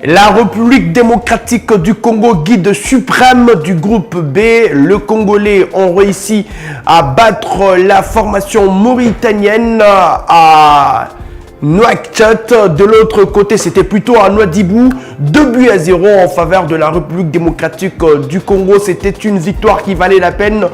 La République démocratique du Congo, guide suprême du groupe B. Le Congolais ont réussi à battre la formation mauritanienne à Nouakchott. De l'autre côté, c'était plutôt à Nouadhibou. 2-0 en faveur de la République démocratique du Congo. C'était une victoire qui valait la peine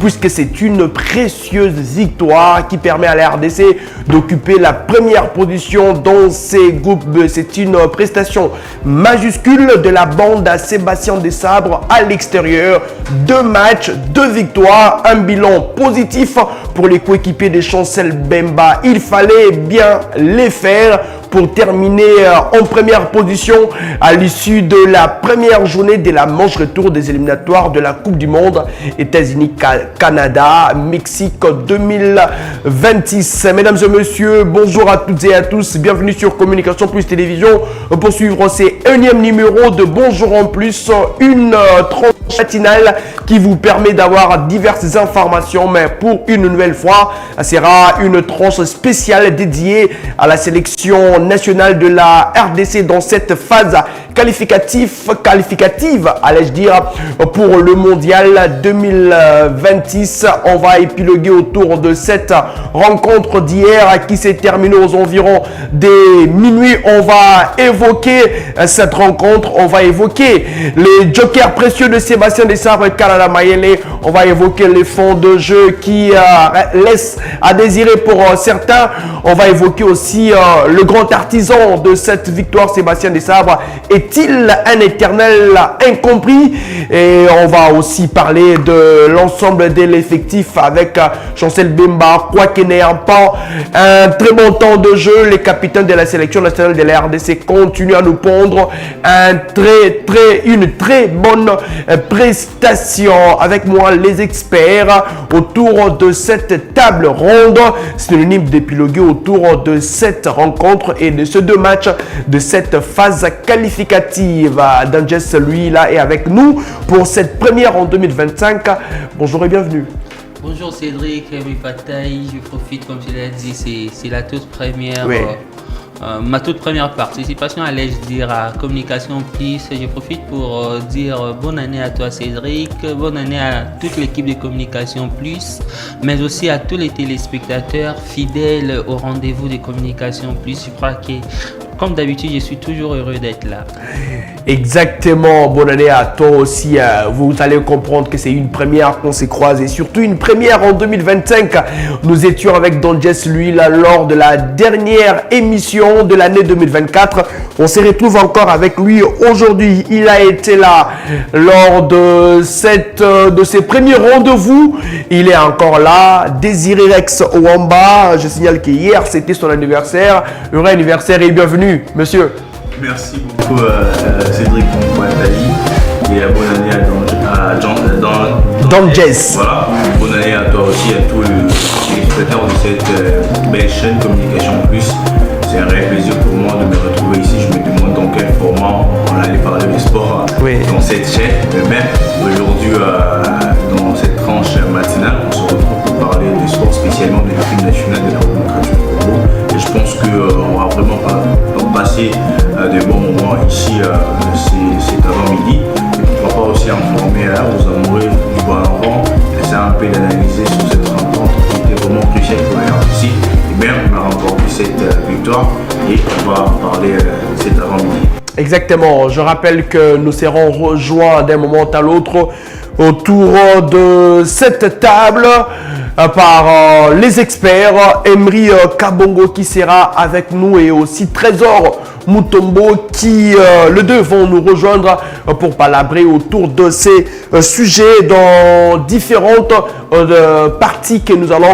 puisque c'est une précieuse victoire qui permet à la RDC d'occuper la première position dans ces groupes. C'est une prestation majuscule de la bande à Sébastien Desabre à l'extérieur. 2 matchs, 2 victoires, un bilan positif pour les coéquipiers des Chancel Bemba. Il fallait bien les faire pour terminer en première position à l'issue de la première journée de la manche retour des éliminatoires de la Coupe du Monde États-Unis-Canada, Mexique 2026. Mesdames et messieurs, bonjour à toutes et à tous. Bienvenue sur Communication Plus Télévision pour suivre ces 1e numéro de Bonjour en Plus, une tranche matinale qui vous permet d'avoir diverses informations, mais pour une nouvelle fois, ce sera une tranche spéciale dédiée à la sélection nationale de la RDC dans cette phase qualificative, allais-je dire, pour le mondial 2026. On va épiloguer autour de cette rencontre d'hier qui s'est terminée aux environs des minuit. On va évoquer cette rencontre, on va évoquer les jokers précieux de Sébastien Desabre et Kalala Mayele. On va évoquer les fonds de jeu qui laissent à désirer pour certains. On va évoquer aussi le grand artisan de cette victoire, Sébastien Desabre. Est-il un éternel incompris? Et on va aussi parler de l'ensemble de l'effectif avec Chancel Bemba, Kwakene-Ampan. Un très bon temps de jeu. Les capitaines de la sélection nationale de la RDC continuent à nous pondre une très bonne prestation. Avec moi, les experts autour de cette table ronde, synonyme d'épiloguer autour de cette rencontre et de ces 2 matchs de cette phase qualificative. Danges, lui, là, est avec nous pour cette première en 2025. Bonjour et bienvenue. Bonjour Cédric, Rémi Fataï, je profite, comme tu l'as dit, c'est la toute première, oui. Ma toute première participation, allais-je dire, à Communication Plus. Je profite pour dire bonne année à toi Cédric, bonne année à toute l'équipe de Communication Plus, mais aussi à tous les téléspectateurs fidèles au rendez-vous de Communication Plus. Je crois que, comme d'habitude, je suis toujours heureux d'être là. Exactement, bonne année à toi aussi. Vous allez comprendre que c'est une première qu'on s'est croisé, surtout une première en 2025. Nous étions avec Danges, lui, là, lors de la dernière émission de l'année 2024. On se retrouve encore avec lui aujourd'hui. Il a été là lors de ces premiers rendez-vous. Il est encore là. Désiré Rex Owamba. Je signale qu'hier, c'était son anniversaire. Heureux anniversaire et bienvenue, monsieur. Merci beaucoup Cédric Mouatali et bonne année à Danges. Voilà, bonne année à toi aussi, à tous les spectateurs de cette belle chaîne Communication Plus. C'est un réel plaisir pour moi de me retrouver ici. Je me demande dans quel format on allait parler de sport dans cette chaîne. Mais même aujourd'hui, dans cette tranche matinale, on se retrouve pour parler de sport, spécialement de l'équipe nationale de la République du Congo. Et je pense qu'on va vraiment passer de bons moments ici cet avant-midi. Et pourquoi pas aussi informer aux amoureux du ballon rond, essayer un peu d'analyser sur cette rencontre qui était vraiment cruciale pour la RDC. Et bien, on a remporté cette victoire et on va en parler cet avant-midi. Exactement. Je rappelle que nous serons rejoints d'un moment à l'autre autour de cette table par les experts. Emery Kabongo qui sera avec nous et aussi Trésor Mutombo qui, les deux vont nous rejoindre pour palabrer autour de ces sujets dans différentes parties que nous allons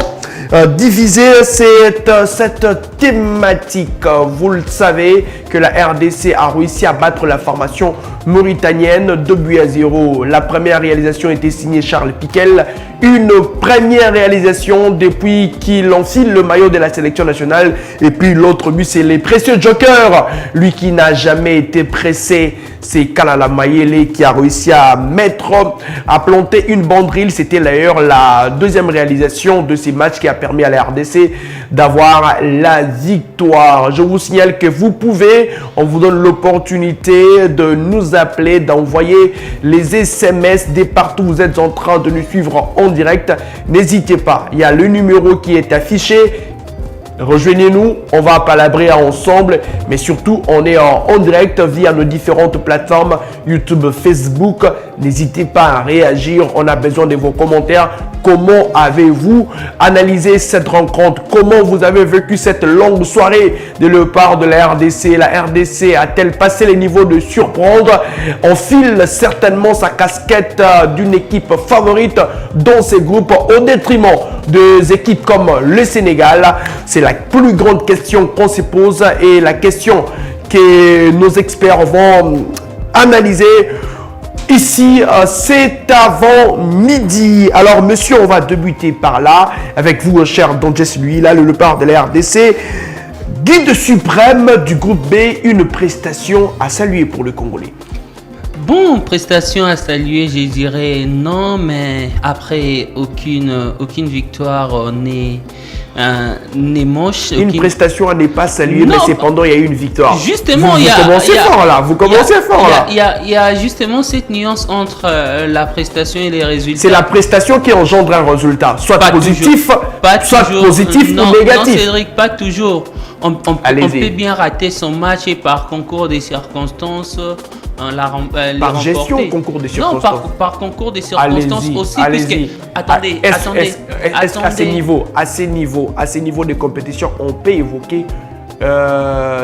diviser cette thématique. Vous le savez que la RDC a réussi à battre la formation mauritanienne 2-0. La première réalisation était signée Charles Piquel. Une première réalisation depuis qu'il enfile le maillot de la sélection nationale. Et puis l'autre but, c'est les précieux jokers. Lui qui n'a jamais été pressé, c'est Kalala Mayele qui a réussi à planter une banderille. C'était d'ailleurs la deuxième réalisation de ces matchs qui a permis à la RDC d'avoir la victoire. Je vous signale que vous pouvez, on vous donne l'opportunité de nous appeler, d'envoyer les SMS dès partout où vous êtes en train de nous suivre en direct. N'hésitez pas, il y a le numéro qui est affiché. Rejoignez-nous, on va palabrer ensemble, mais surtout on est en direct via nos différentes plateformes YouTube, Facebook. N'hésitez pas à réagir, on a besoin de vos commentaires. Comment avez-vous analysé cette rencontre? Comment vous avez vécu cette longue soirée de Léopard de la RDC? La RDC a-t-elle passé les niveaux de surprendre? On file certainement sa casquette d'une équipe favorite dans ces groupes au détriment des équipes comme le Sénégal. C'est la plus grande question qu'on se pose et la question que nos experts vont analyser ici. C'est avant midi. Alors monsieur, on va débuter par là avec vous, cher Donges, lui là, le Léopard de la RDC, guide suprême du groupe B, une prestation à saluer pour le Congolais. Bon, prestation à saluer, je dirais non, mais après aucune victoire n'est moche. Une prestation à ne pas saluer, mais cependant il y a eu une victoire. Justement, vous commencez fort là. Vous commencez fort là. Il y a justement cette nuance entre la prestation et les résultats. C'est la prestation qui engendre un résultat, soit pas positif, toujours. soit positif non, ou négatif. Non, Cédric, pas toujours. On peut bien rater son match et par concours des circonstances par gestion, concours des circonstances. Non, par concours des circonstances aussi. Puisque, attendez. À ces niveaux de compétition, on peut évoquer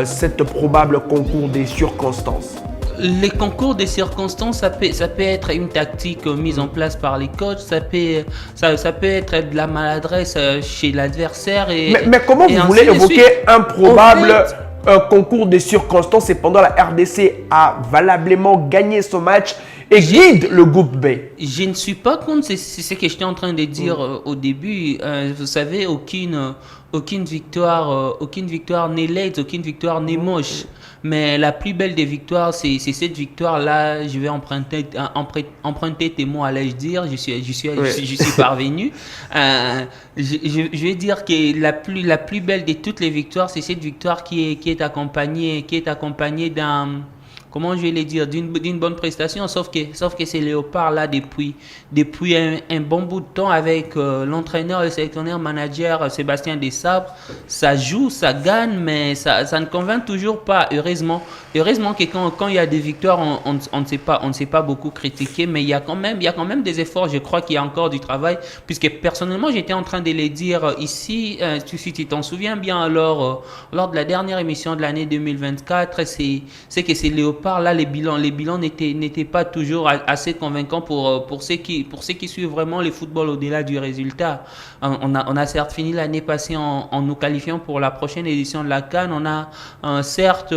cette probable concours des circonstances. Les concours des circonstances, ça peut être une tactique mise en place par les coachs, ça peut être de la maladresse chez l'adversaire. Mais comment vous voulez évoquer un probable concours des circonstances et pendant la RDC a valablement gagné son match et guide le groupe B? Je ne suis pas contre, c'est ce que j'étais en train de dire au début. Vous savez, aucune victoire n'est laide, aucune victoire n'est moche. Mais la plus belle des victoires, c'est cette victoire-là. Je vais emprunter tes mots, allais-je dire. Je suis parvenu. Je vais dire que la plus belle de toutes les victoires, c'est cette victoire qui est accompagnée d'un, comment je vais le dire, d'une bonne prestation, sauf que ces Léopards là depuis un bon bout de temps avec l'entraîneur, le sélectionneur, manager Sébastien Desabre, ça joue, ça gagne, mais ça ne convainc toujours pas. Heureusement que quand il y a des victoires, on ne sait pas beaucoup critiquer, mais il y a quand même des efforts. Je crois qu'il y a encore du travail, puisque personnellement j'étais en train de les dire ici, si tu t'en souviens bien, alors lors de la dernière émission de l'année 2024, c'est que ces Léopards là, les bilans n'étaient pas toujours assez convaincants pour ceux qui suivent vraiment le football au-delà du résultat. On a certes fini l'année passée en nous qualifiant pour la prochaine édition de la CAN. On a certes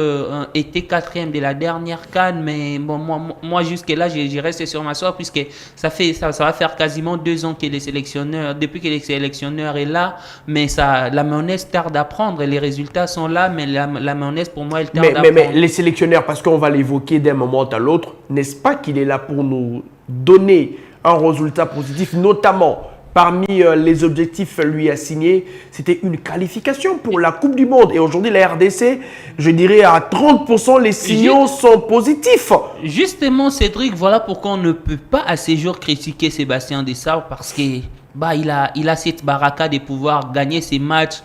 été quatrième de la dernière CAN, mais bon, moi jusque-là, j'y reste sur ma soie, puisque ça va faire quasiment 2 ans depuis que les sélectionneurs est là, mais la mayonnaise tarde à prendre. Les résultats sont là, mais la mayonnaise, pour moi, elle tarde à prendre. Mais les sélectionneurs, parce qu'on va l'évoquer d'un moment à l'autre, n'est-ce pas qu'il est là pour nous donner un résultat positif, notamment parmi les objectifs lui assignés, c'était une qualification pour la Coupe du Monde. Et aujourd'hui, la RDC, je dirais à 30%, les signaux sont positifs. Justement, Cédric, voilà pourquoi on ne peut pas à ces jours critiquer Sébastien Desabre, parce que il a cette baraka de pouvoir gagner ses matchs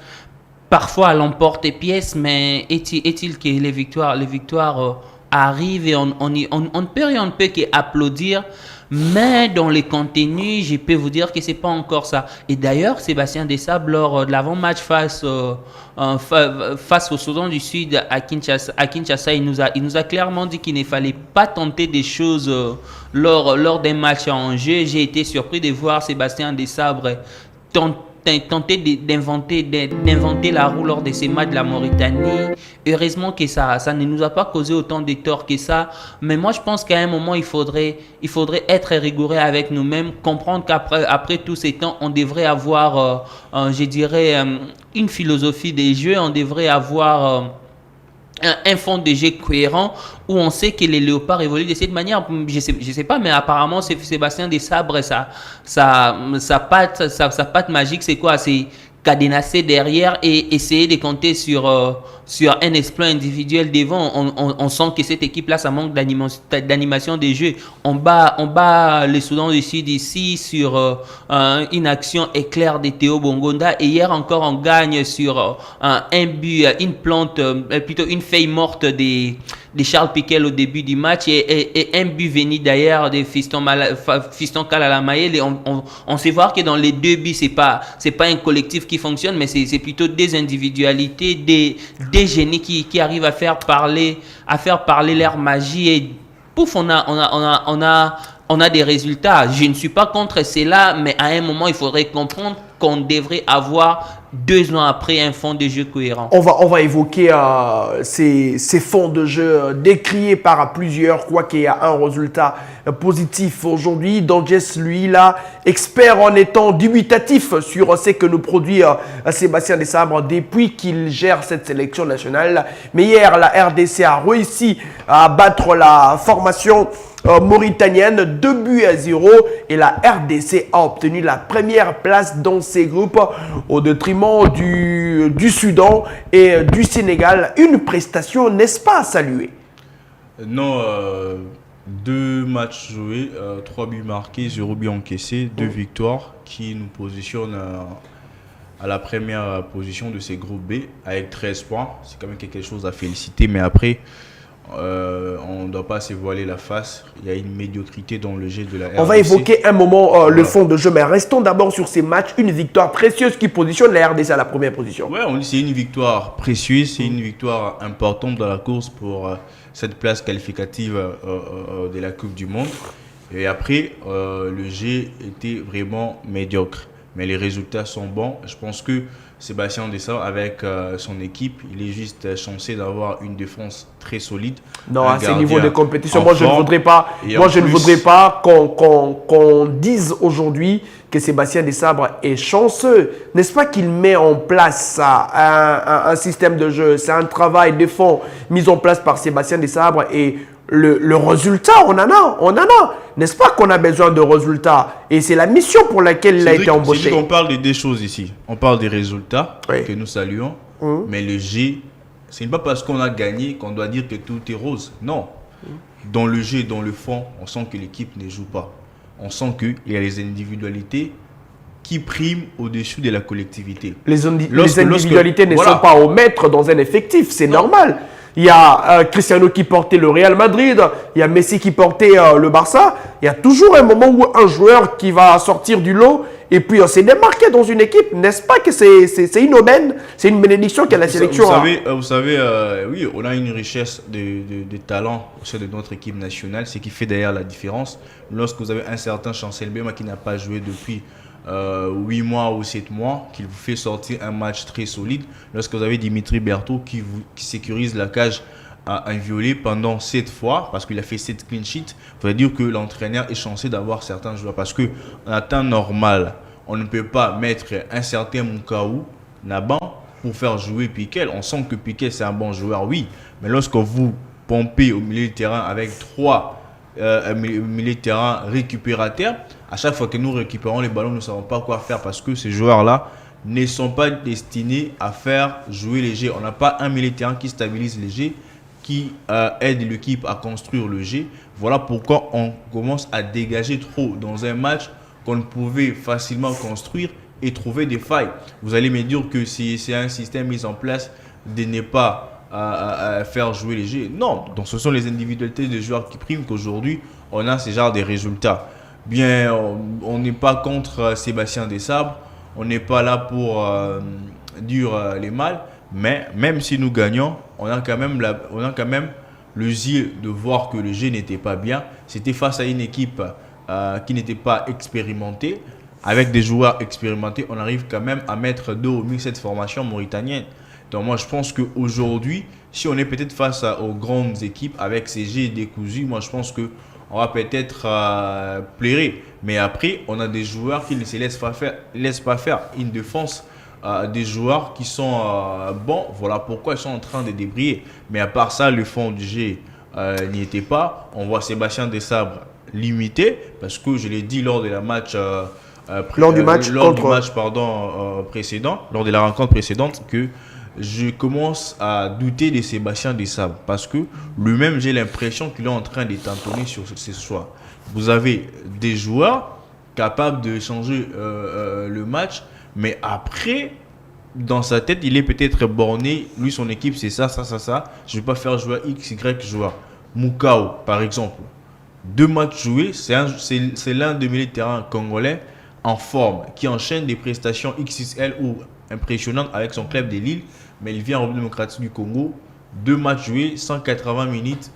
parfois à l'emporte-pièce, mais est-il que les victoires arrivent et on ne peut rien qu'applaudir. Mais dans les contenus, je peux vous dire que c'est pas encore ça. Et d'ailleurs, Sébastien Desabre, lors de l'avant-match face au Soudan du Sud à Kinshasa, il nous a clairement dit qu'il ne fallait pas tenter des choses lors d'un match en jeu. J'ai été surpris de voir Sébastien Desabre tenter d'inventer la roue lors de ces matchs de la Mauritanie. Heureusement que ça ne nous a pas causé autant de tort que ça. Mais moi, je pense qu'à un moment, il faudrait être rigoureux avec nous-mêmes, comprendre qu'après tous ces temps, on devrait avoir, je dirais, une philosophie des jeux. On devrait avoir un fond de jeu cohérent où on sait que les léopards évoluent de cette manière. Je sais pas, mais apparemment, c'est Sébastien Desabre, sa patte magique, c'est quoi? C'est cadenasser derrière et essayer de compter sur un exploit individuel devant. On sent que cette équipe-là, ça manque d'animation des jeux. On bat le Soudan du Sud ici sur une action éclair de Théo Bongonda. Et hier encore, on gagne sur un but, plutôt une feuille morte de Charles Piquel au début du match et un but venu d'ailleurs de Fiston Kalalamaël. Et on sait voir que dans les deux buts, c'est pas un collectif qui fonctionne, mais c'est plutôt des individualités, des génies qui arrivent à faire parler leur magie et pouf, on a des résultats. Je ne suis pas contre cela, mais à un moment, il faudrait comprendre qu'on devrait avoir 2 ans après un fond de jeu cohérent. On va évoquer ces fonds de jeu décriés par plusieurs, quoi qu'il y a un résultat positif aujourd'hui. Donges, lui, là, expert en étant dubitatif sur ce que nous produit Sébastien Desabre depuis qu'il gère cette sélection nationale. Mais hier, la RDC a réussi à battre la formation mauritanienne 2-0 et la RDC a obtenu la première place dans ces groupes au détriment du Soudan et du Sénégal. Une prestation, n'est-ce pas, à saluer? Non, 2 matchs joués, 3 buts marqués, 0 buts encaissés, 2 victoires qui nous positionnent à la première position de ces groupes B avec 13 points. C'est quand même quelque chose à féliciter, mais après on ne doit pas se voiler la face. Il y a une médiocrité dans le jeu de la RDC. On va évoquer un moment le fond de jeu, mais restons d'abord sur ces matchs. Une victoire précieuse qui positionne la RDC à la première position. Ouais, on dit c'est une victoire précieuse, c'est une victoire importante dans la course pour cette place qualificative de la Coupe du Monde. Et après, le jeu était vraiment médiocre. Mais les résultats sont bons. Je pense que Sébastien Desabre, avec son équipe, il est juste chanceux d'avoir une défense très solide. Non, à ce niveau de compétition, moi je ne voudrais pas qu'on dise aujourd'hui que Sébastien Desabre est chanceux. N'est-ce pas qu'il met en place un système de jeu? C'est un travail de fond mis en place par Sébastien Desabre et le résultat, on en a. N'est-ce pas qu'on a besoin de résultats? Et c'est la mission pour laquelle il a été embauché. On parle de 2 choses ici. On parle des résultats que nous saluons, mais le jeu, ce n'est pas parce qu'on a gagné qu'on doit dire que tout est rose. Non. Dans le jeu, dans le fond, on sent que l'équipe ne joue pas. On sent qu'il y a les individualités qui priment au-dessus de la collectivité. Les individualités ne sont pas au maître dans un effectif, c'est normal. Il y a Cristiano qui portait le Real Madrid, il y a Messi qui portait le Barça. Il y a toujours un moment où un joueur qui va sortir du lot et puis on s'est démarqué dans une équipe. N'est-ce pas que c'est une aubaine, c'est une bénédiction que la sélection a? Vous savez, oui, on a une richesse de talent au sein de notre équipe nationale, ce qui fait d'ailleurs la différence. Lorsque vous avez un certain Chancel Mbemba qui n'a pas joué depuis 8 mois ou 7 mois, qu'il vous fait sortir un match très solide. Lorsque vous avez Dimitri Berthaud qui sécurise la cage inviolée pendant 7 fois, parce qu'il a fait 7 clean sheets, il faut dire que l'entraîneur est chanceux d'avoir certains joueurs. Parce qu'en temps normal, on ne peut pas mettre un certain Moukaou Naban pour faire jouer Piquel. On sent que Piquel c'est un bon joueur, oui. Mais lorsque vous pompez au milieu de terrain avec 3 milieu de terrain récupérateur, à chaque fois que nous récupérons les ballons, nous ne savons pas quoi faire parce que ces joueurs-là ne sont pas destinés à faire jouer les jeux. On n'a pas un milieu de terrain qui stabilise les jeux, qui aide l'équipe à construire le jeu. Voilà pourquoi on commence à dégager trop dans un match qu'on pouvait facilement construire et trouver des failles. Vous allez me dire que c'est un système mis en place de ne pas à faire jouer les jeux. Non, donc ce sont les individualités des joueurs qui priment qu'aujourd'hui on a ce genre de résultats. Bien, on n'est pas contre Sébastien Desabre, on n'est pas là pour dire les mal, mais même si nous gagnons, on a quand même le yeux de voir que le jeu n'était pas bien. C'était face à une équipe qui n'était pas expérimentée. Avec des joueurs expérimentés, on arrive quand même à mettre dos au mur cette formation mauritanienne. Donc moi je pense qu'aujourd'hui, si on est peut-être face aux grandes équipes avec ces jeux décousus, moi je pense qu'on va peut-être plairer. Mais après, on a des joueurs qui ne se laissent pas faire une défense des joueurs qui sont bons. Voilà pourquoi ils sont en train de débriller. Mais à part ça, le fond du jeu n'y était pas. On voit Sébastien Desabre limité parce que je l'ai dit lors de la match. Lors du match précédent, lors de la rencontre précédente, que je commence à douter de Sébastien Desabre parce que lui-même, j'ai l'impression qu'il est en train de tantonner sur ses choix. Vous avez des joueurs capables de changer le match, mais après, dans sa tête, il est peut-être borné. Lui, son équipe, c'est ça. Je ne vais pas faire jouer X, Y joueur. Moukao, par exemple, 2 matchs joués, c'est l'un des milieux de terrain congolais en forme, qui enchaîne des prestations XXL ou impressionnantes avec son club de Lille, mais il vient en République démocratique du Congo, 2 matchs joués, 180 minutes,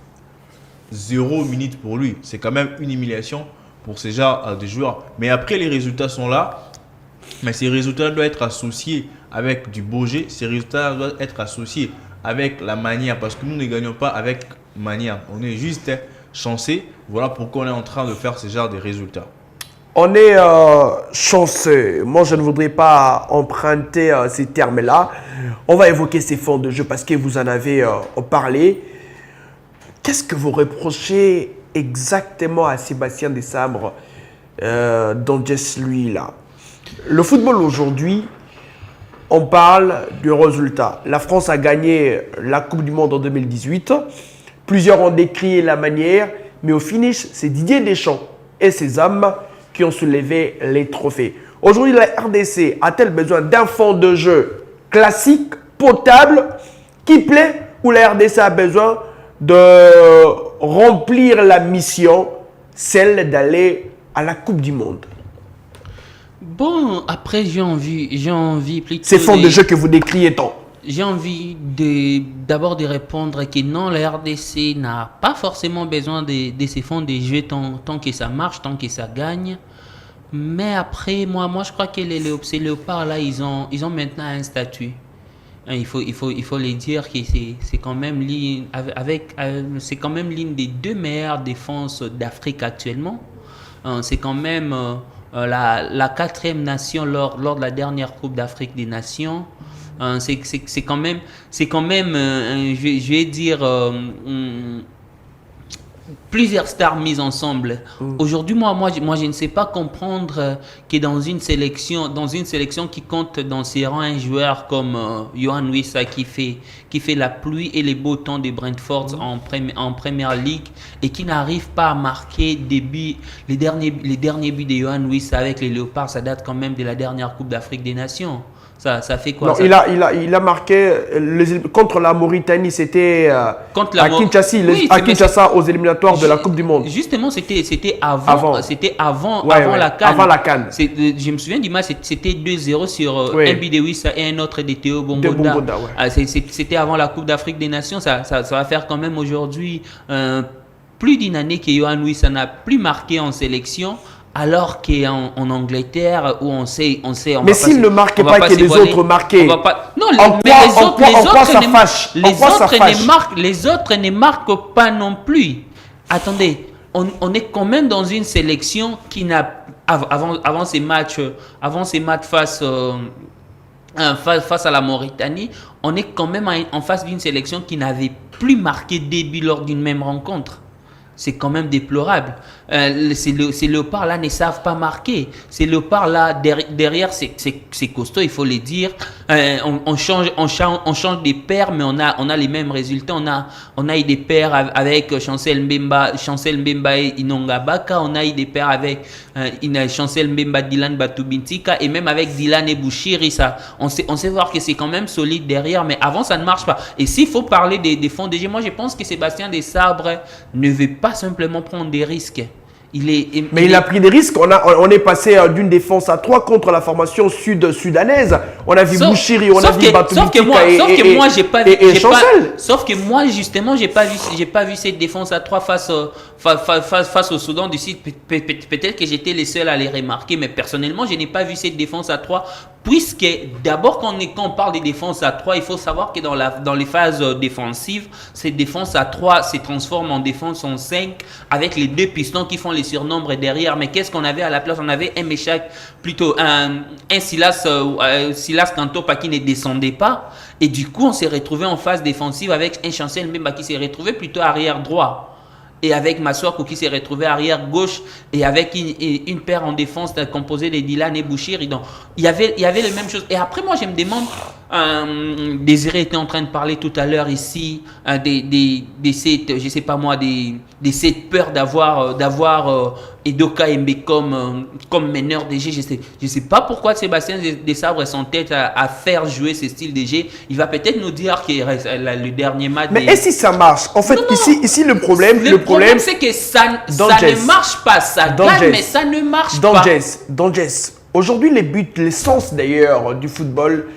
0 minutes pour lui. C'est quand même une humiliation pour ce genre de joueurs. Mais après, les résultats sont là, mais ces résultats doivent être associés avec du beau jeu, ces résultats doivent être associés avec la manière, parce que nous ne gagnons pas avec manière, on est juste chanceux. Voilà pourquoi on est en train de faire ce genre de résultats. On est chanceux. Moi, je ne voudrais pas emprunter ces termes-là. On va évoquer ces fonds de jeu parce que vous en avez parlé. Qu'est-ce que vous reprochez exactement à Sébastien Desabre dans lui là? Le football aujourd'hui, on parle du résultat. La France a gagné la Coupe du Monde en 2018. Plusieurs ont décrié la manière, mais au finish, c'est Didier Deschamps et ses hommes qui ont soulevé les trophées. Aujourd'hui, la RDC a-t-elle besoin d'un fond de jeu classique, potable, qui plaît, ou la RDC a besoin de remplir la mission, celle d'aller à la Coupe du Monde? Bon, après, j'ai envie plutôt... Ces fonds de jeu que vous décriez tant. J'ai envie d'abord de répondre que non, la RDC n'a pas forcément besoin de ces fonds de jeu tant que ça marche, tant que ça gagne. Mais après, moi je crois que ces léopards là, ils ont maintenant un statut. Il faut les dire que c'est quand même c'est quand même l'une des 2 meilleures défenses d'Afrique actuellement. C'est quand même la 4e nation lors de la dernière Coupe d'Afrique des Nations. C'est quand même je vais dire plusieurs stars mises ensemble. Aujourd'hui, moi, je ne sais pas comprendre que dans une sélection qui compte dans ses rangs un joueur comme Yohan Wissa qui fait la pluie et les beaux temps de Brentford en Première Ligue et qui n'arrive pas à marquer les derniers buts de Yohan Wissa avec les Léopards. Ça date quand même de la dernière Coupe d'Afrique des Nations. Ça fait quoi? Non, il a marqué contre la Mauritanie, c'était à Kinshasa aux éliminatoires de la Coupe du Monde. Justement, c'était avant la CAN. Avant la CAN. Je me souviens du match, c'était 2-0 sur un but de Wissa et un autre de Théo Bongonda. C'était avant la Coupe d'Afrique des Nations. Ça va faire quand même aujourd'hui plus d'une année que Yohan Wissa n'a plus marqué en sélection. Alors qu'en Angleterre, où on sait. Mais s'il ne marquait pas et que les autres marquaient. Non, les autres ne marquent pas non plus. Attendez, on est quand même dans une sélection qui n'a. Avant ces matchs face à la Mauritanie, on est quand même en face d'une sélection qui n'avait plus marqué des buts lors d'une même rencontre. C'est quand même déplorable. Ces léopards-là ne savent pas marquer. Ces léopards-là, derrière, c'est costaud, il faut le dire. On change des paires, mais on a les mêmes résultats. On a eu des paires avec Chancel Mbemba et Inonga Baka. On a eu des paires avec Chancel Mbemba, Dylan Batubintika et même avec Dylan et Bouchiri. On sait voir que c'est quand même solide derrière, mais avant, ça ne marche pas. Et s'il faut parler des fonds de jeu, moi, je pense que Sébastien Desabre ne veut pas simplement prendre des risques. Il a pris des risques. On est passé d'une défense à 3 contre la formation sud-sudanaise. On a vu Bouchiri, on a vu Batubintika et Chancel. Sauf que moi, justement, j'ai pas vu cette défense à 3 face au Soudan du Sud. Peut-être que j'étais les seuls à les remarquer, mais personnellement, je n'ai pas vu cette défense à 3 Puisque d'abord quand on parle des défenses à 3, il faut savoir que dans les phases défensives, ces défenses à 3 se transforment en défense en 5 avec les 2 pistons qui font les surnombres derrière. Mais qu'est-ce qu'on avait à la place? On avait un Meshach, plutôt un Silas Kantopa qui ne descendait pas. Et du coup, on s'est retrouvé en phase défensive avec un Chancel Mbemba qui s'est retrouvé plutôt arrière droit. Et avec Maswako qui s'est retrouvé arrière gauche et avec une paire en défense composée de Dylan et Bouchir. Donc, il y avait les mêmes choses. Et après, moi, je me demande, Désiré était en train de parler tout à l'heure ici, je sais pas moi, cette peur d'avoir Edoka Embe comme meneur de jeu. Je sais pas pourquoi Sébastien Desabre s'entête à faire jouer ce style de jeu. Il va peut-être nous dire que le dernier match. Mais est-ce que ça marche? En fait, ici le problème c'est que ça ne marche pas. Ça gagne, mais ça ne marche pas. Jess, aujourd'hui, les buts, l'essence d'ailleurs du football,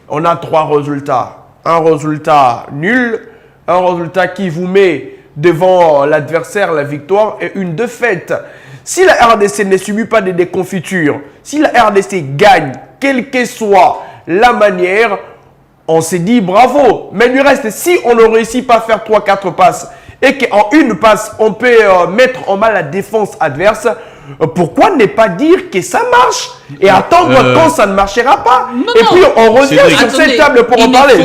on a 3 résultats. Un résultat nul, un résultat qui vous met devant l'adversaire la victoire et une défaite. Si la RDC ne subit pas de déconfiture, si la RDC gagne, quelle que soit la manière, on s'est dit bravo. Mais du reste, si on ne réussit pas à faire 3-4 passes et qu'en une passe, on peut mettre en mal la défense adverse, pourquoi ne pas dire que ça marche et attendre quand ça ne marchera pas? Puis on revient sur cette table pour en parler.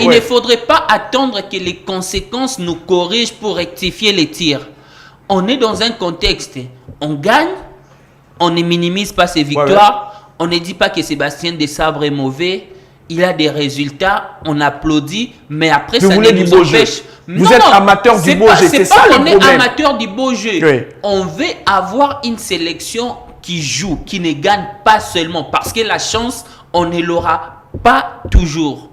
Il ne faudrait pas attendre que les conséquences nous corrigent pour rectifier les tirs. On est dans un contexte, on gagne, on ne minimise pas ses victoires, on ne dit pas que Sébastien Desabre est mauvais, il a des résultats, on applaudit, mais après ça ne nous empêche. Vous êtes amateur du beau jeu, c'est ça le problème. On est amateur du beau jeu. Oui. On veut avoir une sélection qui joue, qui ne gagne pas seulement, parce que la chance, on ne l'aura pas toujours.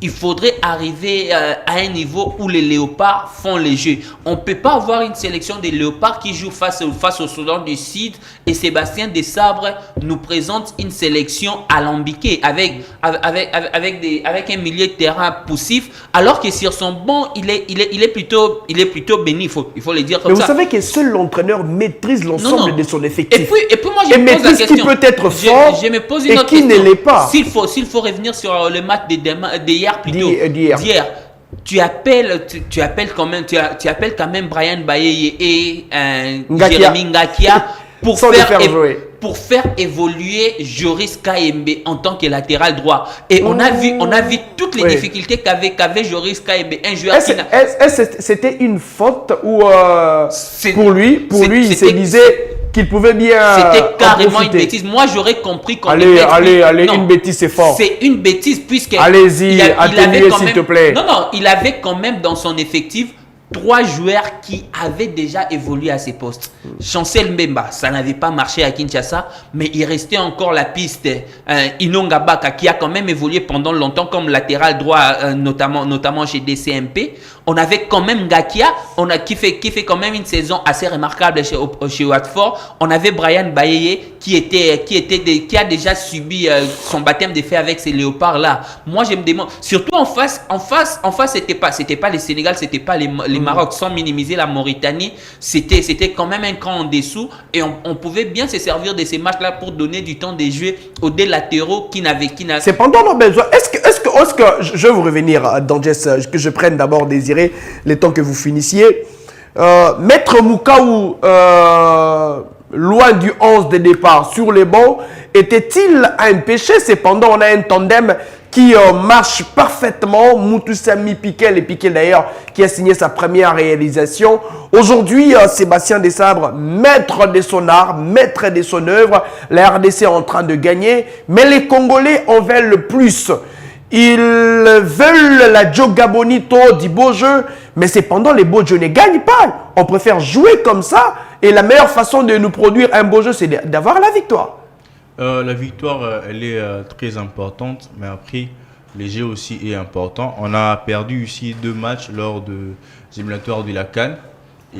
Il faudrait arriver à un niveau où les léopards font les jeux. On ne peut pas avoir une sélection des léopards qui jouent face au Soudan du Sud et Sébastien Desabre nous présente une sélection alambiquée avec un milieu de terrain poussif, alors que sur son banc, il est plutôt béni, il faut le dire comme ça. Mais vous savez que seul l'entraîneur maîtrise l'ensemble de son effectif. Et puis moi, je me pose la question. Qui peut être fort je me pose une autre qui ne l'est pas. S'il faut revenir sur le match d'hier, d'hier. Tu appelles quand même Brian Bayeye et Jérémy Ngakia pour faire évoluer Joris Kayembe en tant que latéral droit. Et on a vu toutes les difficultés qu'avait Joris Kayembe, un joueur c'était une faute ou pour lui il se disait qu'il pouvait bien. C'était carrément une bêtise. Moi, j'aurais compris qu'on allez, une bêtise, c'est fort. C'est une bêtise puisque. Allez-y, atténuez s'il te plaît. Non, il avait quand même dans son effectif 3 joueurs qui avaient déjà évolué à ces postes. Chancel Mbemba, ça n'avait pas marché à Kinshasa, mais il restait encore la piste Inonga Baka qui a quand même évolué pendant longtemps comme latéral droit, notamment chez DCMP. On avait quand même Ngakia, qui fait quand même une saison assez remarquable chez Watford. On avait Brian Bayeye qui a déjà subi son baptême de feu avec ces léopards là. Moi je me demande, surtout en face c'était pas les Sénégal, c'était pas les Maroc, sans minimiser la Mauritanie, c'était quand même un cran en dessous et on pouvait bien se servir de ces matchs là pour donner du temps de jeu aux deux latéraux qui n'avaient. C'est pendant nos besoins. Est-ce que je vais vous revenir dans Jess, que je prenne d'abord Désiré les temps que vous finissiez. Maître Moukaou, loin du 11 de départ sur les bancs, était-il un péché? Cependant, on a un tandem qui marche parfaitement. Moutoussami Piquel, et Piquel d'ailleurs qui a signé sa première réalisation. Aujourd'hui, Sébastien Desabre, maître de son art, maître de son œuvre. La RDC est en train de gagner, mais les Congolais en veulent le plus. Ils veulent la Joga Bonito du beau jeu, mais cependant les beaux jeux ne gagnent pas. On préfère jouer comme ça et la meilleure façon de nous produire un beau jeu, c'est d'avoir la victoire. La victoire, elle est très importante, mais après, le jeu aussi est important. On a perdu ici 2 matchs lors des éliminatoires de la CAN.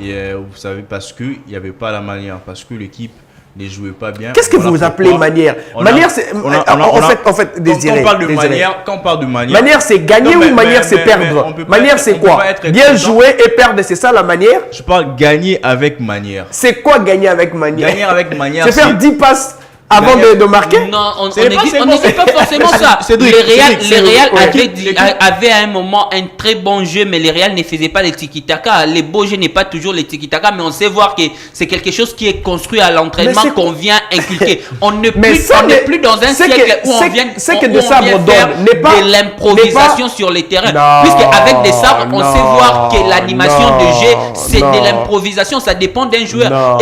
Et vous savez, parce qu'il n'y avait pas la manière, parce que l'équipe ne jouait pas bien. Qu'est-ce que vous appelez manière? Manière, c'est. En fait, Désiré. Quand on parle de manière. Manière, c'est gagner ou manière, c'est perdre? Manière, c'est quoi? Bien jouer et perdre, c'est ça la manière? Je parle gagner avec manière. C'est quoi gagner avec manière? Gagner avec manière, c'est faire 10 passes avant de marquer. Non, on C'est ne pas dit seulement- pas forcément ça. Cédric, Les Real Cédric, avait à un moment un très bon jeu, mais les Real ne faisaient pas les tiki-taka. Les beaux jeux n'est pas toujours les tiki-taka, mais on sait voir que c'est quelque chose qui est construit à l'entraînement, Mais c'est- qu'on vient inculquer. On n'est Mais plus, ça, on n'est mais plus dans un c'est siècle que- où on c'est- vient, c'est que où de on sabre vient d'or faire n'est pas- de l'improvisation n'est pas- sur les terrains. Non, Puisque avec des sabres, on non, sait voir que l'animation non, de jeu, c'est non. de l'improvisation. Ça dépend d'un joueur. Non.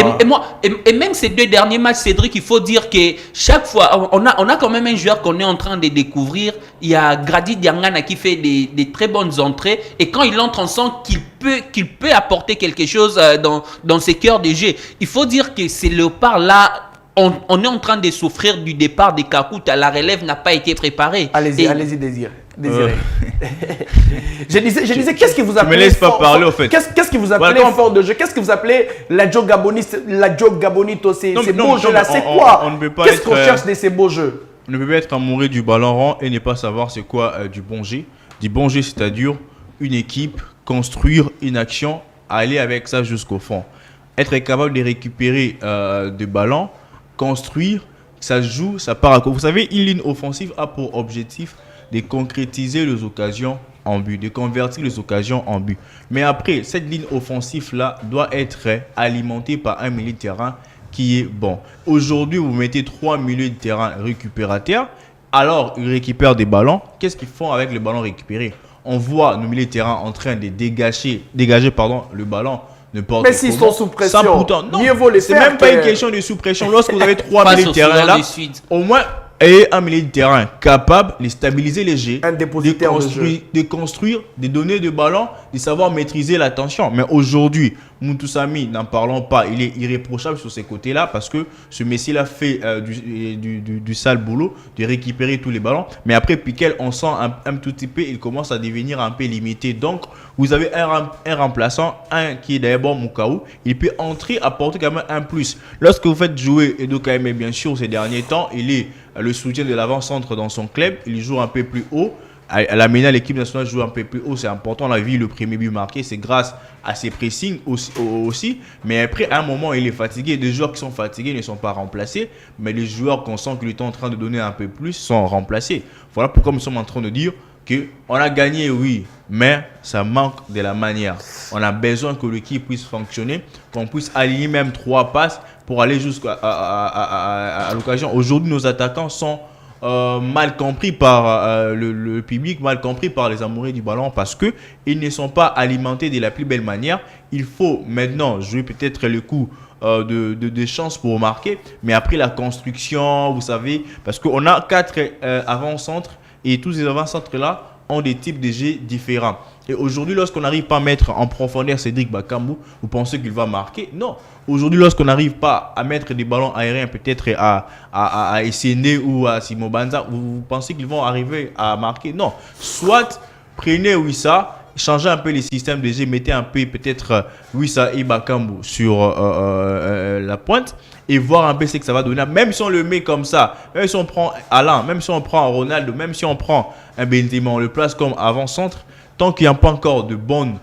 Et même ces 2 derniers matchs, Cédric, il faut dire que chaque fois, on a quand même un joueur qu'on est en train de découvrir. Il y a Grady Diangana qui fait des très bonnes entrées. Et quand il entre, on sent qu'il peut apporter quelque chose dans ses cœurs de jeu. Il faut dire que ces léopards là, on est en train de souffrir du départ des Kakuta. La relève n'a pas été préparée. Allez-y, Désiré. Je disais, qu'est-ce que vous appelez... me laisses pas parler, au fait. Qu'est-ce que vous appelez Voilà, fort de jeu? Qu'est-ce que vous appelez la Joe Gabonito, ces Non, mais beaux non, jeux-là? mais C'est on- quoi? on ne peut pas Qu'est-ce être, qu'on cherche de ces beaux jeux? On ne peut pas être amoureux du ballon rond et ne pas savoir c'est quoi du bon jeu. Du bon jeu, c'est-à-dire une équipe, construire une action, aller avec ça jusqu'au fond. Être capable de récupérer des ballons, construire, ça joue, ça part à quoi. Vous savez, une ligne offensive a pour objectif de concrétiser les occasions en but, de convertir les occasions en but. Mais après, cette ligne offensive-là doit être alimentée par un milieu de terrain qui est bon. Aujourd'hui, vous mettez 3 milieux de terrain récupérateurs, alors ils récupèrent des ballons. Qu'est-ce qu'ils font avec le ballon récupéré? On voit nos milieux de terrain en train de dégager le ballon. Mais s'ils sont sous pression, non, mieux vaut les c'est faire même pas que- une question de sous-pression. Lorsque vous avez 3 Face milieux de au terrain Soudan là, du Sud. au moins ayez un milieu de terrain capable de stabiliser les jeux, Un dépositaire de jeu. de construire, de donner des ballons, de savoir maîtriser la tension. Mais aujourd'hui, Moutoussamy, n'en parlons pas, il est irréprochable sur ces côtés-là parce que ce Messi-là fait du sale boulot de récupérer tous les ballons. Mais après, Piquel, on sent un tout petit peu, il commence à devenir un peu limité. Donc, vous avez un remplaçant, un qui est d'ailleurs bon, Moukaou, il peut entrer, apporter quand même un plus. Lorsque vous faites jouer Edo Kaime, bien sûr, ces derniers temps, il est le soutien de l'avant-centre dans son club, il joue un peu plus haut. À la MENA, l'équipe nationale joue un peu plus haut, c'est important. On a vu le premier but marqué, c'est grâce à ses pressings aussi. Mais après, à un moment, il est fatigué. Des joueurs qui sont fatigués ne sont pas remplacés, mais les joueurs qu'on sent qu'ils sont en train de donner un peu plus sont remplacés. Voilà pourquoi nous sommes en train de dire qu'on a gagné, oui, mais ça manque de la manière. On a besoin que l'équipe puisse fonctionner, qu'on puisse aligner même 3 passes pour aller jusqu'à l'occasion. Aujourd'hui, nos attaquants sont mal compris par le public, mal compris par les amoureux du ballon parce qu'ils ne sont pas alimentés de la plus belle manière. Il faut maintenant jouer peut-être le coup de chance pour marquer, mais après la construction, vous savez, parce qu'on a 4 avant-centres et tous ces avant-centres-là ont des types de jeux différents. Et aujourd'hui, lorsqu'on n'arrive pas à mettre en profondeur Cédric Bakambu, vous pensez qu'il va marquer? Non. Aujourd'hui, lorsqu'on n'arrive pas à mettre des ballons aériens peut-être à Essene ou à Simo Banza, vous pensez qu'ils vont arriver à marquer? Non. Soit prenez Wissa, changez un peu les systèmes de jeu, mettez un peu peut-être Wissa et Bakambu sur la pointe et voir un peu ce que ça va donner. Même si on le met comme ça, même si on prend Alain, même si on prend Ronaldo, même si on prend un Benzema, on le place comme avant-centre, tant qu'il n'y a pas encore de bonnes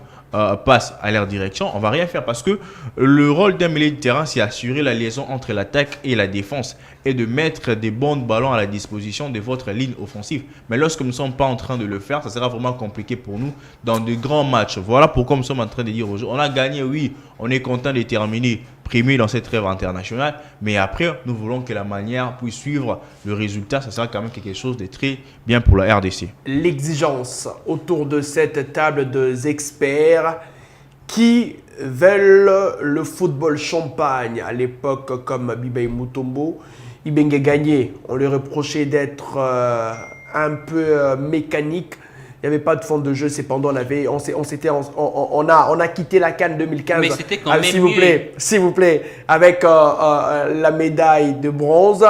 passes à leur direction, on ne va rien faire parce que le rôle d'un milieu de terrain, c'est assurer la liaison entre l'attaque et la défense et de mettre des bons ballons à la disposition de votre ligne offensive. Mais lorsque nous ne sommes pas en train de le faire, ça sera vraiment compliqué pour nous dans de grands matchs. Voilà pourquoi nous sommes en train de dire aujourd'hui, on a gagné, oui, on est content de terminer premier dans cette trêve internationale, mais après, nous voulons que la manière puisse suivre le résultat. Ça sera quand même quelque chose de très bien pour la RDC. L'exigence autour de cette table d'experts qui veulent le football champagne à l'époque comme Bibey Mutombo. Ibenge gagné, on lui reprochait d'être un peu mécanique. Il n'y avait pas de fond de jeu, cependant on a quitté la CAN 2015. Mais c'était quand même s'il vous plaît, avec la médaille de bronze.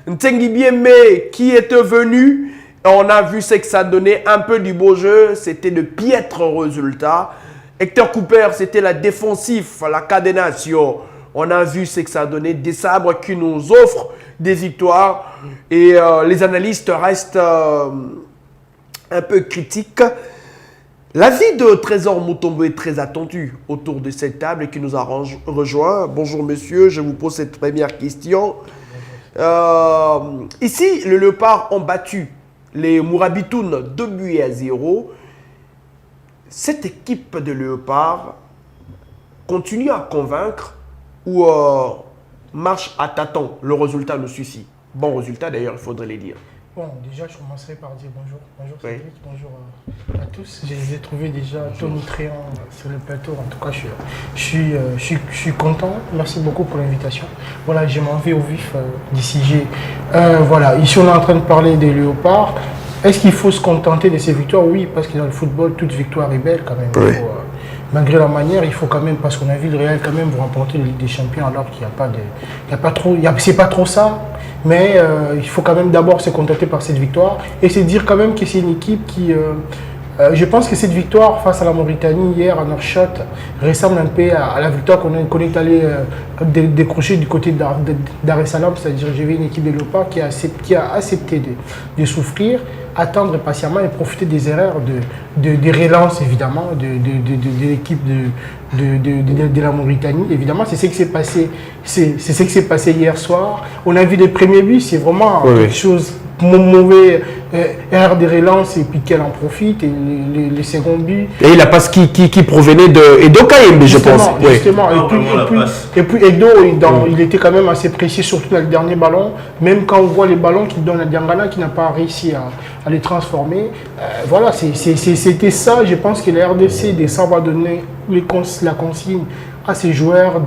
Ntengi Biembe qui est venu, on a vu ce que ça donnait, un peu du beau jeu, c'était de piètres résultats. Hector Cooper, c'était la défensif, la cadenation. On a vu ce que ça donnait, des sabres qui nous offrent des victoires. Et les analystes restent un peu critiques. L'avis de Trésor Mutombo est très attendu autour de cette table qui nous a rejoint. Bonjour monsieur, je vous pose cette première question. Ici, le Léopard ont battu les Mourabitounes 2-0. Cette équipe de Léopard continue à convaincre ou marche à tâtons? Le résultat nous suffit. Bon résultat d'ailleurs, il faudrait les dire. Bon, déjà, je commencerai par dire bonjour. Bonjour Oui. Cédric, bonjour à tous. Je les ai trouvés déjà tonitruants sur le plateau. En tout cas, je suis content. Merci beaucoup pour l'invitation. Voilà, je m'en vais au vif du sujet. Voilà, ici, on est en train de parler des Léopards. Est-ce qu'il faut se contenter de ces victoires? Oui, parce que dans le football, toute victoire est belle quand même. Oui. Malgré la manière, il faut quand même, parce qu'on a vu le Real quand même vous remporter la Ligue des Champions alors qu'il n'y a pas de... c'est pas trop ça, mais il faut quand même d'abord se contenter par cette victoire et se dire quand même que c'est une équipe qui... je pense que cette victoire face à la Mauritanie hier à Nouakchott ressemble un peu à la victoire qu'on est allé décrocher du côté d'Ar es Salaam, c'est-à-dire j'ai vu une équipe de Léopard qui a accepté de souffrir, attendre patiemment et profiter des erreurs des relances évidemment de l'équipe de la Mauritanie. Évidemment, c'est ce qui s'est passé, c'est ce qui s'est passé hier soir. On a vu les premiers buts, c'est vraiment quelque chose mauvais, erreur de relance et puis qu'elle en profite et les seconds buts. Et la passe qui provenait de Edo Kaïmbe, je pense. Justement. Oui. Et puis Edo, il était quand même assez précis, surtout dans le dernier ballon. Même quand on voit les ballons qu'il donne à Diangana qui n'a pas réussi à les transformer. Voilà, c'était ça. Je pense que la RDC va donner la consigne à ses joueurs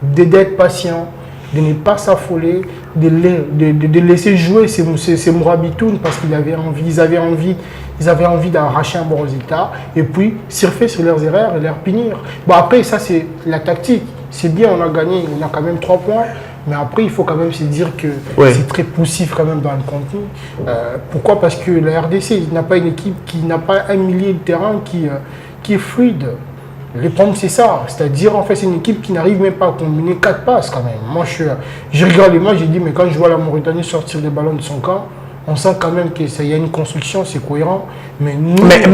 d'être patients, de ne pas s'affoler, de laisser jouer ces Mourabitounes parce qu'ils avaient envie d'arracher un bon résultat et puis surfer sur leurs erreurs et les punir. Bon, après, ça c'est la tactique. C'est bien, on a gagné, on a quand même 3 points. Mais après, il faut quand même se dire que c'est très poussif quand même dans le contenu. Pourquoi? Parce que la RDC n'a pas une équipe qui n'a pas un milieu de terrain qui est fluide. Le problème, c'est ça. C'est-à-dire, en fait, c'est une équipe qui n'arrive même pas à combiner 4 passes quand même. Moi, je regarde les matchs, j'ai dit, mais quand je vois la Mauritanie sortir des ballons de son camp, on sent quand même qu'il y a une construction, c'est cohérent. Mais nous, en fait, il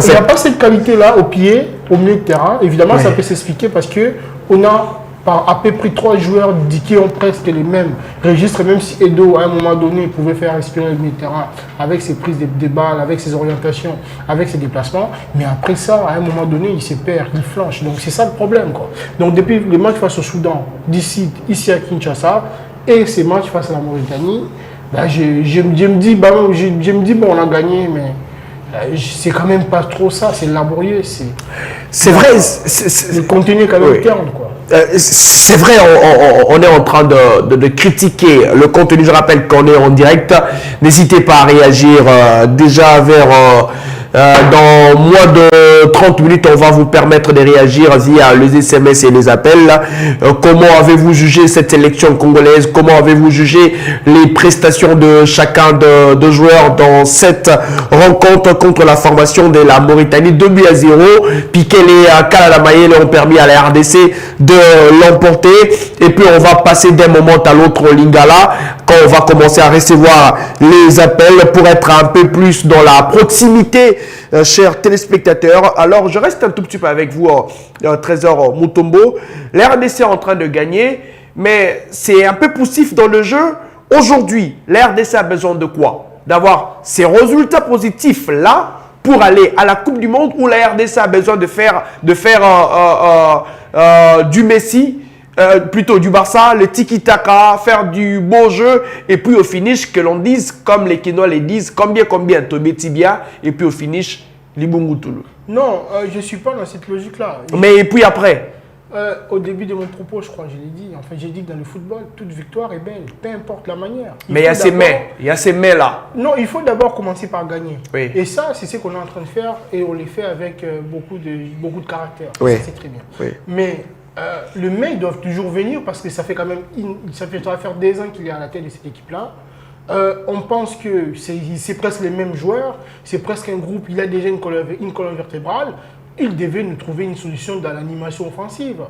n'y a pas cette qualité-là au pied, au milieu de terrain. Évidemment, ça peut s'expliquer parce qu'on a à peu près 3 joueurs qui ont presque les mêmes registres, même si Edo, à un moment donné, pouvait faire respirer le milieu de terrain avec ses prises de balles, avec ses orientations, avec ses déplacements. Mais après ça, à un moment donné, il se perd, il flanche. Donc c'est ça le problème, quoi. Donc depuis les matchs face au Soudan, ici à Kinshasa, et ces matchs face à la Mauritanie, ben, je me dis, bon, on a gagné, mais c'est quand même pas trop ça, c'est laborieux. C'est vrai. Le contenu est quand même terne, quoi. C'est vrai, on est en train de critiquer le contenu. Je rappelle qu'on est en direct. N'hésitez pas à réagir déjà vers... dans moins de 30 minutes, on va vous permettre de réagir via les SMS et les appels. Comment avez-vous jugé cette sélection congolaise? Comment avez-vous jugé les prestations de chacun de joueurs dans cette rencontre contre la formation de la Mauritanie? 2-0. Pikele et Kalala Mayele ont permis à la RDC de l'emporter. Et puis on va passer d'un moment à l'autre au Lingala quand on va commencer à recevoir les appels pour être un peu plus dans la proximité. Chers téléspectateurs, alors je reste un tout petit peu avec vous, Trésor Mutombo. La RDC est en train de gagner, mais c'est un peu poussif dans le jeu. Aujourd'hui, la RDC a besoin de quoi? D'avoir ces résultats positifs là pour aller à la Coupe du Monde, ou la RDC a besoin de faire du Messi, plutôt du Barça, le tiki-taka, faire du beau jeu, et puis au finish, que l'on dise, comme les Kinois les disent, combien, Tobé Tibia, et puis au finish, Libungutulu. Non, je ne suis pas dans cette logique-là. Mais et puis après? Au début de mon propos, je crois, je l'ai dit. Enfin, j'ai dit que dans le football, toute victoire est belle, peu importe la manière. Mais il y a ces mais là. Non, il faut d'abord commencer par gagner. Oui. Et ça, c'est ce qu'on est en train de faire, et on le fait avec beaucoup de caractère. Oui. Ça, c'est très bien. Oui. Mais le mais doivent toujours venir parce que ça fait quand même, ça va faire des ans qu'il est à la tête de cette équipe-là. On pense que c'est presque les mêmes joueurs, c'est presque un groupe, il a déjà une colonne vertébrale. Il devait nous trouver une solution dans l'animation offensive,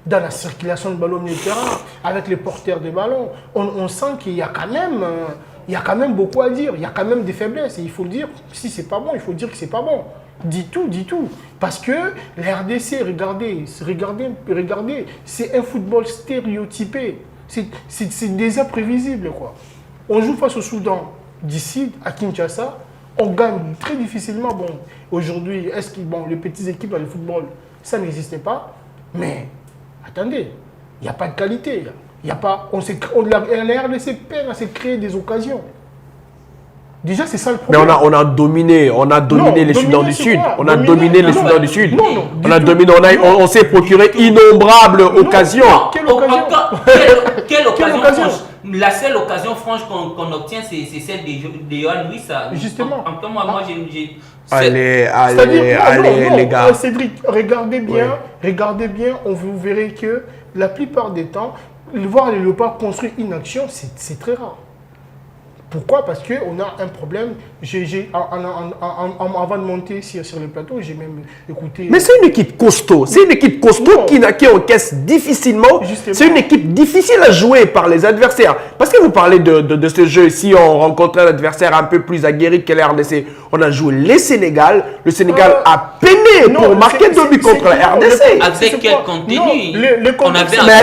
dans la circulation de ballons au milieu de terrain, avec les porteurs de ballons. On sent qu'il y a quand même beaucoup à dire, il y a quand même des faiblesses. Et il faut le dire, si c'est pas bon, il faut dire que c'est pas bon. Dis tout. Parce que la RDC, regardez, c'est un football stéréotypé. C'est déjà prévisible, quoi. On joue face au Soudan d'ici, à Kinshasa, on gagne très difficilement. Bon, aujourd'hui, est-ce que les petites équipes dans le football, ça n'existait pas? Mais, attendez, il n'y a pas de qualité. Il y a pas, la RDC peine à se créer des occasions. Déjà, c'est ça le problème. Mais on a dominé les Soudans du Sud. On a dominé les Soudans du Sud. On s'est procuré innombrables occasions. Quelle occasion? Quelle occasion franche? La seule occasion franche qu'on obtient, c'est celle de Yohan Wissa. Justement. En tout cas, moi, j'ai... Allez, les gars. Cédric, regardez bien, vous verrez que la plupart des temps, voir les Léopards construire une action, c'est très rare. Pourquoi? Parce qu'on a un problème. Avant de monter sur le plateau, j'ai même écouté... Mais c'est une équipe costaud. C'est une équipe costaud qui encaisse difficilement. C'est une équipe difficile à jouer par les adversaires. Parce que vous parlez de ce jeu, si on rencontrait un adversaire un peu plus aguerri que la RDC, on a joué les Sénégal. Le Sénégal a peiné pour marquer 2 buts contre la RDC. Avec quel contenu? On avait mais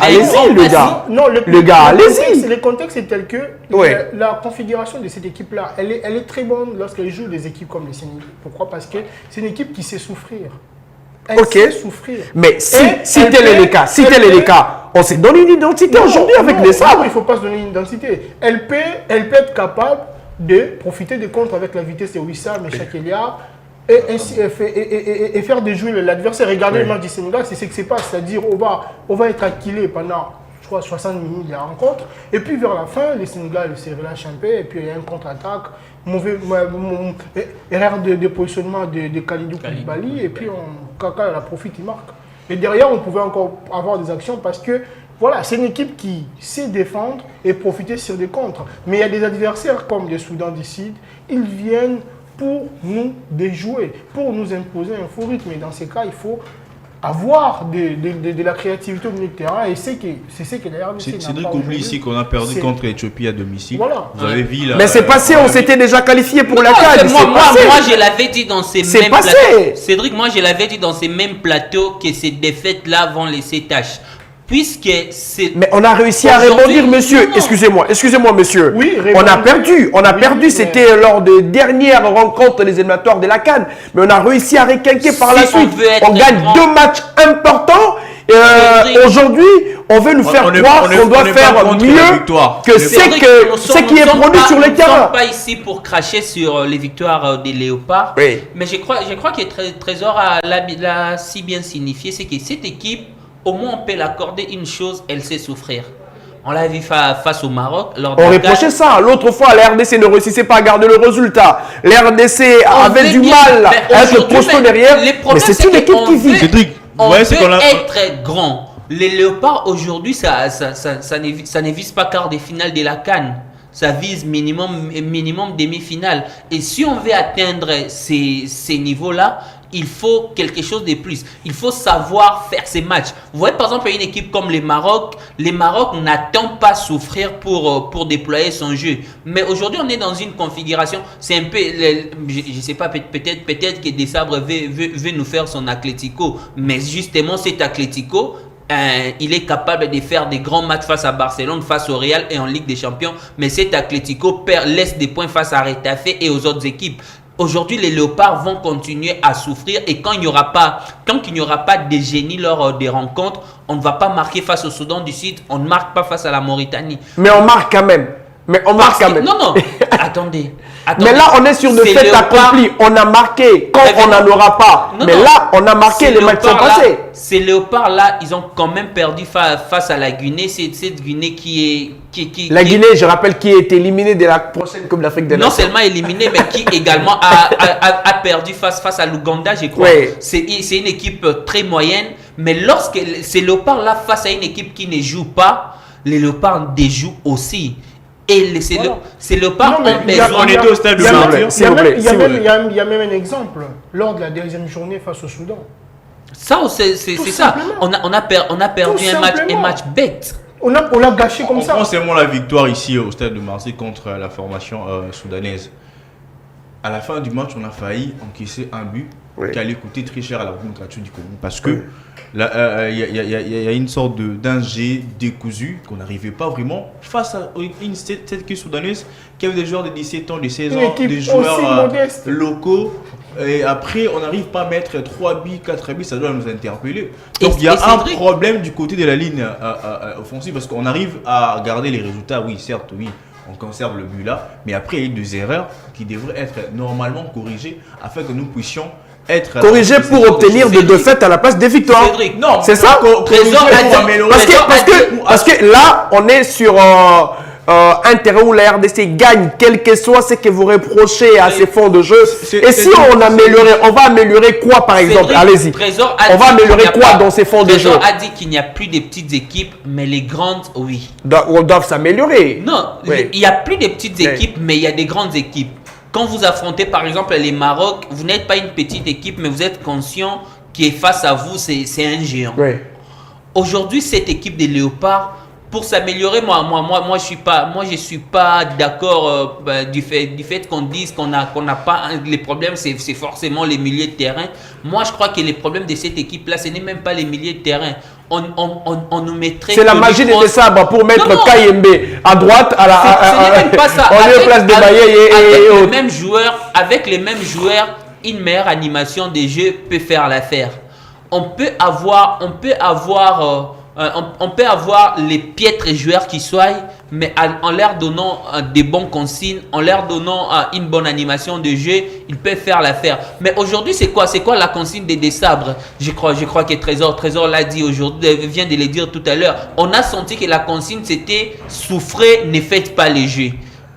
allez-y, le gars. Non, allez-y. Le contexte est tel que... Ouais. La configuration de cette équipe-là, elle est très bonne lorsqu'elle joue des équipes comme le Sénégal. Pourquoi? Parce que c'est une équipe qui sait souffrir. Elle sait souffrir. Mais si tel est le cas, on s'est donné une identité aujourd'hui avec les sabres. Il ne faut pas se donner une identité. Elle peut être capable de profiter des contres avec la vitesse de Wissam et Chakelia et faire déjouer l'adversaire. Regardez le match du Sénégal, c'est ce qui se passe. C'est-à-dire on va être acquilé pendant 60 minutes de la rencontre, et puis vers la fin, le Sénégal se relâche un peu, et puis il y a un contre-attaque, erreur de positionnement de Kalidou Koulibaly, et puis Kaka la profite, il marque. Et derrière, on pouvait encore avoir des actions parce que voilà, c'est une équipe qui sait défendre et profiter sur des contres. Mais il y a des adversaires comme les Soudans du Sud, ils viennent pour nous déjouer, pour nous imposer un faux rythme. Et dans ces cas, il faut avoir de la créativité au milieu de terrain, et c'est ce que la RDC n'a pas. Cédric oublie ici qu'on a perdu contre l'Éthiopie à domicile. Voilà. Vous avez vu là. Mais c'est passé, on s'était déjà qualifié pour la CAN. Moi, je l'avais dit dans ces mêmes passé. plateaux. Cédric, moi, je l'avais dit dans ces mêmes plateaux que ces défaites-là vont laisser tâche. Puisque c'est... Mais on a réussi à rebondir, monsieur. Non. Excusez-moi, monsieur. Oui, on a perdu. C'était lors de dernières rencontres des éliminatoires de la CAN. Mais on a réussi à requinquer par la suite. On gagne 2 matchs importants. Aujourd'hui, on veut nous faire croire qu'on doit faire mieux que ce qui est produit sur le terrain. Nous ne sommes pas ici pour cracher sur les victoires des Léopards. Oui. Mais je crois que Trésor l'a si bien signifié, c'est que cette équipe, au moins on peut l'accorder une chose, elle sait souffrir. On l'a vu face au Maroc. On reprochait ça. L'autre fois, la RDC ne réussissait pas à garder le résultat. La RDC avait du mal à être costaud derrière. Mais c'est une équipe qui vit. On veut être grand. Les Léopards, aujourd'hui, ça ne vise pas quart de finale de la CAN. Ça vise minimum demi-finale. Et si on veut atteindre ces niveaux-là, il faut quelque chose de plus. Il faut savoir faire ces matchs. Vous voyez par exemple une équipe comme les Maroc n'attend pas souffrir pour déployer son jeu. Mais aujourd'hui on est dans une configuration, c'est un peu, je sais pas, peut-être que Desabre veut nous faire son Atlético. Mais justement cet Atlético, il est capable de faire des grands matchs face à Barcelone, face au Real et en Ligue des Champions. Mais cet Atlético laisse des points face à Retafe et aux autres équipes. Aujourd'hui, les Léopards vont continuer à souffrir et tant qu'il n'y aura pas de génie lors des rencontres, on ne va pas marquer face au Soudan du Sud, on ne marque pas face à la Mauritanie. Mais on marque quand même. Non, attendez. Mais là, on est sur le fait accompli. On a marqué quand on n'en aura pas. Mais là, on a marqué, les matchs sont passés. Ces Léopards-là, ils ont quand même perdu face à la Guinée. C'est cette Guinée qui est... La Guinée, je rappelle, qui est éliminée de la prochaine Coupe d'Afrique des Nations. Non seulement éliminée, mais qui également a perdu face à l'Ouganda, je crois. Oui. C'est une équipe très moyenne. Mais lorsque ces Léopards-là, face à une équipe qui ne joue pas, les Léopards déjouent aussi. Et c'est le pas. On était au stade de il y a même un exemple lors de la deuxième journée face au Soudan. Ça, c'est ça. On a perdu un match bête. On l'a gâché comme ça. On prend seulement la victoire ici au stade de Marseille contre la formation soudanaise. à la fin du match, on a failli encaisser un but qui allait coûter très cher à la communication du Congo. Parce que il y a une sorte d'ingé décousu qu'on n'arrivait pas vraiment face à cette équipe soudanaise qui avait des joueurs de 17 ans, de 16 ans, des joueurs locaux. Et après, on n'arrive pas à mettre 3 buts, 4 buts, ça doit nous interpeller. Donc il y a un problème du côté de la ligne offensive parce qu'on arrive à garder les résultats, oui, certes, oui. On conserve le but là, mais après il y a eu des erreurs qui devraient être normalement corrigées afin que nous puissions être corrigées pour obtenir des défaites à la place des victoires. Cédric, non, c'est ça. Parce que là, on est sur un terrain où la RDC gagne, quel que soit ce que vous reprochez à ces fonds de jeu. Et si on va améliorer quoi par exemple? Allez-y. On va améliorer quoi dans ces fonds de jeu? Trésor a dit qu'il n'y a plus de petites équipes, mais les grandes, oui. Doivent s'améliorer. Non, il n'y a plus de petites équipes, mais il y a des grandes équipes. Quand vous affrontez par exemple les Maroc, vous n'êtes pas une petite équipe, mais vous êtes conscient qui est face à vous, c'est un géant. Oui. Aujourd'hui, cette équipe des Léopards, pour s'améliorer, moi, je suis pas d'accord du fait qu'on dise qu'on n'a pas les problèmes, c'est forcément les milieux de terrain. Moi, je crois que les problèmes de cette équipe-là, ce n'est même pas les milieux de terrain. On nous mettrait. C'est la magie des sabres pour mettre KMB à droite à la. Ce n'est même pas ça. On est place de avec les mêmes joueurs, une meilleure animation des jeux peut faire l'affaire. On peut avoir les piètres joueurs qui soient, mais en leur donnant des bons consignes, en leur donnant une bonne animation de jeu, ils peuvent faire l'affaire. Mais aujourd'hui, c'est quoi la consigne des sabres? Je crois que Trésor l'a dit aujourd'hui, vient de le dire tout à l'heure. On a senti que la consigne, c'était souffrez, ne faites pas les jeux.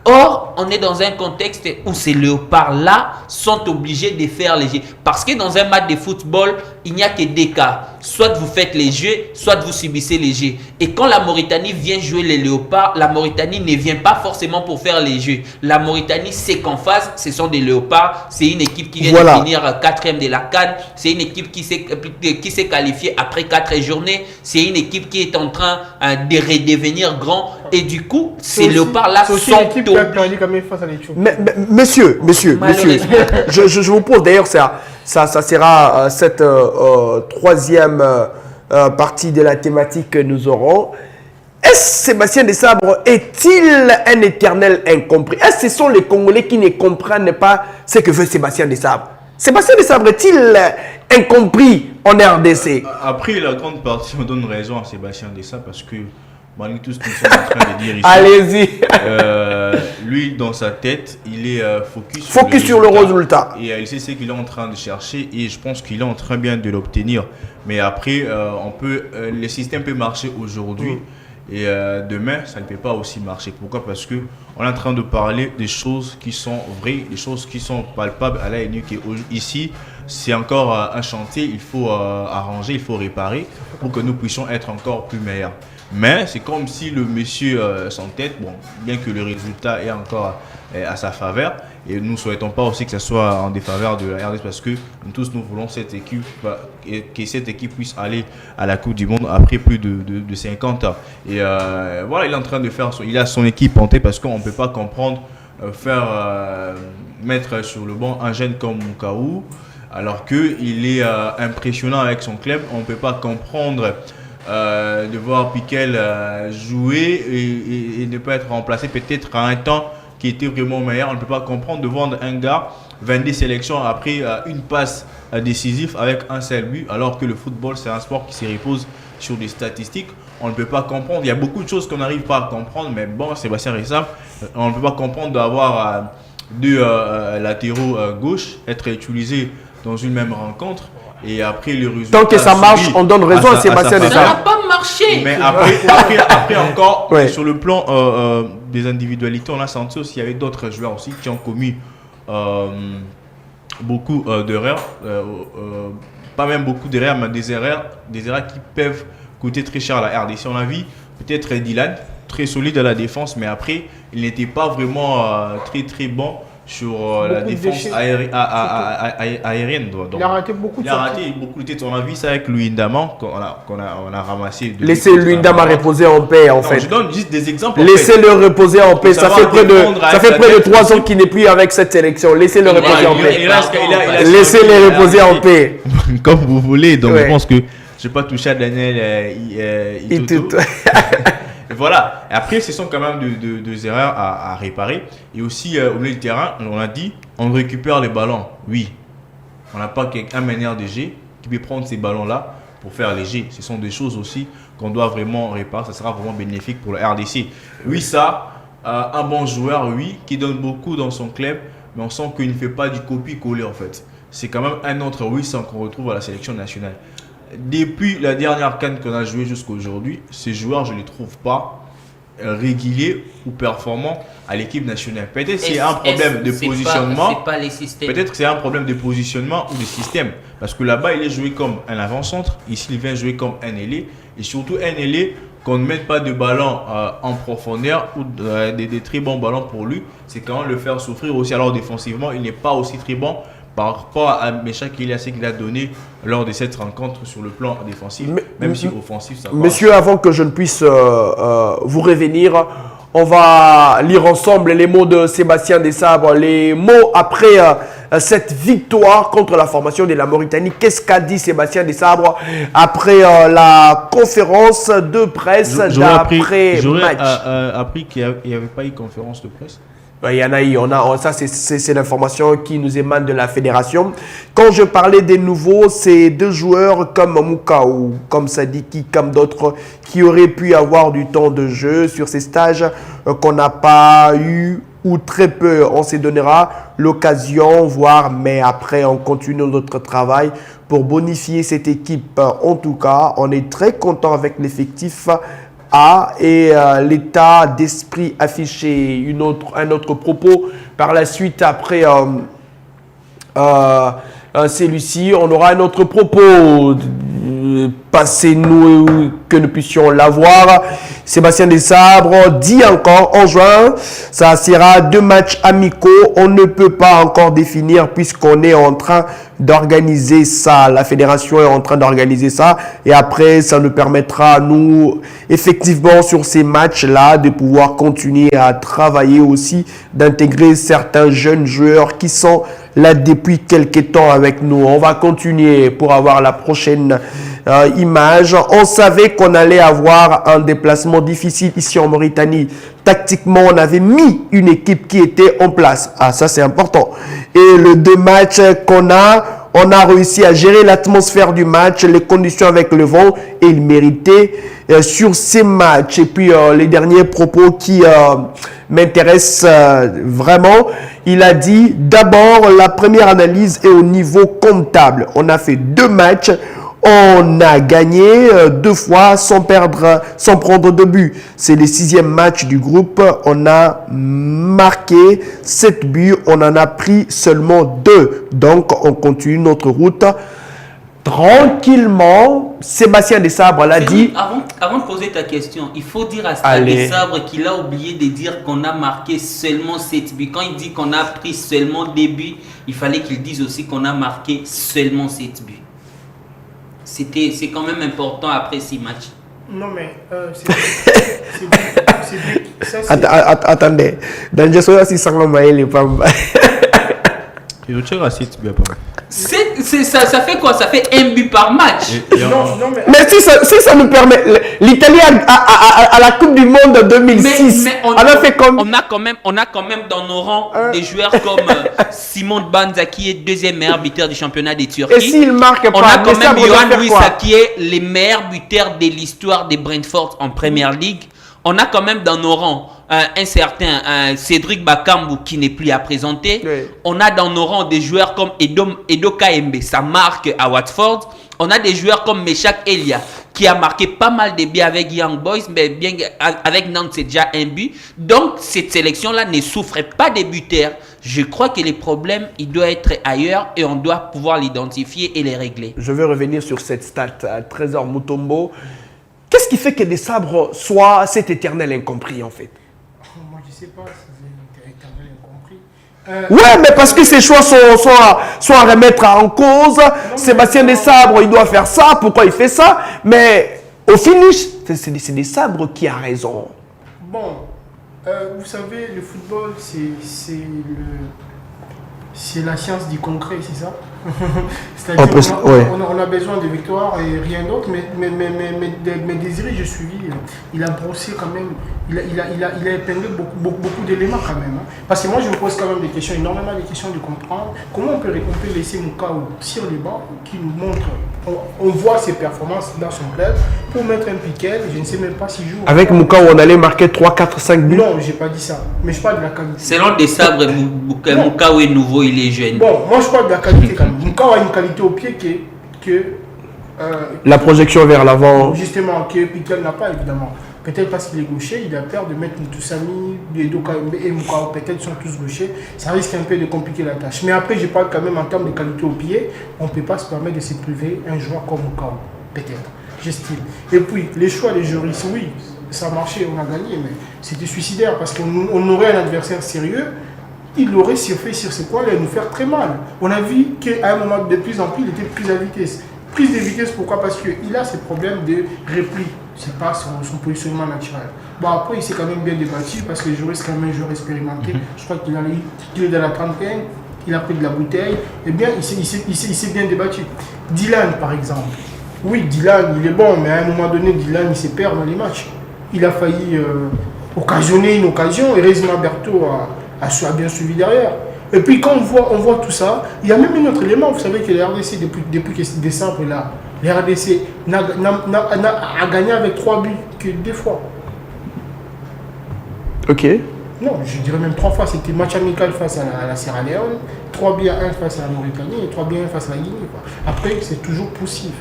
Or, on est dans un contexte où ces léopards-là sont obligés de faire les jeux. Parce que dans un match de football, il n'y a que deux cas. Soit vous faites les jeux, soit vous subissez les jeux. Et quand la Mauritanie vient jouer les léopards, la Mauritanie ne vient pas forcément pour faire les jeux. La Mauritanie sait qu'en face, ce sont des léopards. C'est une équipe qui vient de finir 4e de la CAN. C'est une équipe qui s'est qualifiée après 4 journées. C'est une équipe qui est en train de redevenir grand. Et du coup, ces léopards-là sont Monsieur, je vous pose d'ailleurs, ça sera cette troisième partie de la thématique que nous aurons. Est-ce Sébastien Desabre est-il un éternel incompris? Est-ce que ce sont les Congolais qui ne comprennent pas ce que veut Sébastien Desabre? Sébastien Desabre est-il incompris en RDC? Après, la grande partie me donne raison à Sébastien Desabre parce que malgré tout ce que nous sommes en train de dire ici, allez-y. Lui, dans sa tête, il est focus sur le résultat. Et il sait ce qu'il est en train de chercher et je pense qu'il est en train bien de l'obtenir. Mais après, le système peut marcher aujourd'hui et demain, ça ne peut pas aussi marcher. Pourquoi? Parce qu'on est en train de parler des choses qui sont vraies, des choses qui sont palpables à l'œil nu. Ici, c'est encore un chantier, il faut arranger, il faut réparer pour que nous puissions être encore plus meilleurs. Mais c'est comme si le monsieur s'entête, bon, bien que le résultat est encore à sa faveur, et nous ne souhaitons pas aussi que ce soit en défaveur de la RDC parce que nous tous nous voulons cette équipe, que cette équipe puisse aller à la Coupe du Monde après plus de 50 ans. Et voilà, il est en train de faire, il a son équipe en tête parce qu'on ne peut pas comprendre mettre sur le banc un jeune comme Moukaou alors qu'il est impressionnant avec son club. On ne peut pas comprendre de voir Piquel jouer et ne pas être remplacé peut-être à un temps qui était vraiment meilleur. On ne peut pas comprendre de vendre un gars 22 sélections après une passe décisive avec un seul but alors que le football c'est un sport qui se repose sur des statistiques. On ne peut pas comprendre, il y a beaucoup de choses qu'on n'arrive pas à comprendre, mais bon, Sébastien Desabre, on ne peut pas comprendre d'avoir deux latéraux gauche être utilisés dans une même rencontre. Et après, le résultat. Tant que ça marche, on donne raison à Sébastien Desabre. Ça n'a pas marché. Mais après encore, sur le plan des individualités, on a senti aussi qu'il y avait d'autres joueurs aussi qui ont commis beaucoup d'erreurs. Pas même beaucoup d'erreurs, mais des erreurs qui peuvent coûter très cher à la RDC. On a vu peut-être Dylan, très solide à la défense, mais après, il n'était pas vraiment très bon sur la Beaucoup de défense déchets. aérienne. Donc, Il a raté beaucoup de il a sorties. raté beaucoup de têtes. On a vu ça avec Louis Ndaman qu'on a ramassé. Laissez Luyendam reposer en paix, en fait. Je donne juste des exemples. en Laissez-le reposer en paix. Faut Ça fait savoir près de, défendre ça avec fait la près de tête 3 ans aussi. qu'il n'est plus avec cette sélection. Laissez-le Ouais, reposer en il paix. reste- Laissez-les reposer en paix. Comme vous voulez. Donc, Ouais. je pense que je n'ai pas touché à Daniel Itoto. Et voilà. Et après, ce sont quand même deux erreurs à réparer. Et aussi, au milieu du terrain, on a dit, on récupère les ballons. Oui. On n'a pas un meneur de jeu qui peut prendre ces ballons-là pour faire les jeux. Ce sont des choses aussi qu'on doit vraiment réparer. Ça sera vraiment bénéfique pour le RDC. Oui, ça, un bon joueur, oui, qui donne beaucoup dans son club, mais on sent qu'il ne fait pas du copie-coller en fait. C'est quand même un autre Wilson qu'on retrouve à la sélection nationale. Depuis la dernière CAN qu'on a joué jusqu'à aujourd'hui, ces joueurs, je ne les trouve pas réguliers ou performants à l'équipe nationale. Peut-être c'est un problème de positionnement. C'est pas les systèmes. Peut-être que c'est un problème de positionnement ou de système. Parce que là-bas, il est joué comme un avant-centre. Ici, il vient jouer comme un ailier. Et surtout, un ailier, qu'on ne mette pas de ballon en profondeur ou des très bons ballons pour lui, c'est quand même le faire souffrir aussi. Alors, défensivement, il n'est pas aussi très bon par rapport à Méchac Eliassé qu'il a donné lors de cette rencontre sur le plan défensif. Même si offensif, ça va. Messieurs, avant que je ne puisse vous revenir, on va lire ensemble les mots de Sébastien Desabre, les mots après cette victoire contre la formation de la Mauritanie. Qu'est-ce qu'a dit Sébastien Desabre après la conférence de presse d'après-match? J'aurais appris qu'il n'y avait pas eu conférence de presse. Il y en a eu, ça c'est l'information qui nous émane de la fédération. Quand je parlais des nouveaux, c'est deux joueurs comme Mouka ou comme Sadiki, comme d'autres qui auraient pu avoir du temps de jeu sur ces stages qu'on n'a pas eu ou très peu. On se donnera l'occasion, voire, mais après on continue notre travail pour bonifier cette équipe. En tout cas, on est très content avec l'effectif et l'état d'esprit affiché. Un autre propos par la suite après celui-ci. On aura un autre propos. Passez-nous que nous puissions l'avoir. Sébastien Desabre dit encore en juin, ça sera 2 matchs amicaux. On ne peut pas encore définir puisqu'on est en train d'organiser ça. La fédération est en train d'organiser ça. Et après, ça nous permettra, nous, effectivement, sur ces matchs-là, de pouvoir continuer à travailler aussi, d'intégrer certains jeunes joueurs qui sont là depuis quelques temps avec nous. On va continuer pour avoir la prochaine image. On savait qu'on allait avoir un déplacement difficile ici en Mauritanie. Tactiquement, on avait mis une équipe qui était en place. Ah, ça c'est important. Et le 2 matchs qu'on a, on a réussi à gérer l'atmosphère du match, les conditions avec le vent et il méritait sur ces matchs. Et puis les derniers propos qui m'intéressent vraiment, il a dit d'abord la première analyse est au niveau comptable. On a fait 2 matchs. On a gagné 2 fois sans prendre de but. C'est le 6e match du groupe. On a marqué 7 buts. On en a pris seulement 2. Donc, on continue notre route tranquillement. Sébastien Desabre l'a dit. Avant de poser ta question, il faut dire à Sébastien Desabre qu'il a oublié de dire qu'on a marqué seulement 7 buts. Quand il dit qu'on a pris seulement des buts, il fallait qu'il dise aussi qu'on a marqué seulement 7 buts. C'est quand même important après 6 matchs. Non, mais Attendez. Dans le jeu, si ça ne pas. Ça fait quoi? Ça fait 1 but par match. Mais si ça nous permet, l'Italie à la Coupe du Monde 2006, mais on a quand même dans nos rangs des joueurs comme Simon Banza qui est 2e meilleur buteur du championnat de Turquie. Et s'il marque pas, on a quand même Yohan Wissa qui est le meilleur buteur de l'histoire des Brentford en Premier League. On a quand même dans nos rangs un certain Cédric Bakambu qui n'est plus à présenter. Oui. On a dans nos rangs des joueurs comme Edo Kaembe, ça marque à Watford. On a des joueurs comme Méchac Elia qui a marqué pas mal de buts avec Young Boys, mais bien avec Nantes c'est déjà 1 but. Donc cette sélection-là ne souffre pas des buteurs. Je crois que les problèmes, il doit être ailleurs et on doit pouvoir l'identifier et les régler. Je vais revenir sur cette stat, Trésor Mutombo. Qu'est-ce qui fait que Desabre soit cet éternel incompris en fait? Moi je ne sais pas si c'est éternel incompris. Ouais, mais parce que ces choix sont à remettre en cause. Sébastien Desabre, il doit faire ça. Pourquoi il fait ça? Mais au finish, c'est Desabre qui a raison. Bon, vous savez, le football, c'est la science du concret, c'est ça? C'est-à-dire on a besoin de victoires et rien d'autre, mais Désiré, j'ai suivi, il a brossé quand même, il a épinglé beaucoup d'éléments quand même. Hein. Parce que moi, je me pose quand même des questions, énormément de questions de comprendre comment on peut laisser Moukao sur les bancs, qui nous montre, on voit ses performances dans son club, pour mettre un Piquel, je ne sais même pas s'il joue. Avec Moukao, on allait marquer 3, 4, 5 buts. Non, j'ai pas dit ça, mais je parle de la qualité. Selon Desabre, Moukao est nouveau, il est jeune. Bon, moi je parle de la qualité quand même. Moukao a une qualité au pied que la projection vers l'avant. Justement, que Piquel n'a pas évidemment. Peut-être parce qu'il est gaucher, il a peur de mettre Moussami, et Moukao, peut-être sont tous gauchers. Ça risque un peu de compliquer la tâche. Mais après, je parle quand même en termes de qualité au pied. On ne peut pas se permettre de se priver un joueur comme Moukao. Peut-être, j'estime. Et puis, les choix des juristes, oui, ça a marché, on a gagné, mais c'était suicidaire parce qu'on aurait un adversaire sérieux. Il aurait surfé sur ce point, il allait nous faire très mal. On a vu qu'à un moment, de plus en plus, il était pris à vitesse. Prise de vitesse, pourquoi? Parce qu'il a ces problèmes de repli. Ce n'est pas son positionnement naturel. Bon, après, il s'est quand même bien débattu parce que le joueur, c'est quand même un joueur expérimenté. Je crois qu'il est dans la trentaine, il a pris de la bouteille. Eh bien, il s'est bien débattu. Dylan, par exemple. Oui, Dylan, il est bon, mais à un moment donné, Dylan, il s'est perdu dans les matchs. Il a failli occasionner une occasion. Heureusement, Berthaud a bien suivi derrière. Et puis quand on voit tout ça, il y a même un autre élément. Vous savez que la RDC, depuis décembre, là, la RDC a gagné avec 3 buts que 2 fois. Ok. Non, je dirais même 3 fois. C'était match amical face à la Sierra Leone, 3 buts à 1 face à la Mauritanie et 3 buts à 1 face à la Guinée. Quoi. Après, c'est toujours possible.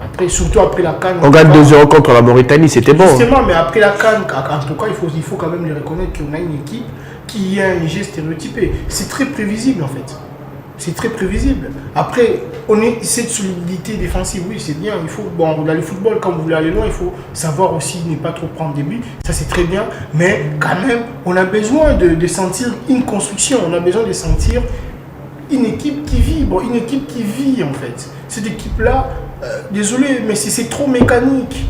Après, surtout après la CAN. On gagne 2-0 contre la Mauritanie, c'était bon. Justement, mais après la CAN, en tout cas, il faut quand même le reconnaître qu'on a une équipe qui a un jeu stéréotypé. C'est très prévisible en fait. C'est très prévisible. Après, cette solidité défensive, oui, c'est bien. Il faut, bon, dans le football, quand vous voulez aller loin, il faut savoir aussi ne pas trop prendre des buts. Ça, c'est très bien. Mais quand même, on a besoin de sentir une construction. On a besoin de sentir une équipe qui vibre, une équipe qui vit en fait. Cette équipe-là, désolé, mais c'est trop mécanique.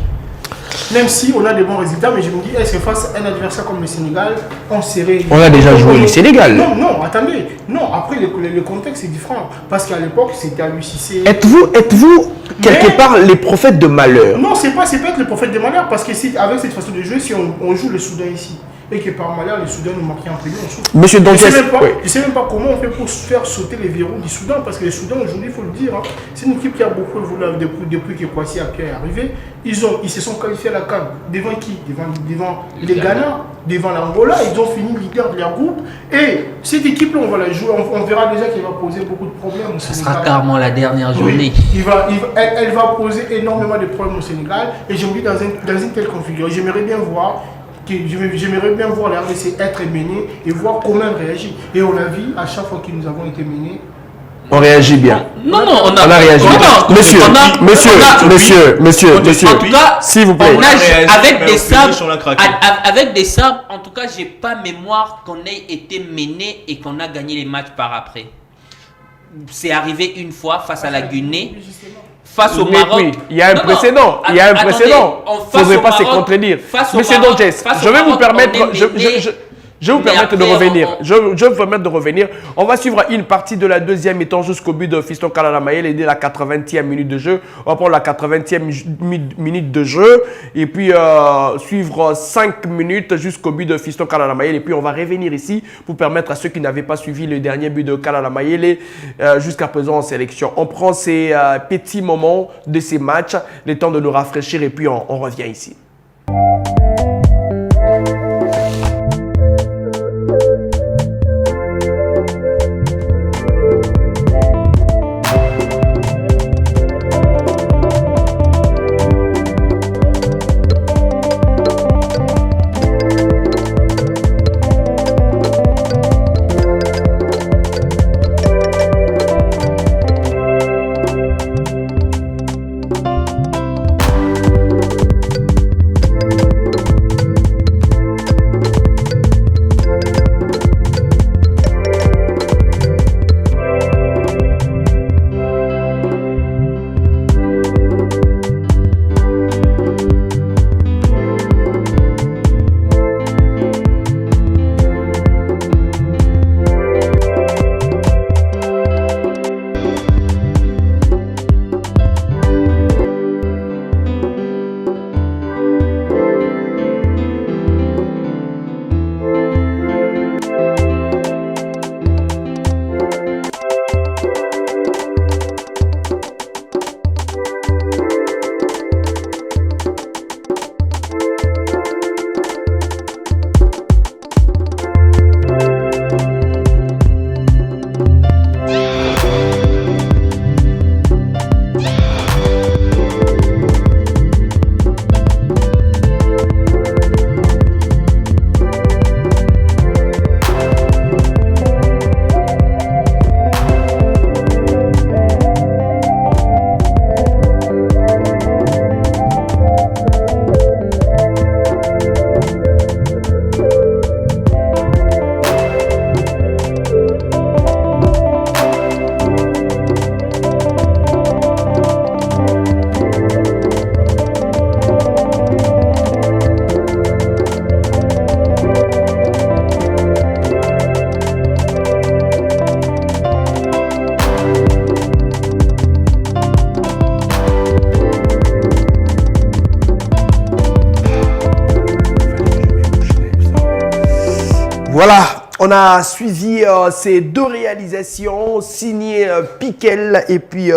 Même si on a des bons résultats, mais je me dis, est-ce que face à un adversaire comme le Sénégal, on serait... On a déjà joué le Sénégal. Non, attendez. Non, après, le contexte est différent. Parce qu'à l'époque, c'était à l'UCC. Êtes-vous quelque part les prophètes de malheur? Non, c'est pas être le prophète de malheur, parce que avec cette façon de jouer, si on joue le Soudan ici, et que par malheur, les Soudans nous marquent un peu, on souffre. Monsieur Donges, je ne sais même pas comment on fait pour faire sauter les verrous du Soudan, parce que les Soudans, aujourd'hui, il faut le dire, hein, c'est une équipe qui a beaucoup évolué depuis que Kwasi Appiah est arrivé. Ils se sont qualifiés à la CAN. Devant qui? Devant les Ghana, devant l'Angola. Ils ont fini leader de leur groupe. Et cette équipe-là, on va la jouer. On verra déjà qu'elle va poser beaucoup de problèmes au Sénégal. Ce sera carrément la dernière journée. Oui, elle va poser énormément de problèmes au Sénégal. Et je me dis, dans une telle configuration, j'aimerais bien voir la RDC être menée et voir comment elle réagit. Et on a vu, à chaque fois que nous avons été menés, on réagit bien. Non, on a réagi bien. Monsieur, en tout cas, s'il vous plaît. Avec des sabres, en tout cas, j'ai pas mémoire qu'on ait été mené et qu'on a gagné les matchs par après. C'est arrivé une fois face à la Guinée. Face au Maroc. Oui, il y a un précédent. Il ne faudrait pas se contredire. Monsieur Donges, je vais vous permettre. Je vais vous permettre de revenir. Je vais vous permettre de revenir. On va suivre une partie de la deuxième mi-temps jusqu'au but de Fiston Kalala Mayele dès la 80e minute de jeu. On va prendre la 80e minute de jeu et puis suivre 5 minutes jusqu'au but de Fiston Kalala Mayele. Et puis on va revenir ici pour permettre à ceux qui n'avaient pas suivi le dernier but de Kalala Mayele jusqu'à présent en sélection. On prend ces petits moments de ces matchs, le temps de nous rafraîchir et puis on revient ici. Voilà, on a suivi ces deux réalisations signées Piquel et puis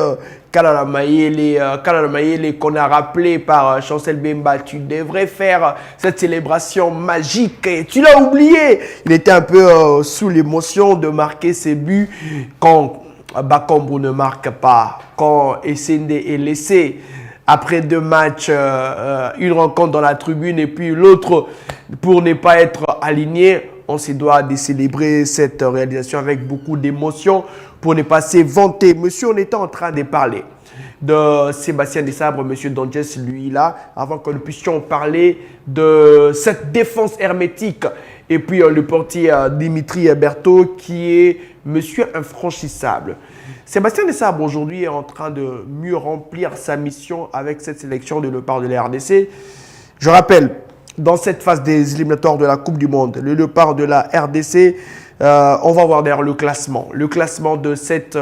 Kalala Mayele qu'on a rappelé par Chancel Bemba. Tu devrais faire cette célébration magique et tu l'as oublié. Il était un peu sous l'émotion de marquer ses buts quand Bakambu ne marque pas, quand Essende est laissé. Après 2 matchs, une rencontre dans la tribune et puis l'autre pour ne pas être aligné, on se doit de célébrer cette réalisation avec beaucoup d'émotion pour ne pas se vanter. Monsieur, on était en train de parler de Sébastien Desabre, monsieur Donges, lui là, avant que nous puissions parler de cette défense hermétique. Et puis le portier Dimitri Berthaud qui est monsieur infranchissable. Sébastien Desabre aujourd'hui est en train de mieux remplir sa mission avec cette sélection de Léopards de la RDC. Je rappelle, dans cette phase des éliminatoires de la Coupe du Monde, le Léopard de la RDC, on va voir d'ailleurs le classement de cette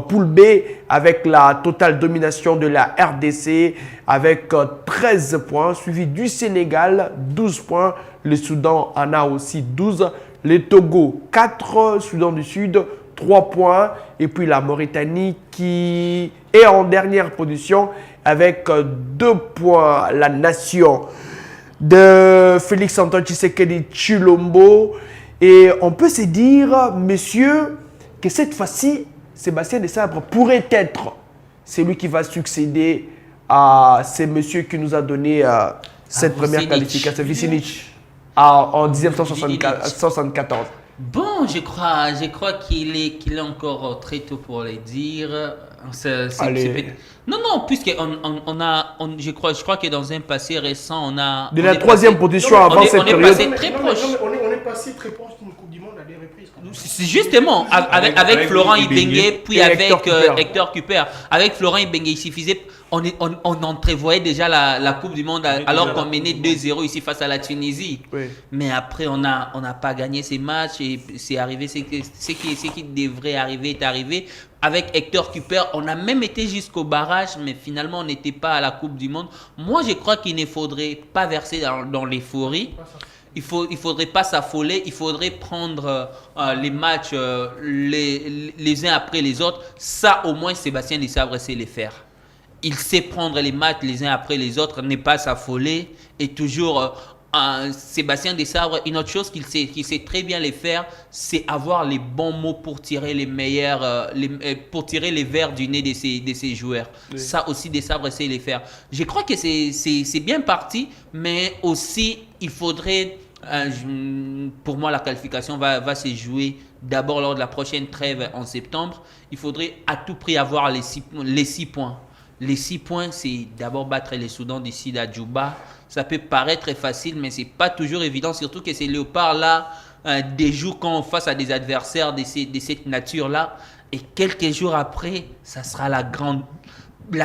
poule B avec la totale domination de la RDC avec 13 points, suivi du Sénégal, 12 points, le Soudan en a aussi 12, le Togo 4, Soudan du Sud 3 points, et puis la Mauritanie qui est en dernière position avec 2 points, la nation de Félix Antoine Tshisekedi Tshilombo. Et on peut se dire, monsieur, que cette fois-ci, Sébastien Desabre pourrait être celui qui va succéder à ce monsieur qui nous a donné cette première qualification, Vicinic, en 1974. Bon, je crois qu'il est encore très tôt pour le dire. Non, puisque je crois que dans un passé récent, on a... De la troisième position avant cette période. On est passé très proche. On est passé très proche d'une Coupe du Monde à des reprises. C'est justement, avec Florent Ibenge, puis avec Hector Cooper. Avec Florent Ibenge, il suffisait... On entrevoyait déjà la Coupe du Monde alors qu'on menait 2-0 ici face à la Tunisie. Oui. Mais après, on n'a pas gagné ces matchs et c'est arrivé. Ce qui devrait arriver est arrivé. Avec Hector Cooper, on a même été jusqu'au barrage, mais finalement, on n'était pas à la Coupe du Monde. Moi, je crois qu'il ne faudrait pas verser dans l'euphorie. Il faudrait pas s'affoler. Il faudrait prendre les matchs les uns après les autres. Ça, au moins, Sébastien Desabre sait les faire. Il sait prendre les matchs les uns après les autres, ne pas s'affoler et toujours Sébastien Desabre. Une autre chose qu'il sait très bien les faire, c'est avoir les bons mots pour tirer les meilleurs, pour tirer les verres du nez de ses joueurs. Oui. Ça aussi, Desabre sait les faire. Je crois que c'est bien parti, mais aussi il faudrait, pour moi, la qualification va se jouer d'abord lors de la prochaine trêve en septembre. Il faudrait à tout prix avoir les 6 points. Les 6 points, c'est d'abord battre les Soudans d'ici à Djouba. Ça peut paraître facile, mais ce n'est pas toujours évident, surtout que ces léopards-là déjouent face à des adversaires de cette nature-là. Et quelques jours après, ça sera la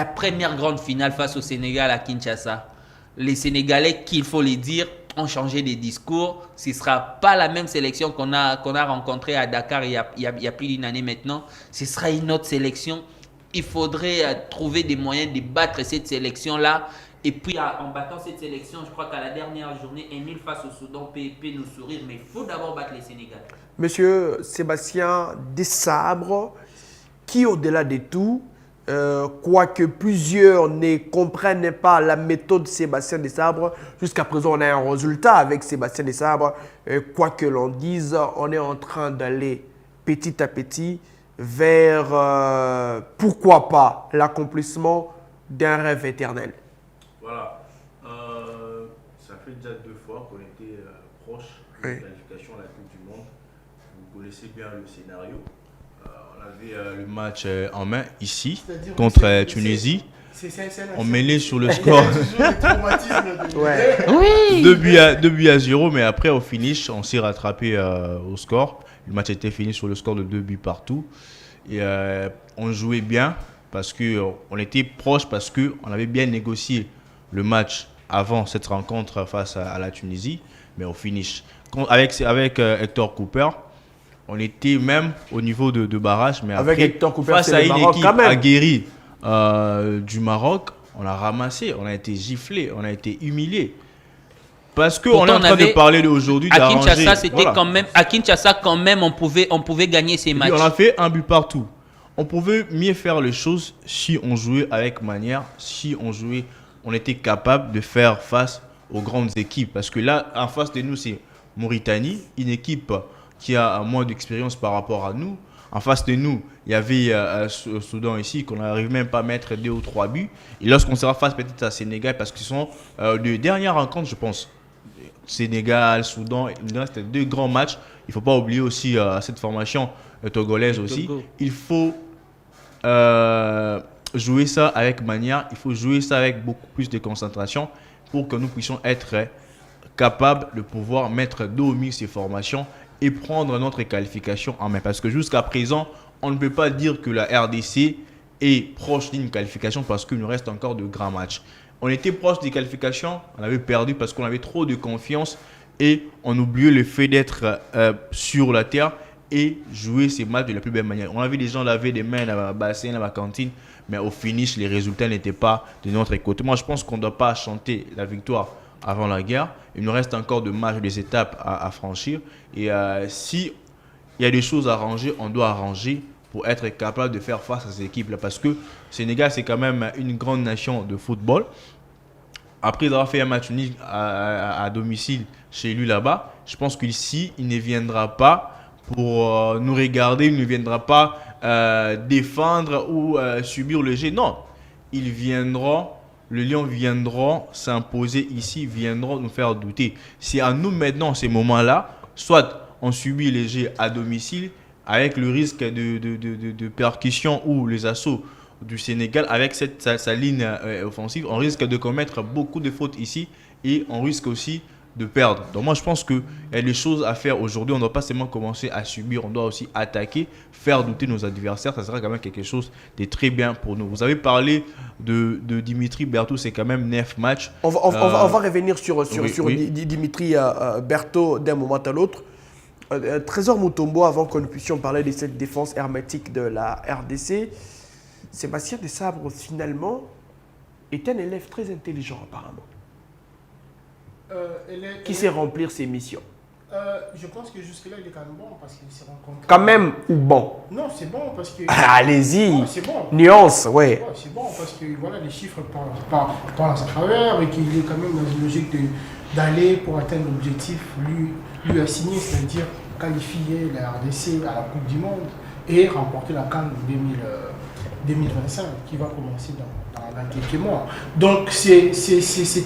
première grande finale face au Sénégal à Kinshasa. Les Sénégalais, qu'il faut le dire, ont changé de discours. Ce ne sera pas la même sélection qu'on a rencontrée à Dakar il y a plus d'une année maintenant. Ce sera une autre sélection. Il faudrait trouver des moyens de battre cette sélection-là. Et puis, en battant cette sélection, je crois qu'à la dernière journée, Émile face au Soudan peut nous sourire. Mais il faut d'abord battre les Sénégalais. Monsieur Sébastien Desabre, qui au-delà de tout, quoique plusieurs ne comprennent pas la méthode de Sébastien Desabre, jusqu'à présent, on a un résultat avec Sébastien Desabre. Quoi que l'on dise, on est en train d'aller petit à petit vers, pourquoi pas, l'accomplissement d'un rêve éternel. Voilà. Ça fait déjà 2 fois qu'on était proche de la qualification à la Coupe du Monde. Vous connaissez bien le scénario. On avait le match en main ici contre Tunisie. On mêlait sur le score. Oui. 2 buts à 0, mais après au finish, on s'est rattrapé au score. Le match était fini sur le score de 2 buts partout. Et on jouait bien parce qu'on était proche, parce qu'on avait bien négocié le match avant cette rencontre face à la Tunisie. Mais au finish, avec Hector Cooper, on était même au niveau de barrage. Mais avec après, Hector Cooper, face à une équipe aguerrie du Maroc, on a ramassé, on a été giflé, on a été humilié. Parce qu'on est Pourtant, en train de parler d'aujourd'hui à d'arranger. Kinshasa, c'était Voilà. quand même. À Kinshasa, quand même, on pouvait gagner ces Et matchs. puis, on a fait un but partout. On pouvait mieux faire les choses si on jouait avec manière, si on était capable de faire face aux grandes équipes. Parce que là, en face de nous, c'est Mauritanie, une équipe qui a moins d'expérience par rapport à nous. En face de nous, il y avait Soudan ici, qu'on n'arrive même pas à mettre 2 ou 3 buts. Et lorsqu'on sera face peut-être à Sénégal, parce que ce sont les dernières rencontres, je pense, Sénégal, Soudan, c'était 2 grands matchs. Il ne faut pas oublier aussi cette formation togolaise aussi. Il faut jouer ça avec manière, il faut jouer ça avec beaucoup plus de concentration pour que nous puissions être capables de pouvoir mettre dos au mur ces formations et prendre notre qualification en main. Parce que jusqu'à présent, on ne peut pas dire que la RDC est proche d'une qualification parce qu'il nous reste encore de grands matchs. On était proche des qualifications, on avait perdu parce qu'on avait trop de confiance et on oubliait le fait d'être sur la terre et jouer ces matchs de la plus belle manière. On avait des gens laver des mains dans la bassin, dans la cantine, mais au finish, les résultats n'étaient pas de notre côté. Moi, je pense qu'on ne doit pas chanter la victoire avant la guerre. Il nous reste encore de matchs, des étapes à franchir. Et si il y a des choses à arranger, on doit arranger pour être capable de faire face à ces équipes-là. Parce que Sénégal, c'est quand même une grande nation de football. Après avoir fait un match unique à domicile chez lui là-bas, je pense qu'ici, il ne viendra pas pour nous regarder, il ne viendra pas défendre ou subir le jet. Non, ils viendront, le Lion viendront s'imposer ici, viendront nous faire douter. C'est à nous maintenant, ces moments-là, soit on subit les jets à domicile avec le risque de percussion ou les assauts du Sénégal avec sa ligne offensive, on risque de commettre beaucoup de fautes ici et on risque aussi de perdre. Donc moi je pense qu'il y a des choses à faire aujourd'hui. On ne doit pas seulement commencer à subir, on doit aussi attaquer, faire douter nos adversaires. Ça sera quand même quelque chose de très bien pour nous. Vous avez parlé de Dimitri Berthaud, c'est quand même 9 matchs. On va revenir sur oui. Dimitri Berthaud d'un moment à l'autre. Trésor Mutombo, avant que nous puissions parler de cette défense hermétique de la RDC, Sébastien Desabre, finalement, est un élève très intelligent apparemment. Qui sait remplir ses missions. Je pense que jusque-là, il est quand même bon parce qu'il s'est rencontré. Quand même ou bon? Non, c'est bon parce que. Allez-y. Ouais, c'est bon. Nuance, ouais. Ouais, c'est bon parce que voilà, les chiffres parlent à sa faveur et qu'il est quand même dans une logique d'aller pour atteindre l'objectif lui assigné, c'est-à-dire qualifier la RDC à la Coupe du Monde et remporter la CAN 2025 qui va commencer dans quelques mois. Donc c'est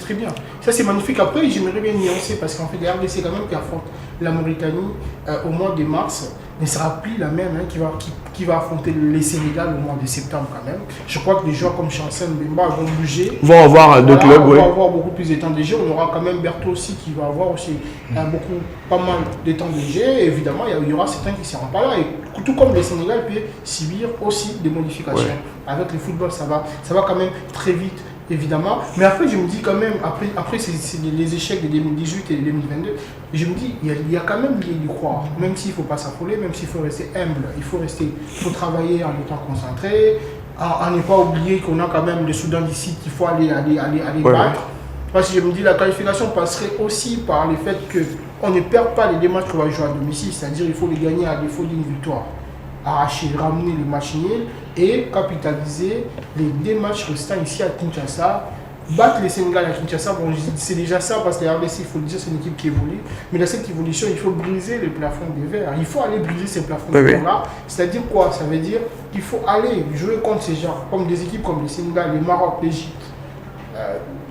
très bien. Ça c'est magnifique. Après j'aimerais bien nuancer parce qu'en fait la RDC quand même qui affronte la Mauritanie au mois de mars ne sera plus la même qui va affronter les Sénégal au mois de septembre quand même. Je crois que des joueurs comme Chancel Mbemba vont bouger. Vont avoir deux clubs, on oui. va avoir beaucoup plus de temps de jeu. On aura quand même Berthaud aussi qui va avoir aussi pas mal de temps de jeu. Et évidemment, il y aura certains qui ne seront pas là. Et tout comme le Sénégal peut subir aussi des modifications. Ouais. Avec le football, ça va quand même très vite. Évidemment, mais après je me dis quand même, après c'est les échecs de 2018 et 2022, je me dis, il y a quand même lieu d'y croire, même s'il ne faut pas s'affoler, même s'il faut rester humble, il faut travailler en étant concentré, en ne pas oublier qu'on a quand même le Soudan d'ici qu'il faut aller battre, parce que je me dis la qualification passerait aussi par le fait qu'on ne perd pas les 2 matchs qu'on va jouer à domicile, c'est-à-dire il faut les gagner à défaut d'une victoire. Arracher, ramener les matchs nuls et capitaliser les 2 matchs restants ici à Kinshasa. Battre les Sénégal à Kinshasa, bon, c'est déjà ça parce que la RDC, il faut le dire, c'est une équipe qui évolue. Mais dans cette évolution, il faut briser le plafond des verres. Il faut aller briser ces plafonds des verres-là. C'est-à-dire quoi? Ça veut dire qu'il faut aller jouer contre ces gens, comme des équipes comme le Sénégal, le Maroc, l'Égypte,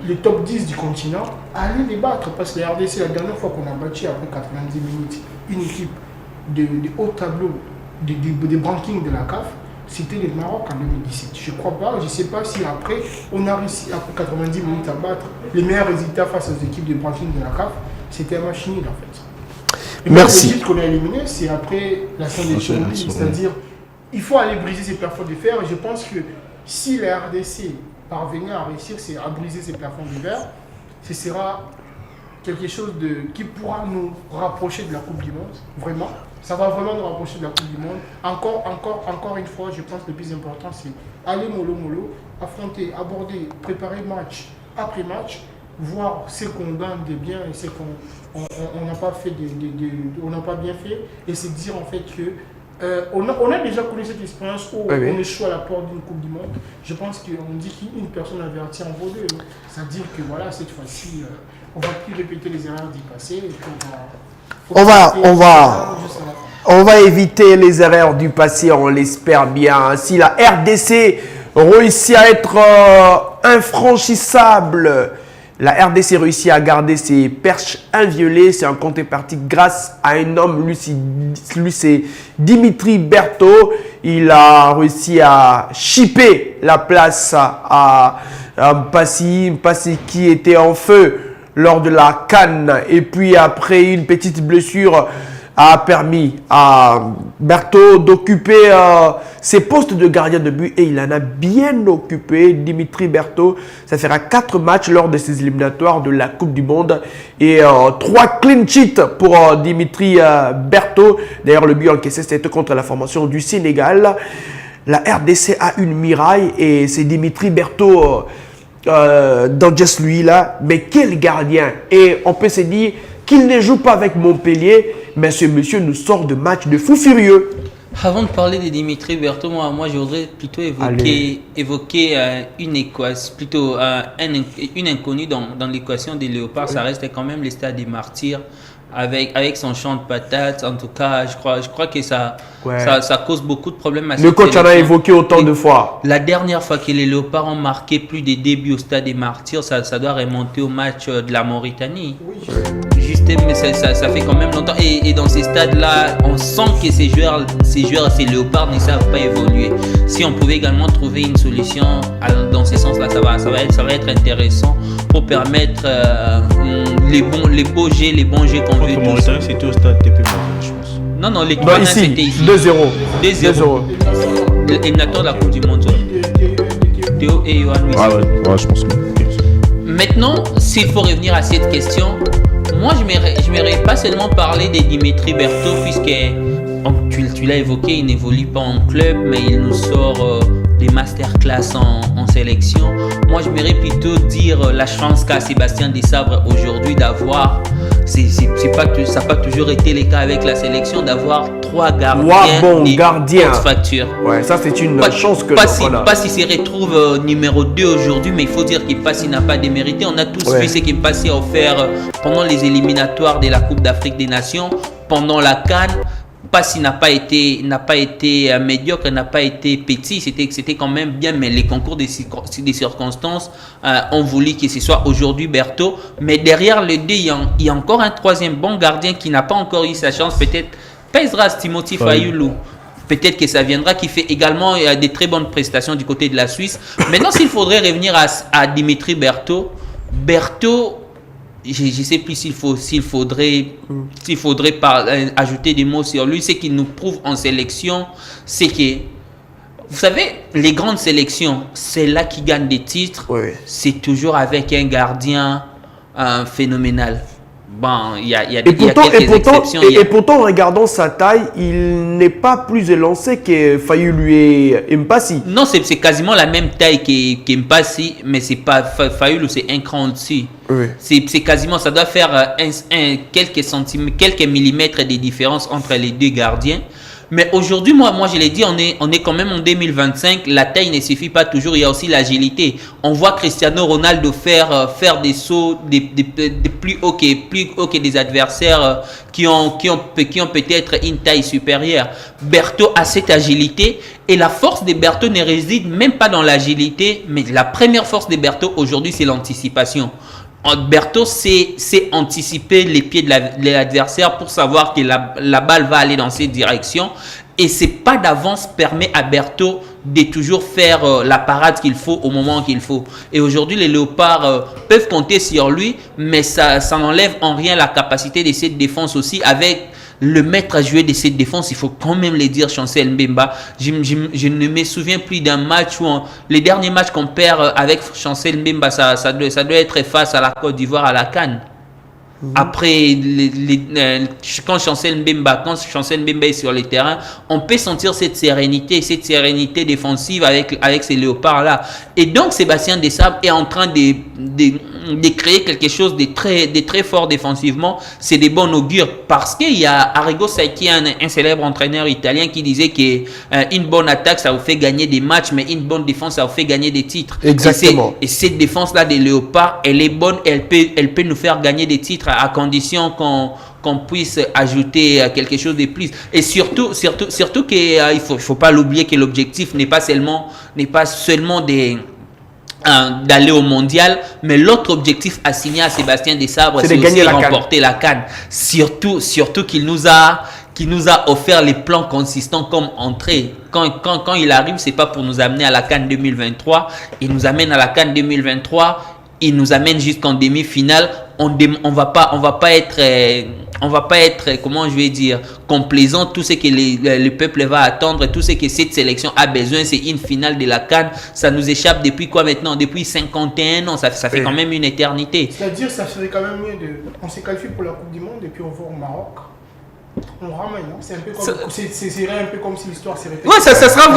les top 10 du continent, aller les battre. Parce que la RDC, la dernière fois qu'on a battu après 90 minutes, une équipe de haut tableau, des rankings de la CAF, c'était le Maroc en 2017. Je crois pas, je ne sais pas si après, on a réussi après 90 minutes à battre les meilleurs résultats face aux équipes de ranking de la CAF. C'était un match nul en fait. Et merci. Le qu'on a éliminé, c'est après la scène des Chambly, c'est-à-dire il faut aller briser ces plafonds de fer. Et je pense que si la RDC parvenait à réussir à briser ces plafonds de verre, ce sera quelque chose qui pourra nous rapprocher de la Coupe du Monde, vraiment. Ça va vraiment nous rapprocher de la Coupe du Monde. Encore une fois, je pense que le plus important, c'est aller mollo, affronter, aborder, préparer match après match voir ce qu'on gagne de bien et ce qu'on on n'a pas fait on n'a pas bien fait, et c'est dire en fait que on a déjà connu cette expérience où on échoue à la porte d'une Coupe du Monde. Je pense qu'on dit qu'une personne avertie en vaut deux. C'est-à-dire que voilà, cette fois-ci, on ne va plus répéter les erreurs du passé. Et on va éviter les erreurs du passé, on l'espère bien. Si la RDC réussit à être infranchissable, la RDC réussit à garder ses perches inviolées. C'est en contrepartie grâce à un homme, lui c'est Dimitri Berthaud. Il a réussi à chipper la place à Mpassi qui était en feu lors de la CAN. Et puis après une petite blessure a permis à Berthaud d'occuper ses postes de gardien de but, et il en a bien occupé. Dimitri Berthaud, ça fera 4 matchs lors de ces éliminatoires de la Coupe du Monde et 3 clean sheets pour Dimitri Berthaud. D'ailleurs, le but encaissé, c'était contre la formation du Sénégal. La RDC a une miraille et c'est Dimitri Berthaud dans just lui là. Mais quel gardien! Et on peut se dire qu'il ne joue pas avec Montpellier, mais ce monsieur nous sort de match de fou furieux. Avant de parler de Dimitri Berthaud, moi je voudrais plutôt évoquer une équation, plutôt une inconnue dans l'équation des Léopards. Ça reste quand même le Stade des Martyrs avec son champ de patates. En tout cas, je crois que ça cause beaucoup de problèmes. Le coach en a évoqué autant de fois. La dernière fois que les Léopards ont marqué plus de buts au Stade des Martyrs, ça doit remonter au match de la Mauritanie. Oui. Mais ça fait quand même longtemps, et dans ces stades-là, on sent que ces Léopards ne savent pas évoluer. Si on pouvait également trouver une solution dans ce sens-là, ça va être intéressant pour permettre les bons jets qu'on veut tous. C'était au stade TP Mazembe, je pense. Non, l'équipe c'était ici. 2-0. Éliminatoire de la Coupe du Monde. Théo et Johan. Ouais, je pense que. Maintenant, s'il faut revenir à cette question, moi, je m'aimerais pas seulement parler de Dimitri Berthaud, puisque tu l'as évoqué, il n'évolue pas en club, mais il nous sort des masterclass en sélection. Moi, je m'aimerais plutôt dire la chance qu'a Sébastien Desabre aujourd'hui d'avoir, ça n'a pas toujours été le cas avec la sélection, d'avoir 3 gardiens de facture. Ouais, ça c'est une chance que l'on a. Passi se retrouve numéro 2 aujourd'hui, mais il faut dire que Passi n'a pas démérité. On a tous vu ce que Passi a offert pendant les éliminatoires de la Coupe d'Afrique des Nations, pendant la CAN. Passi n'a pas été médiocre, n'a pas été petit, c'était quand même bien, mais les concours des circonstances ont voulu que ce soit aujourd'hui Berthaud. Mais derrière les deux, il y a encore un 3e bon gardien qui n'a pas encore eu sa chance, peut-être pèsera Timothy Fayulu. Peut-être que ça viendra, qui fait également des très bonnes prestations du côté de la Suisse. Maintenant, s'il faudrait revenir à Dimitri Berthaud, je ne sais plus s'il faudrait ajouter des mots sur lui. Ce qu'il nous prouve en sélection, c'est que, vous savez, les grandes sélections, c'est là qui gagnent des titres. Oui. C'est toujours avec un gardien phénoménal. Bon, il y a quelques exceptions. Et pourtant, regardant sa taille, il n'est pas plus élancé que Fayulu et Mpassi. Non, c'est quasiment la même taille que Mpassi, mais c'est pas Fayulu, c'est un cran au-dessus. Oui. C'est quasiment, ça doit faire quelques millimètres de différence entre les deux gardiens. Mais aujourd'hui, moi je l'ai dit, on est quand même en 2025. La taille ne suffit pas toujours, il y a aussi l'agilité. On voit Cristiano Ronaldo faire des sauts plus haut que des adversaires qui ont peut-être une taille supérieure. Berthaud a cette agilité, et la force de Berthaud ne réside même pas dans l'agilité, mais la première force de Berthaud aujourd'hui, c'est l'anticipation. Berthaud sait anticiper les pieds de l'adversaire pour savoir que la balle va aller dans cette direction, et c'est pas d'avance permet à Berthaud de toujours faire la parade qu'il faut au moment qu'il faut. Et aujourd'hui, les Léopards peuvent compter sur lui, mais ça n'enlève en rien la capacité de cette défense aussi, avec le maître à jouer de cette défense, il faut quand même le dire, Chancel Mbemba. Je ne me souviens plus d'un match où les derniers matchs qu'on perd avec Chancel Mbemba, ça doit être face à la Côte d'Ivoire à la CAN. Après, quand Chancel Mbemba est sur le terrain, on peut sentir cette sérénité défensive avec ces Léopards-là. Et donc, Sébastien Desabre est en train de créer quelque chose de très fort défensivement, c'est des bons augures. Parce qu'il y a Arrigo Sacchi, un célèbre entraîneur italien, qui disait qu'une bonne attaque, ça vous fait gagner des matchs, mais une bonne défense, ça vous fait gagner des titres. Exactement. Et cette défense-là des Léopards, elle est bonne, elle peut nous faire gagner des titres à condition qu'on puisse ajouter quelque chose de plus. Et surtout qu'il faut pas l'oublier que l'objectif n'est pas seulement d'aller au mondial, mais l'autre objectif assigné à Sébastien Desabre, c'est aussi remporter la CAN. Surtout qu'il nous a offert les plans consistants comme entrée. Quand il arrive, c'est pas pour nous amener à la CAN 2023. Il nous amène à la CAN 2023. Il nous amène jusqu'en demi-finale. On va pas être, comment je vais dire, complaisant. Tout ce que le peuple va attendre, tout ce que cette sélection a besoin, c'est une finale de la CAN. Ça nous échappe depuis quoi maintenant? Depuis 51 ans. Ça fait quand même une éternité. C'est-à-dire, ça serait quand même mieux on s'est qualifié pour la Coupe du Monde et puis on va au Maroc. On ramène, non? C'est un peu comme, c'est un peu comme si l'histoire s'est répétée. Ouais, ça sera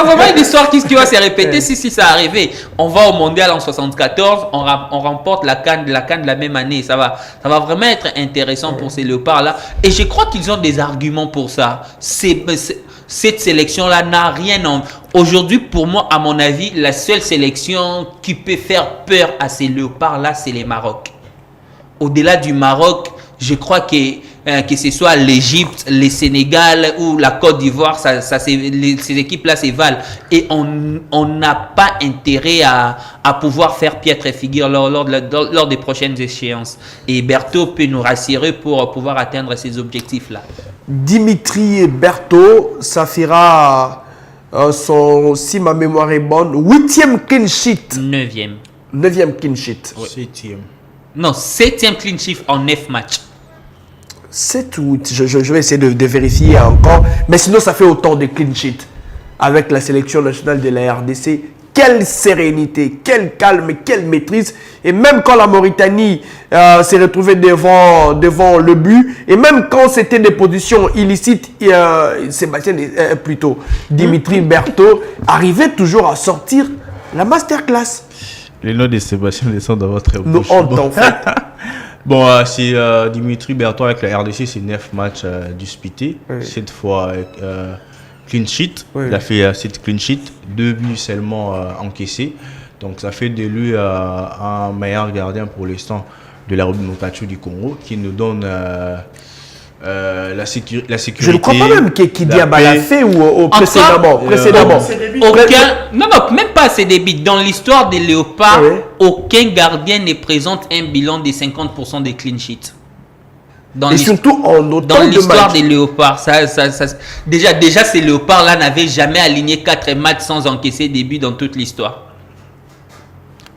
vraiment une histoire qui va se répéter si ça arrivait. On va au mondial en 74, on remporte la CAN de la même année. Ça va vraiment être intéressant pour ces Léopards-là. Et je crois qu'ils ont des arguments pour ça. Cette sélection-là n'a rien en... Aujourd'hui, pour moi, à mon avis, la seule sélection qui peut faire peur à ces Léopards-là, c'est les Maroc. Au-delà du Maroc, je crois que ce soit l'Égypte, le Sénégal ou la Côte d'Ivoire, ces équipes-là, c'est Val. Et on n'a pas intérêt à pouvoir faire piètre figure lors des prochaines échéances. Et Berthaud peut nous rassurer pour pouvoir atteindre ces objectifs-là. Dimitri Berthaud, ça fera si ma mémoire est bonne, 8e clean sheet. 9e clean sheet. 7e. Non, 7e clean sheet en 9 matchs. 7 ou 8, je vais essayer de vérifier encore. Mais sinon, ça fait autant de clean sheet avec la sélection nationale de la RDC. Quelle sérénité, quel calme, quelle maîtrise. Et même quand la Mauritanie s'est retrouvée devant le but, et même quand c'était des positions illicites, Dimitri Berthaud arrivait toujours à sortir la masterclass. Les noms de Sébastien descendent dans votre Nous honte en fait. Bon, c'est Dimitri Berthaud avec la RDC, c'est 9 matchs disputés. Oui. 7 fois clean sheet. Oui. Il a fait 7 clean sheets, 2 buts seulement encaissés. Donc ça fait de lui un meilleur gardien pour l'instant de la République du Congo, qui nous donne la sécurité. Je ne crois pas même qu'il Diaba l'a fait ou précédemment. Non, même pas à ses débuts. Dans l'histoire des Léopards, aucun gardien ne présente un bilan de 50% des clean sheets. Et surtout en autant dans de l'histoire matchs. des Léopards, déjà ces Léopards-là n'avaient jamais aligné 4 matchs sans encaisser des buts dans toute l'histoire.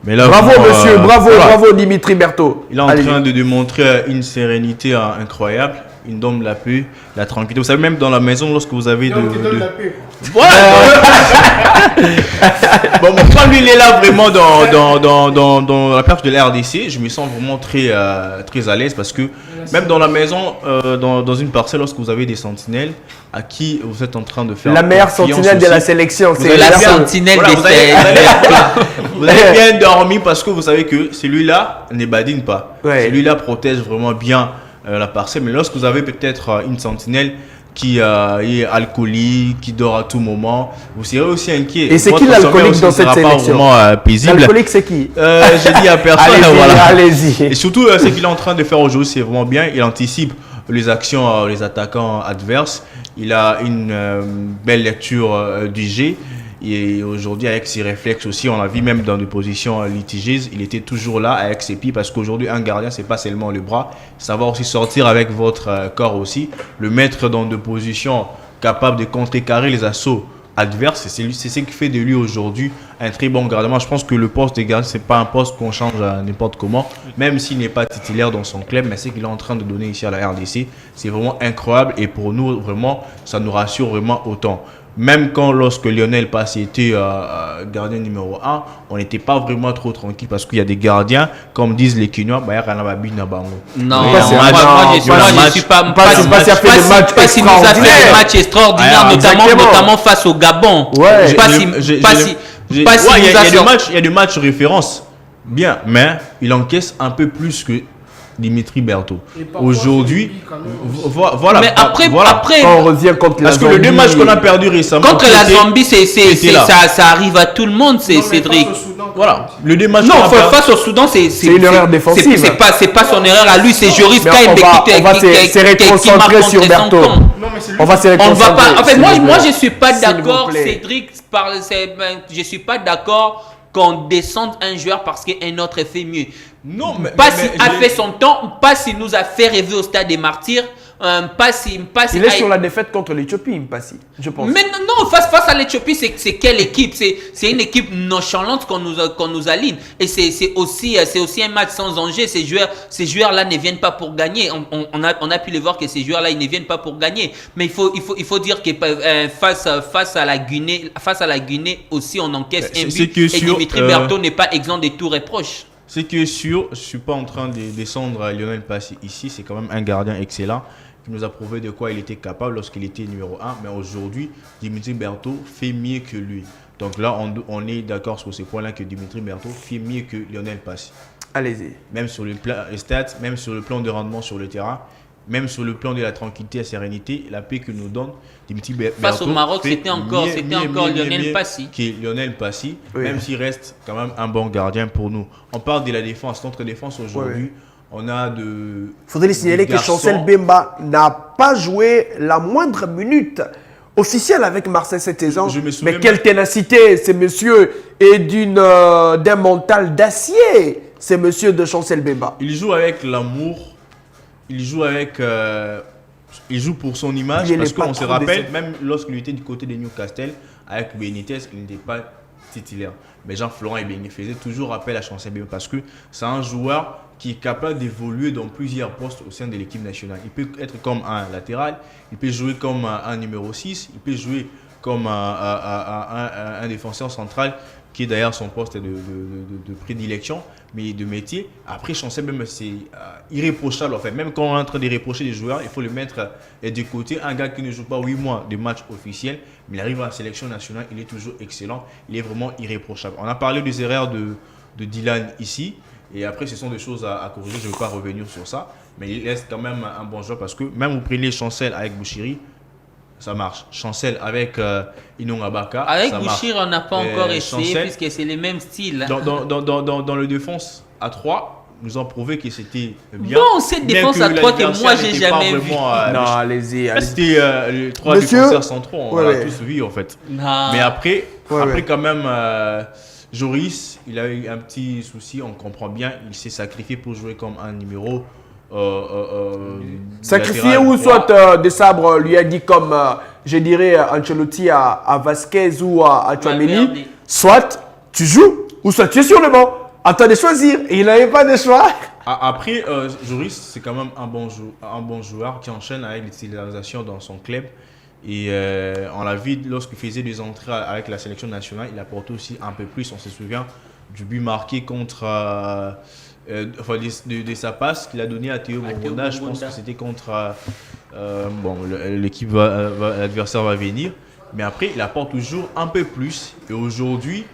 Mais là, bravo monsieur, bravo Dimitri Berthaud. Il est en train de démontrer une sérénité incroyable. Il donne la paix, la tranquillité. Vous savez, même dans la maison, lorsque vous avez la paix. Bon, quand lui, il est là vraiment dans la perche de la RDC, je me sens vraiment très à l'aise parce que même dans la maison, dans une parcelle, lorsque vous avez des sentinelles à qui vous êtes en train de faire la meilleure sentinelle de la sélection, c'est la sentinelle des vous avez bien dormi parce que vous savez que celui-là ne badine pas. Ouais. Celui-là protège vraiment bien la parcelle. Mais lorsque vous avez peut-être une sentinelle qui est alcoolique, qui dort à tout moment, vous serez aussi inquiet. Et c'est qui l'alcoolique dans cette sélection? Pas vraiment paisible. L'alcoolique, c'est qui? J'ai dit à personne. Allez-y. Et surtout, ce qu'il est en train de faire aujourd'hui, c'est vraiment bien. Il anticipe les actions, les attaquants adverses. Il a une belle lecture du jeu. Et aujourd'hui, avec ses réflexes aussi, on l'a vu même dans des positions litigieuses, il était toujours là avec ses pieds parce qu'aujourd'hui, un gardien, c'est pas seulement le bras, savoir aussi sortir avec votre corps aussi, le mettre dans des positions capables de contrecarrer les assauts adverses. C'est ce qui fait de lui aujourd'hui un très bon gardien. Je pense que le poste de gardien, c'est pas un poste qu'on change n'importe comment, même s'il n'est pas titulaire dans son club, mais ce qu'il est en train de donner ici à la RDC, c'est vraiment incroyable et pour nous, vraiment, ça nous rassure vraiment autant. Même quand lorsque Lionel Passy était gardien numéro 1, on n'était pas vraiment trop tranquille parce qu'il y a des gardiens, comme disent les Kinois, il y a non, moi je suis pas si nous a fait des matchs extraordinaires, notamment face au Gabon. Il y a des matchs références. bien, mais il encaisse un peu plus que Dimitri Berthaud. Aujourd'hui, voilà. Mais après, Quand on revient contre la parce que les deux Zambie, matchs qu'on a perdus récemment. contre la Zambie, c'était là. ça arrive à tout le monde, Cédric. Voilà. Le deux matchs Non, qu'on a perdus. face au Soudan, c'est une erreur défensive. C'est pas son erreur à lui, c'est Joris Mais Kaïm on va se réconcentrer sur Berthaud. On va se On va réconcentrer. pas. En fait, s'il moi, vous moi, plaît. je suis pas S'il vous d'accord, plaît. Cédric. Je suis pas d'accord qu'on descende un joueur parce qu'un autre fait mieux. Non, mais. Pas s'il a fait son temps, pas s'il nous a fait rêver au stade des martyrs, pas s'il Il est sur la défaite contre l'Éthiopie, Mpassi, je pense. Mais non, face à l'Éthiopie, c'est quelle équipe? C'est une équipe nonchalante qu'on nous aligne. Et c'est aussi un match sans enjeu. Ces joueurs-là ne viennent pas pour gagner. On a pu les voir que ces joueurs-là, ils ne viennent pas pour gagner. Mais il faut dire que face à la Guinée aussi, on encaisse un but. Et Dimitri Berthaud n'est pas exempt de tout reproche. C'est que sûr, je suis pas en train de descendre Lionel Passy ici. C'est quand même un gardien excellent qui nous a prouvé de quoi il était capable lorsqu'il était numéro 1. Mais aujourd'hui, Dimitri Berthaud fait mieux que lui. Donc là, on est d'accord sur ce point-là que Dimitri Berthaud fait mieux que Lionel Passy. Allez-y. Même sur le plan stats, même sur le plan de rendement sur le terrain, même sur le plan de la tranquillité et la sérénité, la paix que nous donne Dimitri Berthaud. Face au Maroc, c'était encore Lionel Passy. Qui est Lionel Passy, Oui. même s'il reste quand même un bon gardien pour nous. On parle de la défense, notre défense aujourd'hui. Oui. On a de. Faudrait signaler que garçons. Chancel Bemba n'a pas joué la moindre minute officielle avec Marseille cette saison. Je me souviens Mais quelle ténacité! Ce monsieur est d'un mental d'acier. C'est monsieur de Chancel Bemba. Il joue avec l'amour. Il joue avec. Il joue pour son image. Il est Parce le qu'on se patron rappelle, des- même lorsqu'il était du côté de Newcastle, avec Benitez, il n'était pas titulaire. Mais Jean-Florent il faisait toujours appel à Chancel Bemba parce que c'est un joueur qui est capable d'évoluer dans plusieurs postes au sein de l'équipe nationale. Il peut être comme un latéral, il peut jouer comme un numéro 6, il peut jouer comme un défenseur central qui est d'ailleurs son poste de prédilection, mais de métier. Après, Chancel Bemba, c'est irréprochable en fait. Même quand on est en train de reprocher des joueurs, il faut le mettre du côté. Un gars qui ne joue pas 8 mois de match officiel, mais il arrive à la sélection nationale, il est toujours excellent, il est vraiment irréprochable. On a parlé des erreurs de Dylan ici, et après ce sont des choses à corriger, je ne vais pas revenir sur ça, mais il reste quand même un bon joueur parce que même vous prenez Chancel avec Bouchiri, ça marche. Chancel avec Inong Abaka, Avec ça marche. Bouchir, on n'a pas encore essayé Chancel, puisque c'est les mêmes styles. dans le défense à 3, nous ont prouvé que c'était bien. Bon, cette Bien défense que à 3 que l'adversaire moi, j'ai n'était pas jamais vu. vraiment, Non, allez-y. allez-y. C'était les 3 Monsieur- défenseurs centraux, on Ouais, l'a ouais. tous vu en fait. Non. Mais après, Ouais. quand même, Joris, il a eu un petit souci, on comprend bien, il s'est sacrifié pour jouer comme un numéro. Sacrifié latéral ou droit. soit De Sabre lui a dit comme, je dirais, Ancelotti à Vasquez ou à Tchouaméni, Valverde. soit tu joues ou soit tu es sur le banc. À toi de choisir. Et il n'avait pas de choix. Après, Joris, c'est quand même un bon joueur qui enchaîne avec les titularisations dans son club. Et on l'a vu lorsqu'il faisait des entrées avec la sélection nationale, il apportait aussi un peu plus. On se souvient du but marqué contre. De sa passe qu'il a donné à Théo Bongonda. Je pense que c'était contre. L'équipe l'adversaire va venir. Mais après, il apporte toujours un peu plus. Et aujourd'hui,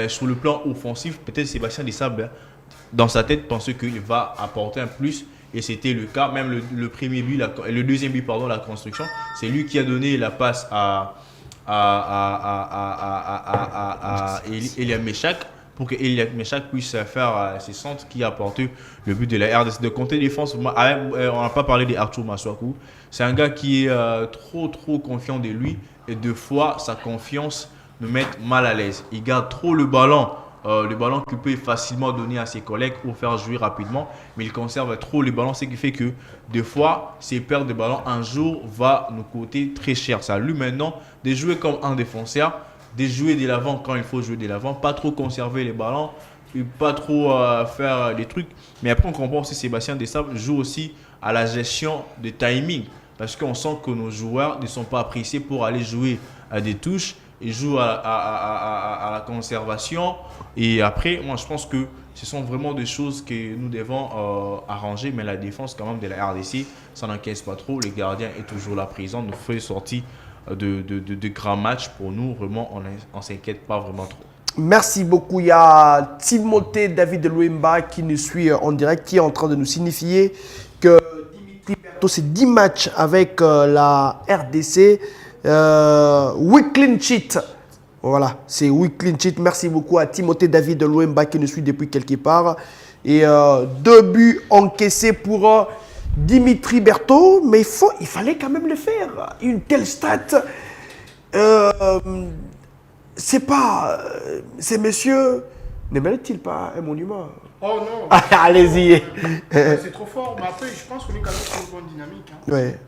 sur le plan offensif, peut-être Sébastien Desabre, dans sa tête, pensait qu'il va apporter un plus. Et c'était le cas. Même le premier but, le deuxième but, pardon, la construction, c'est lui qui a donné la passe à Elia Meshak pour que Elia Meshak puisse faire ses centres qui a apporté le but de la RDC. De côté défense, on n'a pas parlé d'Arthur Maswaku. C'est un gars qui est trop confiant de lui. Et deux fois, sa confiance nous met mal à l'aise. Il garde trop le ballon qu'il peut facilement donner à ses collègues pour faire jouer rapidement, mais il conserve trop le ballon, ce qui fait que des fois, ses pertes de ballon un jour va nous coûter très cher. Ça lui maintenant de jouer comme un défenseur, de jouer de l'avant quand il faut jouer de l'avant, pas trop conserver les ballons, et pas trop faire des trucs. Mais après, on comprend aussi Sébastien Desabre joue aussi à la gestion de timing, parce qu'on sent que nos joueurs ne sont pas appréciés pour aller jouer à des touches. Ils jouent à la conservation. Et après, moi, je pense que ce sont vraiment des choses que nous devons arranger. Mais la défense, quand même, de la RDC, ça n'encaisse pas trop. Le gardien est toujours là présent. Nous fait sortir de grands matchs pour nous. Vraiment, on ne s'inquiète pas vraiment trop. Merci beaucoup. Il y a Timothée David Louemba qui nous suit en direct, qui est en train de nous signifier que Dimitri Berthaud, c'est 10 matchs avec la RDC. Week clean sheet. Voilà, c'est week clean sheet. Merci beaucoup à Timothée David Louemba qui nous suit depuis quelque part. Et 2 buts encaissés pour Dimitri Berthaud. Mais il fallait quand même le faire. Une telle stat. C'est pas... ces messieurs ne méritent-ils pas un monument? Oh non. Allez-y. C'est trop fort. Mais après, je pense qu'on est quand même sur une bonne dynamique. Hein. Ouais.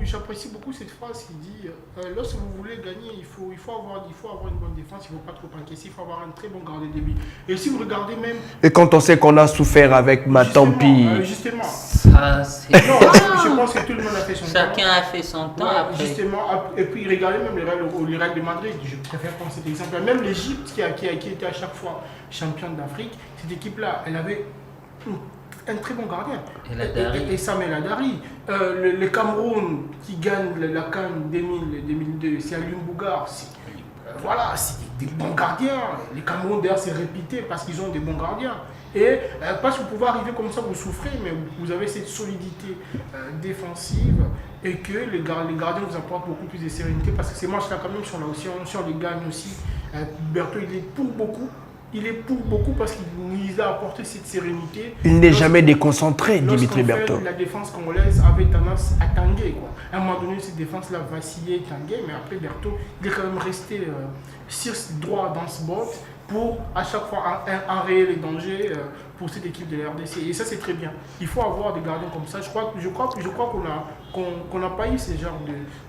J'apprécie beaucoup cette phrase qui dit lorsque vous voulez gagner, il faut avoir une bonne défense, il ne faut pas trop encaisser, il faut avoir un très bon gardien de but. Et si vous regardez même. Et quand on sait qu'on a souffert avec Matampi. Justement. Ça, c'est... Non, je pense que tout le monde a fait son temps. Chacun a fait son temps après. Justement, et puis regardez même les règles de Madrid. Je préfère prendre cet exemple. Même l'Égypte qui était à chaque fois championne d'Afrique, cette équipe-là, elle avait un très bon gardien. Et Samuel Adari. Le Cameroun qui gagne la CAN 2002, c'est Alioune Bougar. Voilà, c'est des bons gardiens. Les Cameroun d'ailleurs c'est répété parce qu'ils ont des bons gardiens. Et parce que vous pouvez arriver comme ça, vous souffrez, mais vous avez cette solidité défensive et que les gardiens vous apportent beaucoup plus de sérénité parce que ces matchs-là, quand même, si on les gagne aussi, Berthaud, il est pour beaucoup. Il est pour beaucoup parce qu'il nous a apporté cette sérénité. Il n'est jamais déconcentré, Dimitri Berthaud. La défense congolaise avait tendance à tanguer, quoi. À un moment donné, cette défense-là vacillait, tanguait, mais après Berthaud, il est quand même resté droit dans ce bot pour à chaque fois enrayer les dangers pour cette équipe de la RDC. Et ça, c'est très bien. Il faut avoir des gardiens comme ça. Je crois qu'on n'a pas eu ce genre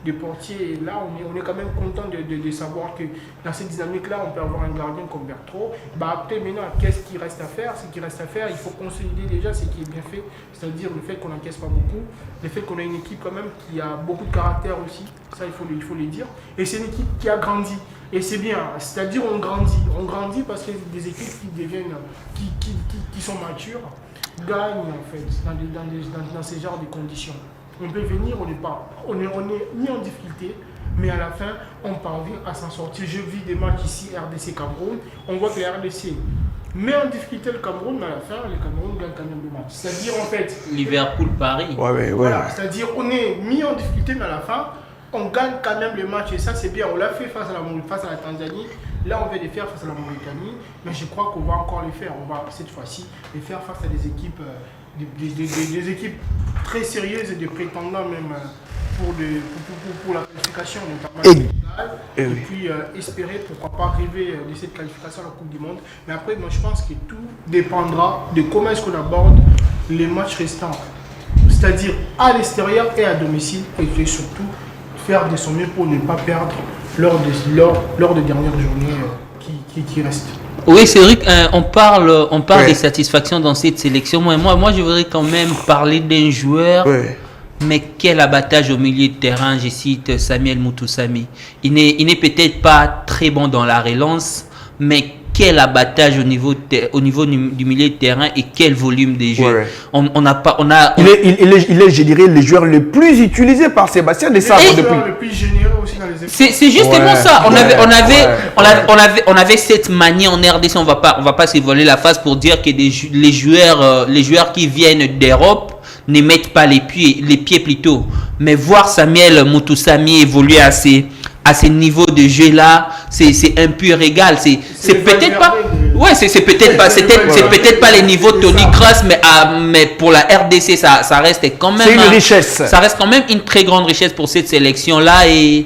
de portier. Et là, on est quand même content de savoir que dans cette dynamique-là, on peut avoir un gardien comme Berthaud. Après, maintenant, qu'est-ce qu'il reste à faire? Ce qui reste à faire, il faut consolider déjà ce qui est bien fait. C'est-à-dire le fait qu'on n'encaisse pas beaucoup, le fait qu'on a une équipe quand même qui a beaucoup de caractère aussi. Ça, il faut le dire. Et c'est une équipe qui a grandi. Et c'est bien, c'est-à-dire on grandit parce que des équipes qui deviennent, qui sont matures, gagnent en fait dans ces genres de conditions. On peut venir, on est mis en difficulté, mais à la fin, on parvient à s'en sortir. Je vis des matchs ici, RDC Cameroun, on voit que la RDC met en difficulté le Cameroun, mais à la fin, le Cameroun gagne quand même le match. C'est-à-dire en fait... Liverpool-Paris. Ouais. Voilà, c'est-à-dire on est mis en difficulté, mais à la fin, on gagne quand même le match et ça c'est bien. On l'a fait face à la Tanzanie, là on va les faire face à la Mauritanie, mais je crois qu'on va encore les faire. On va cette fois-ci les faire face à des équipes, des équipes très sérieuses et des prétendants même pour la qualification, notamment et puis espérer pourquoi pas arriver de cette qualification à la Coupe du Monde. Mais après, moi je pense que tout dépendra de comment est-ce qu'on aborde les matchs restants, c'est-à-dire à l'extérieur et à domicile, et surtout faire de son mieux pour ne pas perdre lors des dernières journées qui restent. Oui, c'est vrai qu'on parle des satisfactions dans cette sélection. Moi, je voudrais quand même parler d'un joueur, mais quel abattage au milieu de terrain. Je cite Samuel Moutoussamy. Il n'est peut-être pas très bon dans la relance, mais quel abattage au niveau du milieu de terrain et quel volume de jeu. Il est, je dirais, le joueur le plus utilisé par Sébastien Desabre depuis. Le plus généreux aussi dans les équipes. C'est justement ça. On avait cette manie en RDC. On va pas se voiler la face pour dire que les joueurs qui viennent d'Europe ne mettent pas les pieds plutôt. Mais voir Samuel Moutoussamy évoluer à ce niveau de jeu là, c'est un pur régal. C'est peut-être pas, c'est peut-être pas les niveaux de Tony Kroos, mais pour la RDC ça reste quand même. C'est une richesse. Ça reste quand même une très grande richesse pour cette sélection là et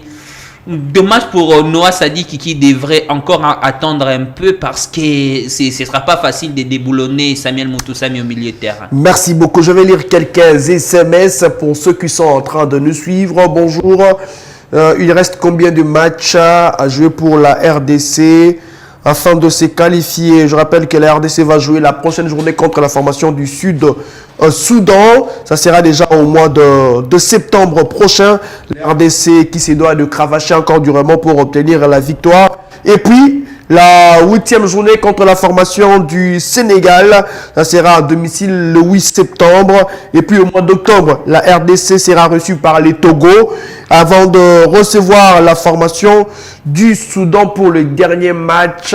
dommage pour Noah Sadiki qui devrait encore attendre un peu parce que ce sera pas facile de déboulonner Samuel Moutoussamy au milieu de terrain. Merci beaucoup. Je vais lire quelques SMS pour ceux qui sont en train de nous suivre. Bonjour. Il reste combien de matchs à jouer pour la RDC afin de se qualifier? Je rappelle que la RDC va jouer la prochaine journée contre la formation du Sud-Soudan. Ça sera déjà au mois de septembre prochain. La RDC qui se doit de cravacher encore durement pour obtenir la victoire. Et puis, la 8e journée contre la formation du Sénégal, ça sera à domicile le 8 septembre. Et puis au mois d'octobre, la RDC sera reçue par les Togo. avant de recevoir la formation du Soudan pour le dernier match.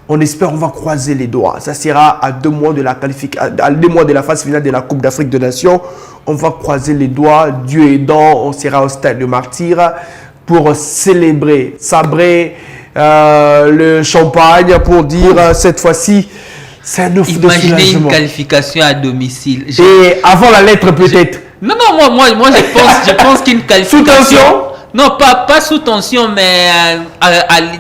On espère, on va croiser les doigts. Ça sera à 2 mois de la à 2 mois de la phase finale de la Coupe d'Afrique des Nations. On va croiser les doigts. Dieu aidant, on sera au stade de Martyr pour célébrer, sabrer le champagne pour dire cette fois-ci, c'est un ouf de Imaginez soulagement. une qualification à domicile. Et avant la lettre peut-être. Non, moi je pense qu'une qualification. Sous tension? Non, pas sous tension, mais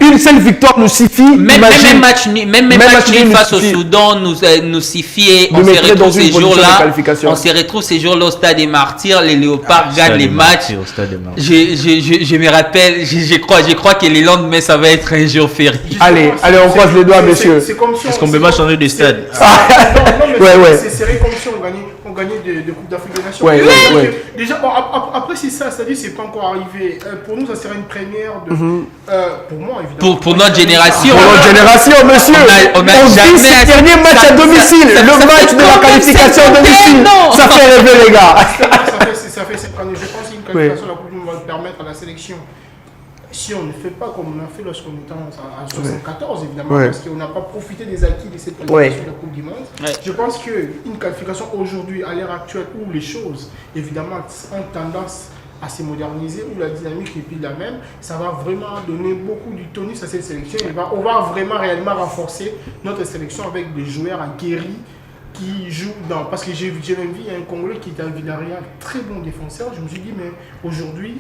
Une seule victoire nous suffit. même match nul nul face au suffit. Soudan nous suffit. Et Nous on se mettrait dans retrouve une ces position de jours-là. qualification. On se retrouve ces jours-là au stade des Martyrs. Les Léopards gagnent les matchs. Je me rappelle, je crois que le lendemain, ça va être un jour férié. Allez, on croise les doigts, messieurs. C'est comme si Est-ce qu'on peut pas changer de stade? Non, mais Ouais. c'est serré comme si on gagnait de Coupe d'Afrique des Nations. Ouais. Déjà, bon, après c'est ça, c'est-à-dire c'est pas encore arrivé. Pour nous, ça serait une première de. Pour moi, évidemment. Pour notre génération. Pour notre génération, monsieur. On a vit jamais ce dernier match à domicile. ça Le fait match de la combien qualification à de domicile. non. Ça fait rêver, les gars. Ça fait cette année. Je pense qu'une qualification de la Coupe du Monde va permettre à la sélection. Si on ne fait pas comme on a fait lorsqu'on était en 74, évidemment, Ouais. parce qu'on n'a pas profité des acquis de cette qualification Ouais. de la Coupe du Monde. Ouais. Je pense qu'une qualification aujourd'hui, à l'ère actuelle, où les choses, évidemment, ont tendance à se moderniser, où la dynamique n'est plus la même, ça va vraiment donner beaucoup du tonus à cette sélection. On va vraiment réellement renforcer notre sélection avec des joueurs aguerris qui jouent dans... Parce que j'ai même vu un Congolais qui était à Villarreal, très bon défenseur. Je me suis dit, mais aujourd'hui,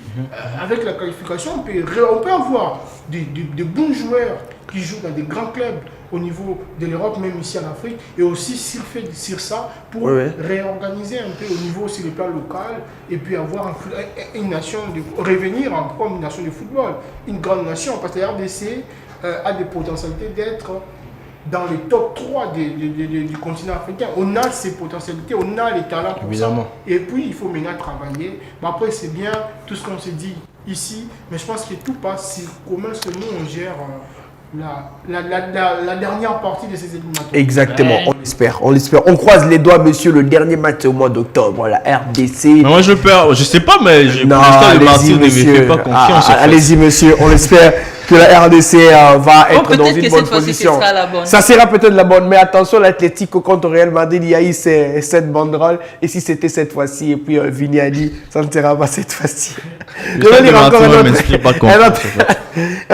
avec la qualification, on peut avoir des bons joueurs qui jouent dans des grands clubs au niveau de l'Europe, même ici en Afrique, et aussi sur ça pour réorganiser un peu au niveau sur le plan local et puis avoir une nation, revenir comme une nation de football, une grande nation, parce que la RDC a des potentialités d'être dans le top 3 du continent africain. On a ces potentialités, on a les talents pour Évidemment. ça. Et puis, il faut maintenant travailler. Mais après, c'est bien tout ce qu'on s'est dit ici, mais je pense que tout passe sur comment est-ce que nous, on gère la dernière partie de ces éliminatoires. Exactement, Ouais. on l'espère. On croise les doigts, monsieur. Le dernier match c'est au mois d'octobre, la RDC. Mais moi je sais pas, mais Non, pour l'instant, le allez-y, Martyr ne me monsieur. fait pas confiance. en fait. Allez-y, monsieur. On espère que la RDC va être peut-être dans que une cette bonne fois-ci, position. ce sera la bonne. Ça sera peut-être la bonne, mais attention, l'Atlético contre Real Madrid, il y a eu cette banderole. Et si c'était cette fois-ci, et puis Vini a dit, ça ne sera pas cette fois-ci. Je vais lire encore un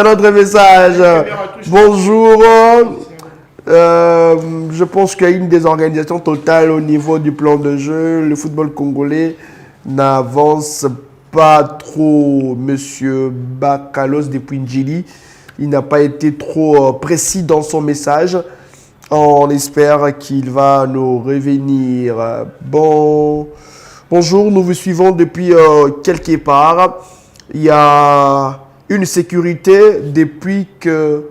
autre message. Bonjour. Je pense qu'il y a une désorganisation totale au niveau du plan de jeu. Le football congolais n'avance pas trop. Monsieur Bakalos depuis Ndjili, il n'a pas été trop précis dans son message. On espère qu'il va nous revenir. Bonjour, nous vous suivons depuis quelque part. Il y a une sécurité depuis que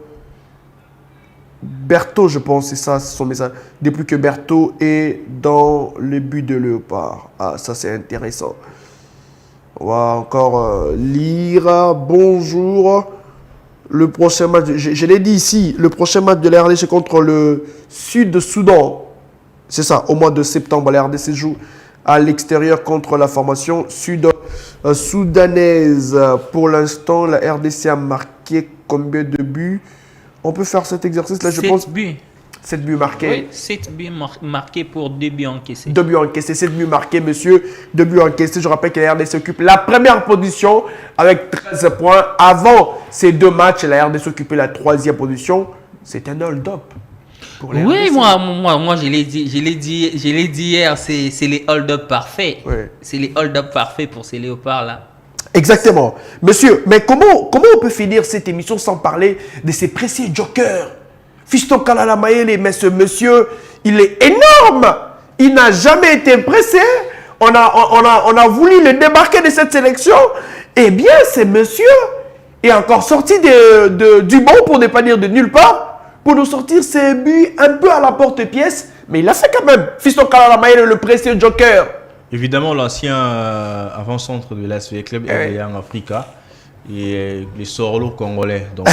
Berthaud, je pense, c'est ça, c'est son message. Depuis que Berthaud est dans le but de Léopard. Ah, ça c'est intéressant. On va encore lire. Bonjour. Le prochain match, je l'ai dit ici, le prochain match de la RDC contre le Sud-Soudan. C'est ça, au mois de septembre, la RDC joue à l'extérieur contre la formation sud-soudanaise. Pour l'instant, la RDC a marqué combien de buts? On peut faire cet exercice-là, je pense. 7 buts. 7 buts marqués. Oui, 7 buts marqués pour 2 buts encaissés. 2 buts encaissés, 7 buts marqués, monsieur. 2 buts encaissés. Je rappelle que la RDC occupe la première position avec 13 points. Avant ces 2 matchs, la RDC occupait la 3e position. C'est un hold-up. Oui, moi je l'ai dit hier, c'est les hold-up parfaits. Ouais. C'est les hold-up parfaits pour ces léopards-là. Exactement. Monsieur, mais comment on peut finir cette émission sans parler de ces précieux jokers? Fiston Kalala Mayele, mais ce monsieur, il est énorme. Il n'a jamais été pressé. On a voulu le débarquer de cette sélection. Eh bien, ce monsieur est encore sorti du banc, pour ne pas dire de nulle part, pour nous sortir ses buts un peu à la porte-pièce. Mais il l'a fait quand même. Fiston Kalala Mayele, le précieux joker. Évidemment, l'ancien avant-centre de l'ASV Club est en Africa et les Sorlo congolais. Donc,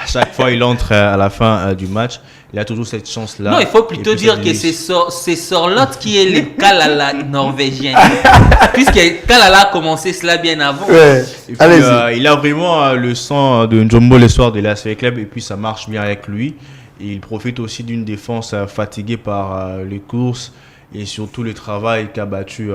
chaque fois il entre à la fin du match, il a toujours cette chance-là. Non, il faut plutôt dire que c'est Sorloth qui est le Kalala norvégien. Puisque Kalala a commencé cela bien avant. Ouais. Et puis, il a vraiment le sang de Njombo le soir de l'ASV Club et puis ça marche bien avec lui. Et il profite aussi d'une défense fatiguée par les courses et surtout le travail qu'a battu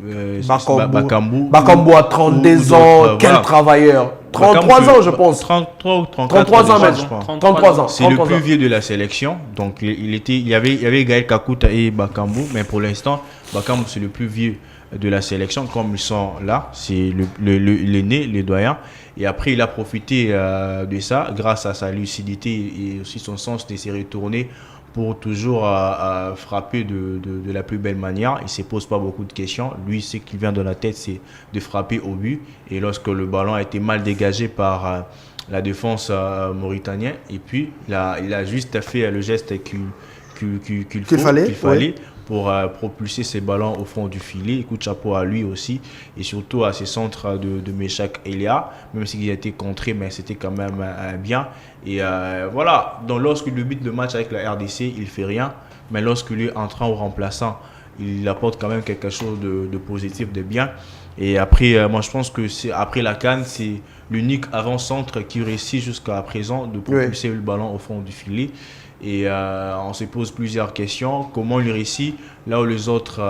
Bakambu. Bakambu a 32 ans, quel voilà. travailleur. 33 ans, je pense. 33 ou 34 33 ans déjà, même. je pense. 33 ans. C'est le plus vieux de la sélection. Donc il y avait Gaël Kakuta et Bakambu, mais pour l'instant, Bakambu c'est le plus vieux de la sélection. Comme ils sont là, c'est l'aîné, le doyen. Et après, il a profité de ça grâce à sa lucidité et aussi son sens de se retourner pour toujours frapper de la plus belle manière. Il ne se pose pas beaucoup de questions. Lui, ce qui vient dans la tête, c'est de frapper au but. Et lorsque le ballon a été mal dégagé par la défense mauritanienne, et puis il a juste fait le geste qu'il fallait pour propulser ses ballons au fond du filet. Coup de chapeau à lui aussi et surtout à ses centres de Meshak Elia, même s'il a été contré, mais c'était quand même bien. Et voilà, donc lorsque le but de match avec la RDC, il fait rien, mais lorsque lui entrant ou remplaçant, il apporte quand même quelque chose de positif, de bien. Et après, moi je pense que après la CAN, c'est l'unique avant-centre qui réussit jusqu'à présent de propulser le ballon au fond du filet. Et on se pose plusieurs questions. Comment il réussit là où les autres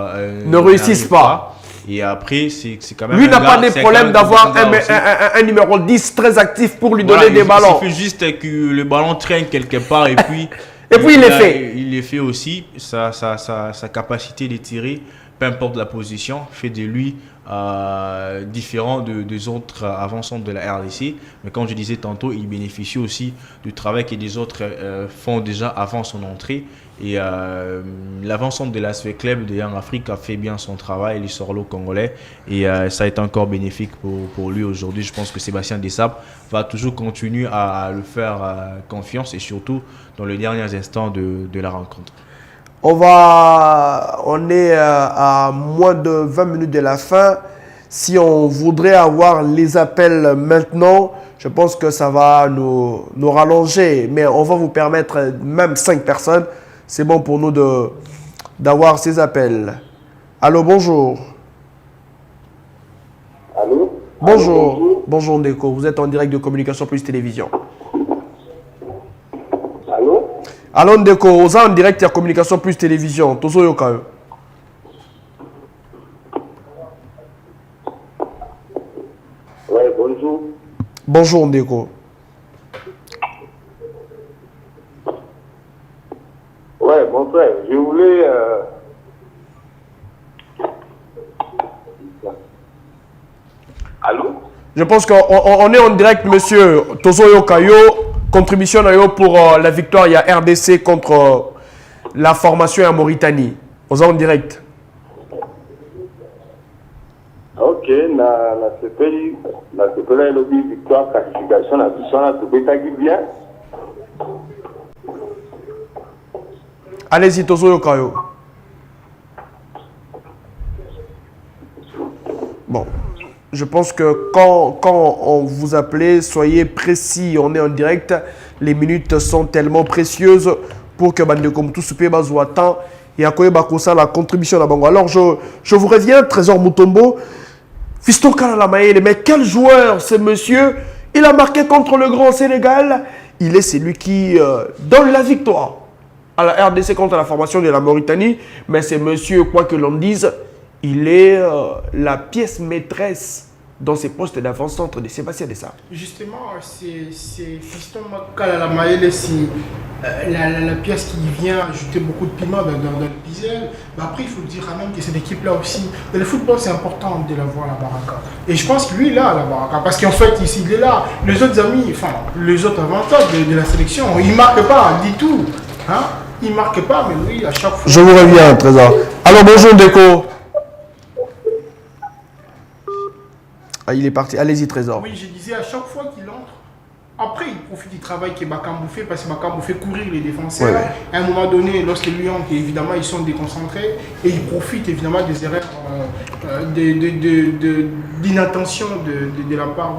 ne réussissent pas. Et après, c'est quand même. Lui n'a pas de problème d'avoir un numéro 10 très actif pour lui donner des ballons. Il suffit juste que le ballon traîne quelque part et puis. Il les fait. Il les fait aussi. Sa capacité de tirer, peu importe la position, fait de lui différent des autres avant-centres de la RDC. Mais comme je disais tantôt, il bénéficie aussi du travail que les autres font déjà avant son entrée. Et l'avant-centre de l'ASV Club de Young Afrique a fait bien son travail, les Sorlo congolais. Et ça a été encore bénéfique pour lui aujourd'hui. Je pense que Sébastien Desabre va toujours continuer à le faire confiance et surtout dans les derniers instants de la rencontre. On est à moins de 20 minutes de la fin. Si on voudrait avoir les appels maintenant, je pense que ça va nous rallonger. Mais on va vous permettre, même 5 personnes, c'est bon pour nous d'avoir ces appels. Allô, bonjour. Allô? Bonjour. Allô, bonjour Ndeko, vous êtes en direct de Communication Plus Télévision. Allô? Allô Ndeko, vous êtes en direct de Communication Plus Télévision. Tozo Yoka. Ouais, bonjour. Bonjour Ndeko. Ouais, mon frère, je voulais... Allô? Je pense qu'on est en direct, monsieur Tozo Yokayo. Contribution pour la victoire, il y a RDC contre la formation en Mauritanie. On est en direct. Ok, la CPI, le victoire, qualification, la CPI, bien. Allez-y, Tozo Yokayo. Bon. Je pense que quand on vous appelait, soyez précis, on est en direct. Les minutes sont tellement précieuses pour que Bande comme tout ce pays soit temps et à quoi bakosa la contribution à Bango. Alors je vous reviens, Trésor Mutombo, Fiston Kalala-Mayele, mais quel joueur ce monsieur? Il a marqué contre le Grand Sénégal. Il est celui qui donne la victoire à la RDC contre la formation de la Mauritanie. Mais c'est monsieur, quoi que l'on dise, il est la pièce maîtresse dans ces postes d'avant-centre de Sébastien Desabre. Justement, c'est Fiston Kalala-Mayele, c'est la pièce qui vient ajouter beaucoup de piment dans le puzzle. Mais après, il faut dire quand même que cette équipe-là aussi, dans le football, c'est important de l'avoir à la Baraka. Et je pense que lui, là, à la Baraka, parce qu'en fait, ici, il est là. Les autres amis, enfin, les autres avantages de la sélection, il ne marque pas du tout. Hein? Il ne marque pas, mais lui, à chaque fois... Je vous reviens, Trésor. Alors, bonjour, Ndeko. Ah, il est parti. Allez-y, Trésor. Oui, je disais, à chaque fois qu'il entre, après, il profite du travail que Bakambu fait, parce que Bakambu fait courir les défenseurs. Ouais. À un moment donné, lorsque lui entre, évidemment, ils sont déconcentrés, et il profite évidemment des erreurs d'inattention de la part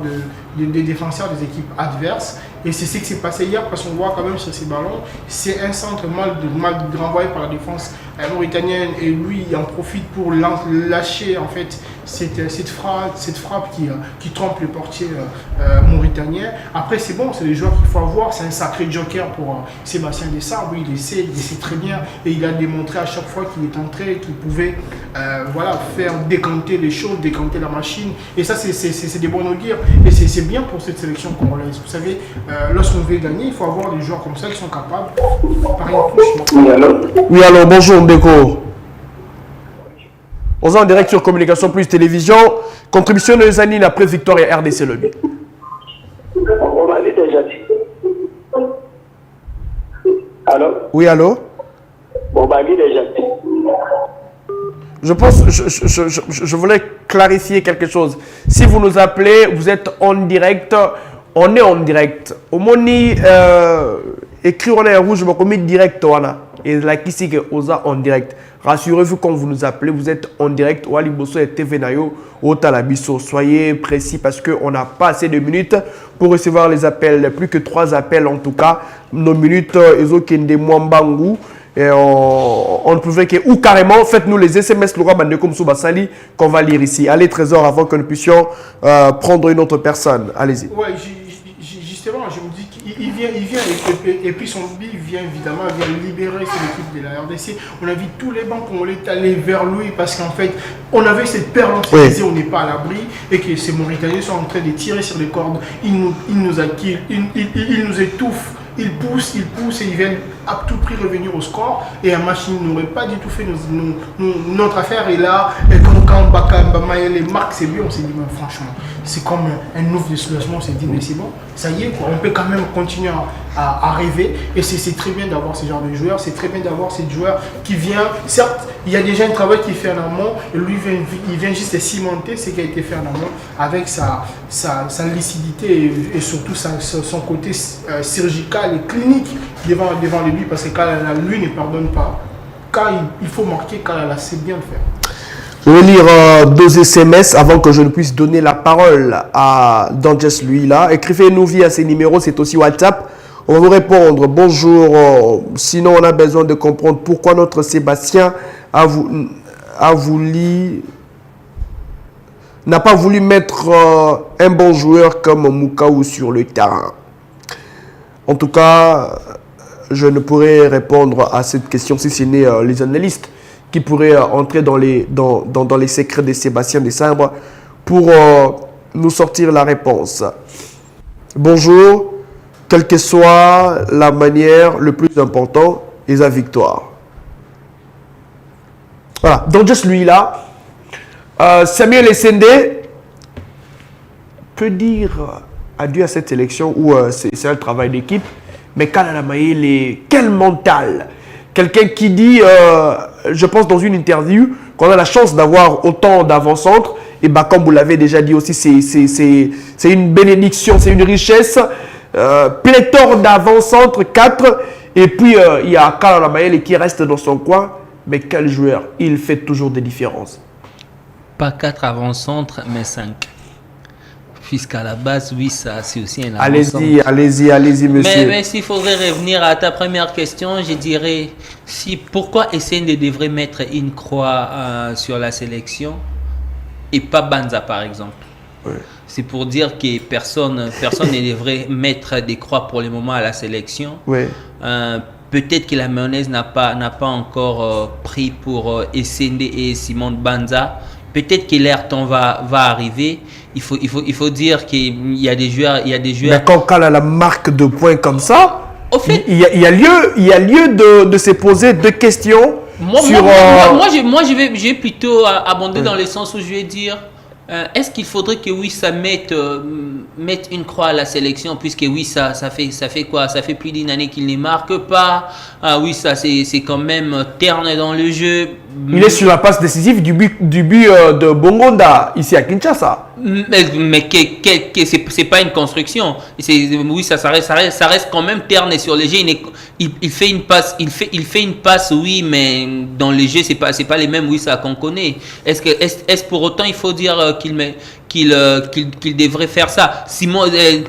des défenseurs des équipes adverses. Et c'est ce qui s'est passé hier parce qu'on voit quand même sur ces ballons, c'est un centre mal renvoyé par la défense mauritanienne et lui il en profite pour lâcher en fait cette frappe qui trompe le portier mauritanien. Après c'est bon, c'est les joueurs qu'il faut avoir, c'est un sacré joker pour Sébastien Desabre, il essaie très bien et il a démontré à chaque fois qu'il est entré qu'il pouvait faire décanter les choses, décanter la machine et ça c'est des bons augures et c'est bien pour cette sélection congolaise. Vous savez, lorsqu'on veut gagner, il faut avoir des joueurs comme ça qui sont capables. Pareil, oui, alors bonjour Mbeko. On est en direct sur Communication Plus Télévision. Contribution de Zanine après victoire et RDC Lobby. On m'avait déjà dit. Allô? Oui, allô? On m'avait déjà dit. Je pense, je voulais clarifier quelque chose. Si vous nous appelez, vous êtes en direct. On est en direct. Au moni écrit on est rouge, je me direct et là qui c'est que osa en direct. Rassurez-vous quand vous nous appelez, vous êtes en direct. Ou aliboso et TV nayo au talabiso. Soyez précis parce que on n'a pas assez de minutes pour recevoir les appels. Plus que 3 appels en tout cas. Nos minutes ezo kende mwambangu. Et on ne pouvait que ou carrément faites-nous les SMS Laura Bandekom Soubasali qu'on va lire ici. Allez Trésor avant que nous puissions prendre une autre personne. Allez-y. Ouais, justement, je me dis qu'il vient et puis son but vient évidemment libérer cette équipe de la RDC. On a vu tous les bancs qu'on est allé vers lui parce qu'en fait, on avait cette perle, on disait on n'est pas à l'abri et que ces Mauritaniens sont en train de tirer sur les cordes. Ils nous étouffent. Ils poussent et ils viennent à tout prix revenir au score. Et un match n'aurait pas du tout fait notre affaire. Et là, quand Baka les marques, c'est bien, on s'est dit, mais franchement, c'est comme un ouf de soulagement. On s'est dit, mais c'est bon, ça y est, quoi. On peut quand même continuer à rêver. Et c'est très bien d'avoir ce genre de joueurs. C'est très bien d'avoir ces joueurs qui viennent. Certes, il y a déjà un travail qui est fait en amont. Et lui, il vient juste cimenter ce qui a été fait en amont avec sa lucidité et surtout son côté chirurgical et clinique devant le but parce que Kalala, lui, ne pardonne pas. Quand il faut marquer, Kalala sait bien le faire. Je vais lire 2 SMS avant que je ne puisse donner la parole à Danges lui là. Écrivez-nous via ces numéros, c'est aussi WhatsApp. On va vous répondre. Bonjour. Sinon, on a besoin de comprendre pourquoi notre Sébastien n'a pas voulu mettre un bon joueur comme Moukaou sur le terrain. En tout cas, je ne pourrais répondre à cette question si ce n'est les analystes qui pourraient entrer dans les secrets de Sébastien Desabre pour nous sortir la réponse. Bonjour, quelle que soit la manière, le plus important est la victoire. Voilà, donc juste lui là, Samuel Essende peut dire adieu à cette élection où c'est un travail d'équipe, mais Kalala Maïle, quel mental! Quelqu'un qui dit, je pense dans une interview, qu'on a la chance d'avoir autant d'avant-centre, et bah, comme vous l'avez déjà dit aussi, c'est une bénédiction, c'est une richesse, pléthore d'avant-centre, 4, et puis il y a Kalala Maïle qui reste dans son coin, mais quel joueur, il fait toujours des différences. Pas 4 avant-centres, mais 5. Puisqu'à la base, oui, ça, c'est aussi un avant-centre. Allez-y, monsieur. Mais s'il faudrait revenir à ta première question, je dirais, pourquoi Essende devrait mettre une croix sur la sélection et pas Banza, par exemple. Ouais. C'est pour dire que personne ne devrait mettre des croix pour le moment à la sélection. Ouais. Peut-être que la mayonnaise n'a pas encore pris pour Essende et Simon Banza. Peut-être que l'air temps va arriver. Il faut dire qu'il y a des joueurs. Mais quand Kal a la marque de points comme ça, au fait, il y a lieu de se poser 2 questions. Moi, je vais plutôt abonder dans le sens où je vais dire est-ce qu'il faudrait que Wissa mette une croix à la sélection, puisque Wissa, ça fait quoi? Ça fait plus d'une année qu'il ne marque pas. Wissa, c'est quand même terne dans le jeu. Il est sur la passe décisive du but de Bongonda, ici à Kinshasa. Mais c'est pas une construction. Oui, ça reste quand même terne sur le jeu. Il fait une passe, il fait une passe, oui, mais dans le jeu, c'est pas les mêmes, oui, ça qu'on connaît. Est-ce pour autant il faut dire qu'il devrait faire ça?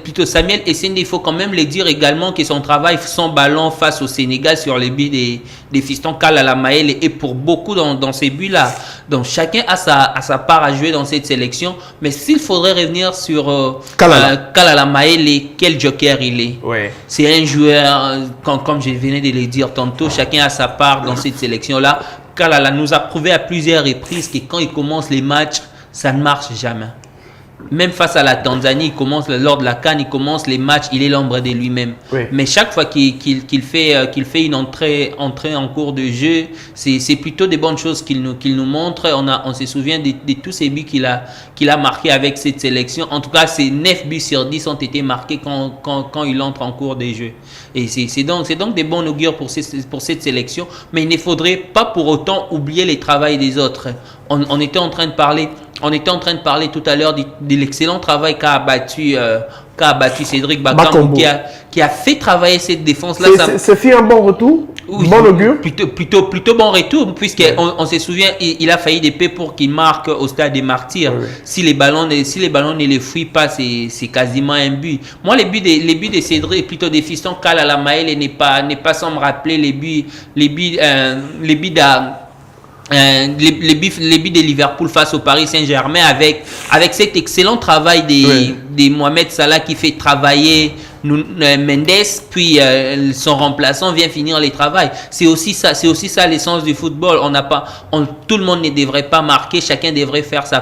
Plutôt Samuel Essende, il faut quand même le dire également que son travail sans ballon face au Sénégal sur les buts des fistons Kalala Maele et pour beaucoup dans ces buts-là. Donc chacun a sa part à jouer dans cette sélection. Mais s'il faudrait revenir sur Kalala Maele, quel joker il est. Ouais. C'est un joueur, comme je venais de le dire tantôt, chacun a sa part dans cette sélection-là. Kalala nous a prouvé à plusieurs reprises que quand il commence les matchs, ça ne marche jamais. Même face à la Tanzanie, lors de la CAN, il commence les matchs, il est l'ombre de lui-même. Oui. Mais chaque fois qu'il fait une entrée en cours de jeu, c'est plutôt des bonnes choses qu'il nous montre. On se souvient de tous ces buts qu'il a marqués avec cette sélection. En tout cas, ces 9 buts sur 10 ont été marqués quand il entre en cours de jeu. Et c'est donc des bons augures pour cette sélection. Mais il ne faudrait pas pour autant oublier les travaux des autres. On était en train de parler tout à l'heure de l'excellent travail qu'a abattu Cédric Bakambu, qui a fait travailler cette défense-là. C'est fait un bon retour, oui, bon augure. Plutôt bon retour, puisqu'on se souvient, il a failli d'épée pour qu'il marque au stade des Martyrs. Oui. Si les ballons ne les fuient pas, c'est quasiment un but. Moi, les buts de Cédric, plutôt des fistons Kalala Maele n'est pas sans me rappeler les buts de Liverpool face au Paris Saint-Germain avec cet excellent travail de Mohamed Salah qui fait travailler Mendes, puis son remplaçant vient finir les travaux. C'est aussi ça l'essence du football. Tout le monde ne devrait pas marquer, chacun devrait faire sa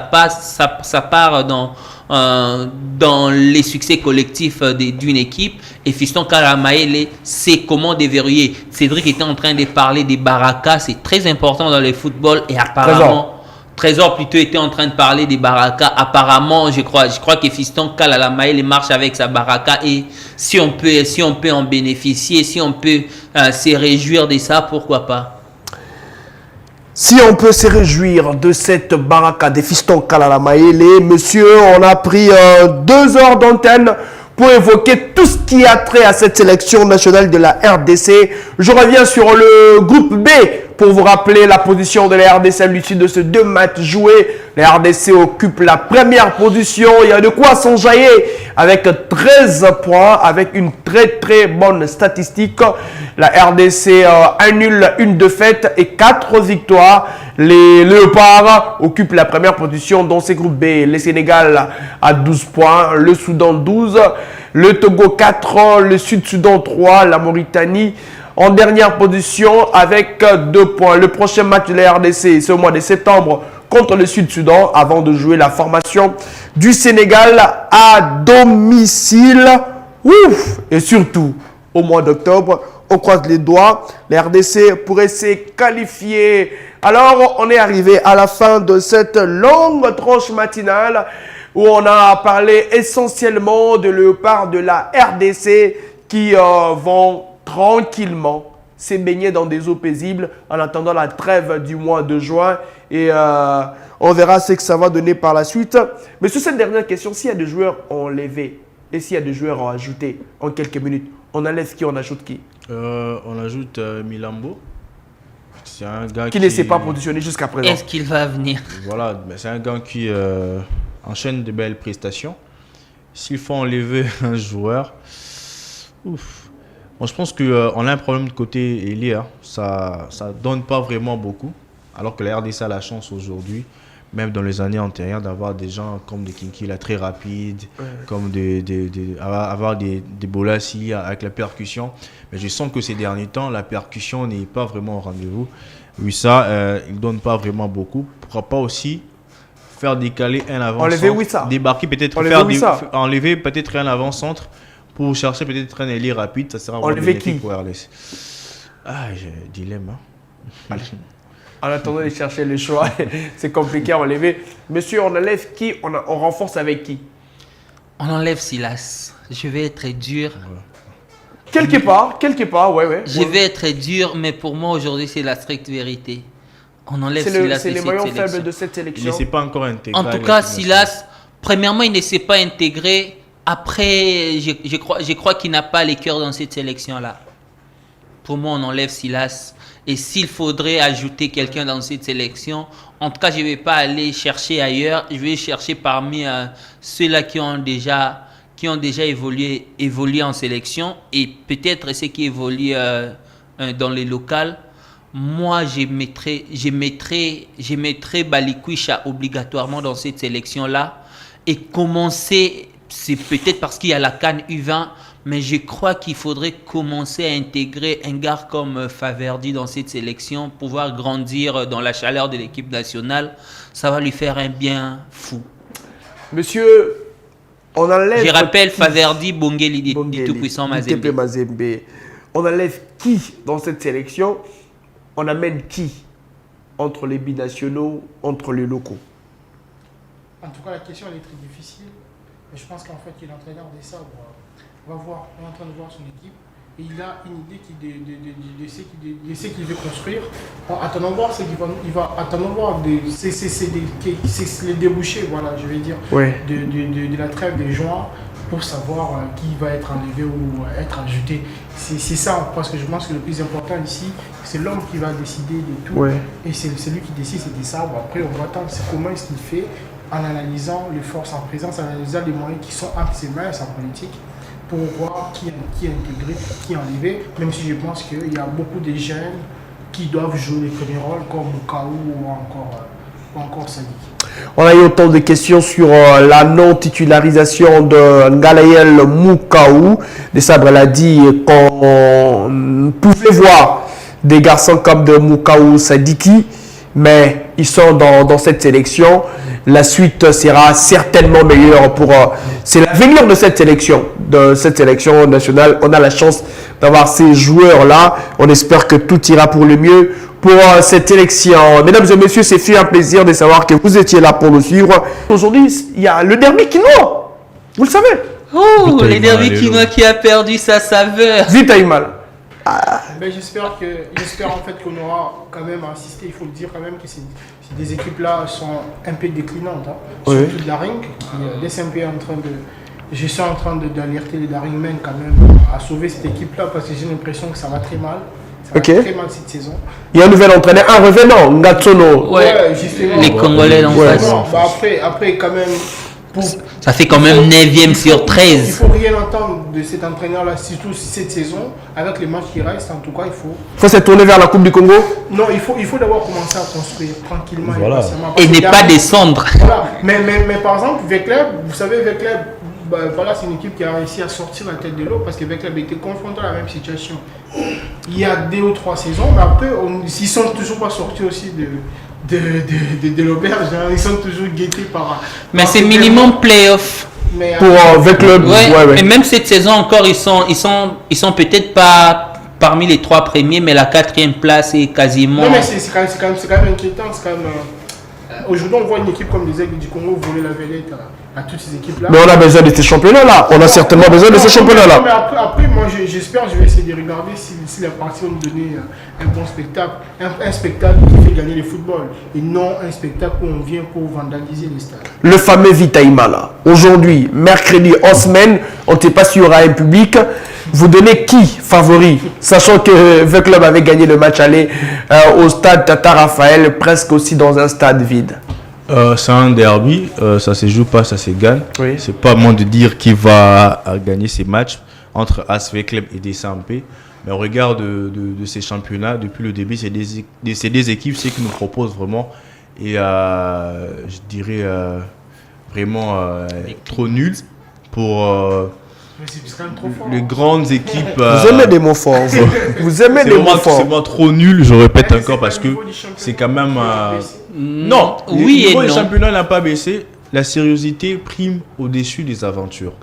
part dans les succès collectifs d'une équipe. Et Fiston Kalala Maele sait comment déverrouiller. Cédric était en train de parler des Baraka, c'est très important dans le football. Et apparemment, Trésor plutôt était en train de parler des Baraka. Apparemment, je crois que Fiston Kalala Maele marche avec sa Baraka. Et si on peut en bénéficier, si on peut se réjouir de ça, pourquoi pas? Si on peut se réjouir de cette baraka des fistons Kalala Maele, monsieur, on a pris 2 heures d'antenne pour évoquer tout ce qui a trait à cette sélection nationale de la RDC. Je reviens sur le groupe B pour vous rappeler la position de la RDC à l'issue de ces 2 matchs joués. La RDC occupe la première position. Il y a de quoi s'enjailler avec 13 points, avec une très bonne statistique. La RDC un nul, une défaite et 4 victoires. Les Léopards occupent la première position dans ces groupes B. Le Sénégal à 12 points, le Soudan 12, le Togo 4, le Sud-Soudan 3, la Mauritanie en dernière position avec 2 points. Le prochain match de la RDC, c'est au mois de septembre contre le Sud-Soudan avant de jouer la formation du Sénégal à domicile. Ouf! Et surtout, au mois d'octobre, on croise les doigts, la RDC pourrait se qualifier. Alors, on est arrivé à la fin de cette longue tranche matinale où on a parlé essentiellement de léopards de la RDC qui vont tranquillement se baigner dans des eaux paisibles en attendant la trêve du mois de juin. Et on verra ce que ça va donner par la suite. Mais sur cette dernière question, s'il y a des joueurs enlevés et s'il y a des joueurs ajoutés en quelques minutes, on enlève qui, on ajoute qui? On ajoute Milambo. C'est un gars qui ne s'est pas positionné jusqu'à présent. Est-ce qu'il va venir? Voilà, c'est un gars qui enchaîne de belles prestations. S'il faut enlever un joueur, Bon, je pense qu'on a un problème de côté ailier. Hein. Ça ne donne pas vraiment beaucoup. Alors que la RDC a la chance aujourd'hui, même dans les années antérieures, d'avoir des gens comme des Kinki là, très rapides, comme avoir des Bolassi avec la percussion. Mais je sens que ces derniers temps, la percussion n'est pas vraiment au rendez-vous. Oui, ça, il ne donne pas vraiment beaucoup. Pourquoi pas aussi faire décaler un avant-centre, débarquer peut-être, enlever peut-être un avant-centre pour chercher peut-être un ailier rapide. Ça sera vraiment bénéfique pour RDC. J'ai un dilemme. Hein. En attendant de chercher le choix, c'est compliqué à enlever. Monsieur, on enlève qui? On renforce avec qui? On enlève Silas. Je vais être dur. Quelque part, ouais. Je vais être dur, mais pour moi aujourd'hui, c'est la stricte vérité. On enlève C'est Silas c'est de les cette maillons sélection. faibles de cette Il sélection. ne s'est pas encore intégré. En tout avec cas, l'équipe nationale. Silas, premièrement, il ne s'est pas intégré. Après, je crois qu'il n'a pas les cœurs dans cette sélection-là. Pour moi, on enlève Silas. Et s'il faudrait ajouter quelqu'un dans cette sélection, en tout cas, je ne vais pas aller chercher ailleurs. Je vais chercher parmi ceux-là qui ont déjà évolué en sélection et peut-être ceux qui évoluent dans les locales. Moi, je mettrais Balikwisha obligatoirement dans cette sélection-là et commencer, c'est peut-être parce qu'il y a la CAN U20, mais je crois qu'il faudrait commencer à intégrer un gars comme Faverdi dans cette sélection, pouvoir grandir dans la chaleur de l'équipe nationale. Ça va lui faire un bien fou. Monsieur, on enlève... Je rappelle Faverdi, Bongeli, du tout-puissant Mazembe. Mazembe. On enlève qui dans cette sélection? On amène qui entre les binationaux, entre les locaux? En tout cas, la question elle est très difficile. Mais je pense qu'en fait, l'entraîneur des Sabres va voir, est en train de voir son équipe. Et il a une idée de ce qu'il veut construire. En attendant voir, il va attendre voir c'est les débouchés, voilà, je vais dire, Ouais. de la trêve des juin pour savoir qui va être enlevé ou être ajouté. C'est ça, parce que je pense que le plus important ici, c'est l'homme qui va décider de tout. Ouais. Et c'est lui qui décide, c'est des Sabres. Après, on va attendre comment est-ce qu'il fait en analysant les forces en présence, en analysant les moyens qui sont entre ses mains et sa politique, pour voir qui est intégré, qui est enlevé, même si je pense qu'il y a beaucoup de jeunes qui doivent jouer les premiers rôles, comme Mukaou ou encore Sadiq. On a eu autant de questions sur la non-titularisation de Ngalael Mukaou. Les Sabres l'a dit qu'on pouvait voir des garçons comme de Mukaou Sadiki, mais ils sont dans cette sélection. La suite sera certainement meilleure pour... c'est l'avenir de cette sélection nationale. On a la chance d'avoir ces joueurs-là. On espère que tout ira pour le mieux pour cette élection. Mesdames et messieurs, c'est fait un plaisir de savoir que vous étiez là pour nous suivre. Aujourd'hui, il y a le derby quinois. Vous le savez. Oh, Vita les Imal, derby quinois qui a perdu sa saveur. Vita Imal. Ben, j'espère en fait qu'on aura quand même assisté. Il faut le dire quand même que ces des équipes-là sont un peu déclinantes. Hein. Oui. Surtout de la Ring, qui laisse un peu en train de... Je suis en train d'alerter les Daringmen quand même à sauver cette équipe-là parce que j'ai l'impression que ça va très mal. Ça va très mal cette saison. Il y a un nouvel entraîneur, un revenant, Ngatsono. Ouais, justement. les Congolais en face. Bah après, quand même... Ça fait quand même 9e sur Il 13. ne faut rien entendre de cet entraîneur-là, surtout cette saison, avec les matchs qui restent. En tout cas, il faut se tourner vers la Coupe du Congo. Non, il faut d'abord commencer à construire tranquillement Voilà. et patiemment. Et ne pas descendre. Voilà. Mais par exemple, Vecleb, vous savez, Vecleb, voilà, c'est une équipe qui a réussi à sortir la tête de l'eau parce que Vecleb était confronté à la même situation il y a 2 ou 3 saisons. Mais après, ils ne sont toujours pas sortis aussi de l'auberge. Hein. Ils sont toujours guettés par... Mais c'est minimum playoff. Mais, Pour Vecleb. Ouais. Et même cette saison encore, ils sont peut-être pas parmi les 3 premiers, mais la 4e place est quasiment... Non, mais c'est quand même inquiétant. C'est quand même... Aujourd'hui, on voit une équipe comme les Aigles du Congo voler la vedette à toutes ces équipes-là. Mais on a besoin de ces championnats-là. On a certainement besoin de ces championnats-là. Mais après, moi, j'espère, je vais essayer de regarder si la partie va nous donner un bon spectacle. Un spectacle qui fait gagner le football. Et non un spectacle où on vient pour vandaliser les stades. Le fameux Vita Imala. Aujourd'hui, mercredi, en semaine, on ne sait pas s'il y aura un public. Vous donnez qui favori, sachant que le club avait gagné le match aller au stade Tata Raphaël, presque aussi dans un stade vide. C'est un derby, ça se joue pas, ça se gagne. Oui. C'est pas à moi de dire qui va gagner ces matchs entre ASV Club et DCMP. Mais au regard de ces championnats, depuis le début, c'est des équipes qui nous proposent vraiment. Et je dirais vraiment trop nul pour C'est quand même trop fort. les grandes équipes. Vous aimez des mots forts. Vous aimez des mots c'est forts. vraiment trop nul, je répète Ouais, encore, c'est parce pas que le niveau du championnat c'est quand même... Non, le oui niveau et du non. championnat n'a pas baissé. La sériosité prime au-dessus des aventures.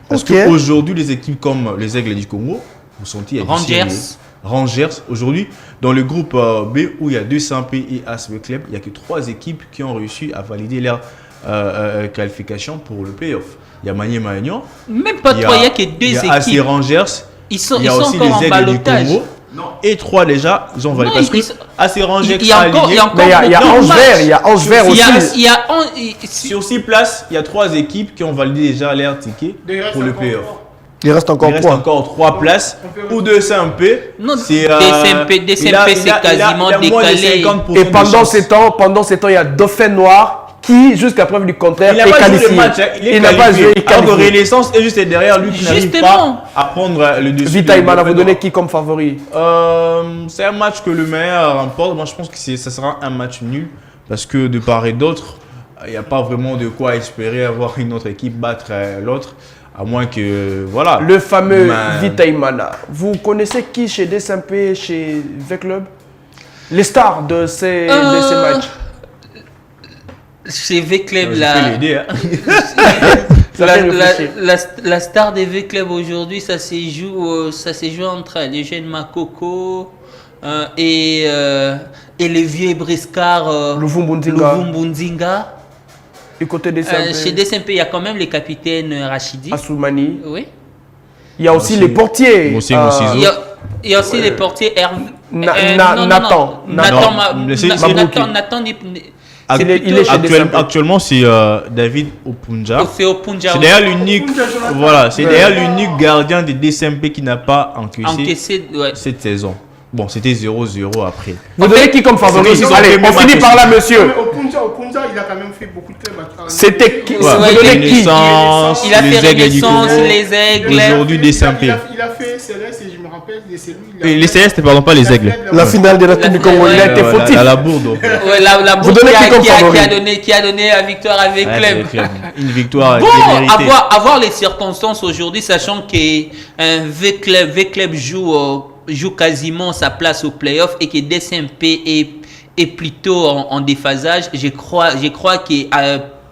Parce Ok. qu'aujourd'hui, les équipes comme les Aigles du Congo, vous sentez, il y a du Rangers. sérieux. Rangers, aujourd'hui, dans le groupe B où il y a 200P et ASV Club, il n'y a que 3 équipes qui ont réussi à valider leur qualification pour le playoff. Il y a Maniema Magnan, Même pas 3, il n'y a que 2 il y a AC équipes. Rangers, Ils sont il y a aussi encore en les Aigles du ballottage. Congo. Non, et 3 déjà, ils ont validé. Non, Parce que à ces rangées il y a encore, il y a encore Mais il y a beaucoup de 11 matchs. verts, il y a 11 verts aussi. Sur 6 places, il y a 3 équipes qui ont validé déjà leur ticket pour le playoff. Il reste encore Il reste encore 3 places ou 2 CMP. Non, C'est, des CMP, c'est quasiment il a moins de décalé. 50% Et de pendant chance. ces temps, il y a Dauphin Noir qui, jusqu'à preuve du contraire, Il n'a est pas joué qualifié. le match, hein. Il est n'a pas qualifié. joué, il est Alors que qualifié. Renaissance est juste derrière lui qui n'arrive Justement. pas à prendre le dessus. Vita de Imana, vous Dauphin donnez Noir. qui comme favori? C'est un match que le meilleur remporte. Moi, je pense que ça sera un match nul parce que de part et d'autre, il n'y a pas vraiment de quoi espérer avoir une autre équipe battre l'autre, à moins que voilà. Le fameux Mais- Vita Imana. Vous connaissez qui chez DSMP, chez V-Club? Les stars de ces matchs. Chez V-Club, Je là. peux l'aider. Hein. Ça fait réfléchir. La star des V-Club aujourd'hui, ça se joue entre les jeunes Makoko et les vieux briscards Luvumbunzinga. Du côté des Chez DSMP, il y a quand même les capitaines Rachidi. Assoumani. Oui. Il y a aussi les portiers. Aussi, Mosizo. Il y a aussi les portiers Hervé. Nathan. Nathan. Il est chez DSMP. Actuellement, c'est David Opunja. C'est au Punjab. C'est d'ailleurs l'unique, voilà, c'est d'ailleurs l'unique gardien des DSMP qui n'a pas encaissé Ouais. cette saison. Bon, c'était 0-0 après. Vous donnez qui comme favori? c'est aussi Allez, son on premier finit match par là, monsieur. Opunja, il a quand même fait beaucoup de clubs. C'était qui? Ouais. Vous donnez qui? Renaissance, Il a fait les Aigles du Renaissance, Congo. les Aigles. Aujourd'hui, DSMP. Il a fait Céleste et je me rappelle, c'est lui. Et les Célestes, pardon, pas les Aigles. La finale de la Coupe du Congo, il a été fautif. La bourde. Ouais, la Vous bourse donnez qui comme favori? qui a donné la victoire avec Club. Une victoire Bon, méritée. avoir les circonstances aujourd'hui, sachant qu'un V-Club joue quasiment sa place au playoff et que DSMP est plutôt en déphasage, je crois que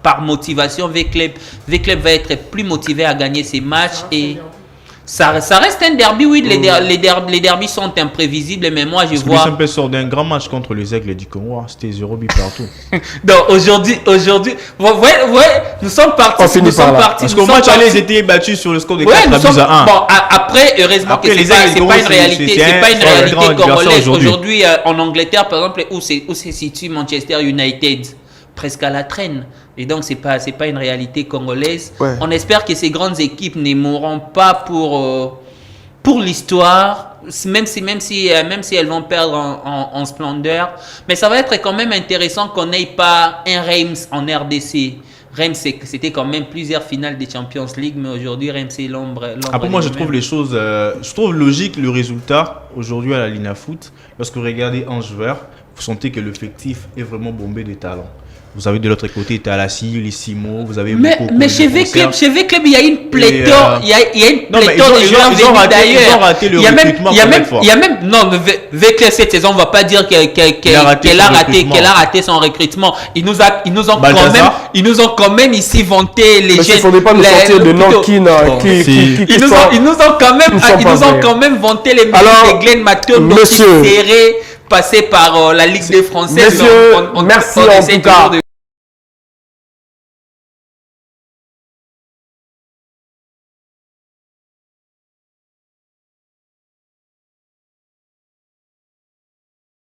par motivation, V-Club va être plus motivé à gagner ses matchs et ça reste un derby, oui, les derbys sont imprévisibles, mais moi je vois... DSMP sort d'un grand match contre les Aigles du Congo, c'était 0 but partout. Donc aujourd'hui, nous sommes partis. On finit par là. Parce qu'au match aller, ils étaient battus sur le score de 4 Ouais, buts à 1. bon, après, heureusement Après, que les c'est pas Aigles une c'est- réalité, c'est c'est pas une un réalité grand adversaire congolaise. aujourd'hui. Aujourd'hui, en Angleterre, par exemple, où se situe Manchester United, presque à la traîne. Et donc, c'est pas une réalité congolaise. Ouais. On espère que ces grandes équipes ne mourront pas pour l'histoire, même si elles vont perdre en splendeur. Mais ça va être quand même intéressant qu'on n'ait pas un Reims en RDC. Reims, c'était quand même plusieurs finales des Champions League, mais aujourd'hui, Reims c'est l'ombre. Après, moi, je trouve les choses. Je trouve logique le résultat aujourd'hui à la Lina Foot. Lorsque vous regardez Angever, vous sentez que l'effectif est vraiment bombé de talent. Vous avez de l'autre côté Talassi, les Simo, vous avez Mais chez V-Club, il y a une pléthore, il y a une Non, mais pléthore de joueurs ils ont venus raté- d'ailleurs. ils ont raté le recrutement il y a même, combien de fois il y a même, non, V-Club cette saison, on va pas dire qu'elle a raté son recrutement. Ils nous ont quand même ici vanté les Mais jeunes. il ne faudrait pas nous sortir de noms qui Ils nous ont quand même vanté les Alors, de Glenn Matondo qui monsieur, seraient passés par la Ligue des Français. Messieurs, merci en tout cas.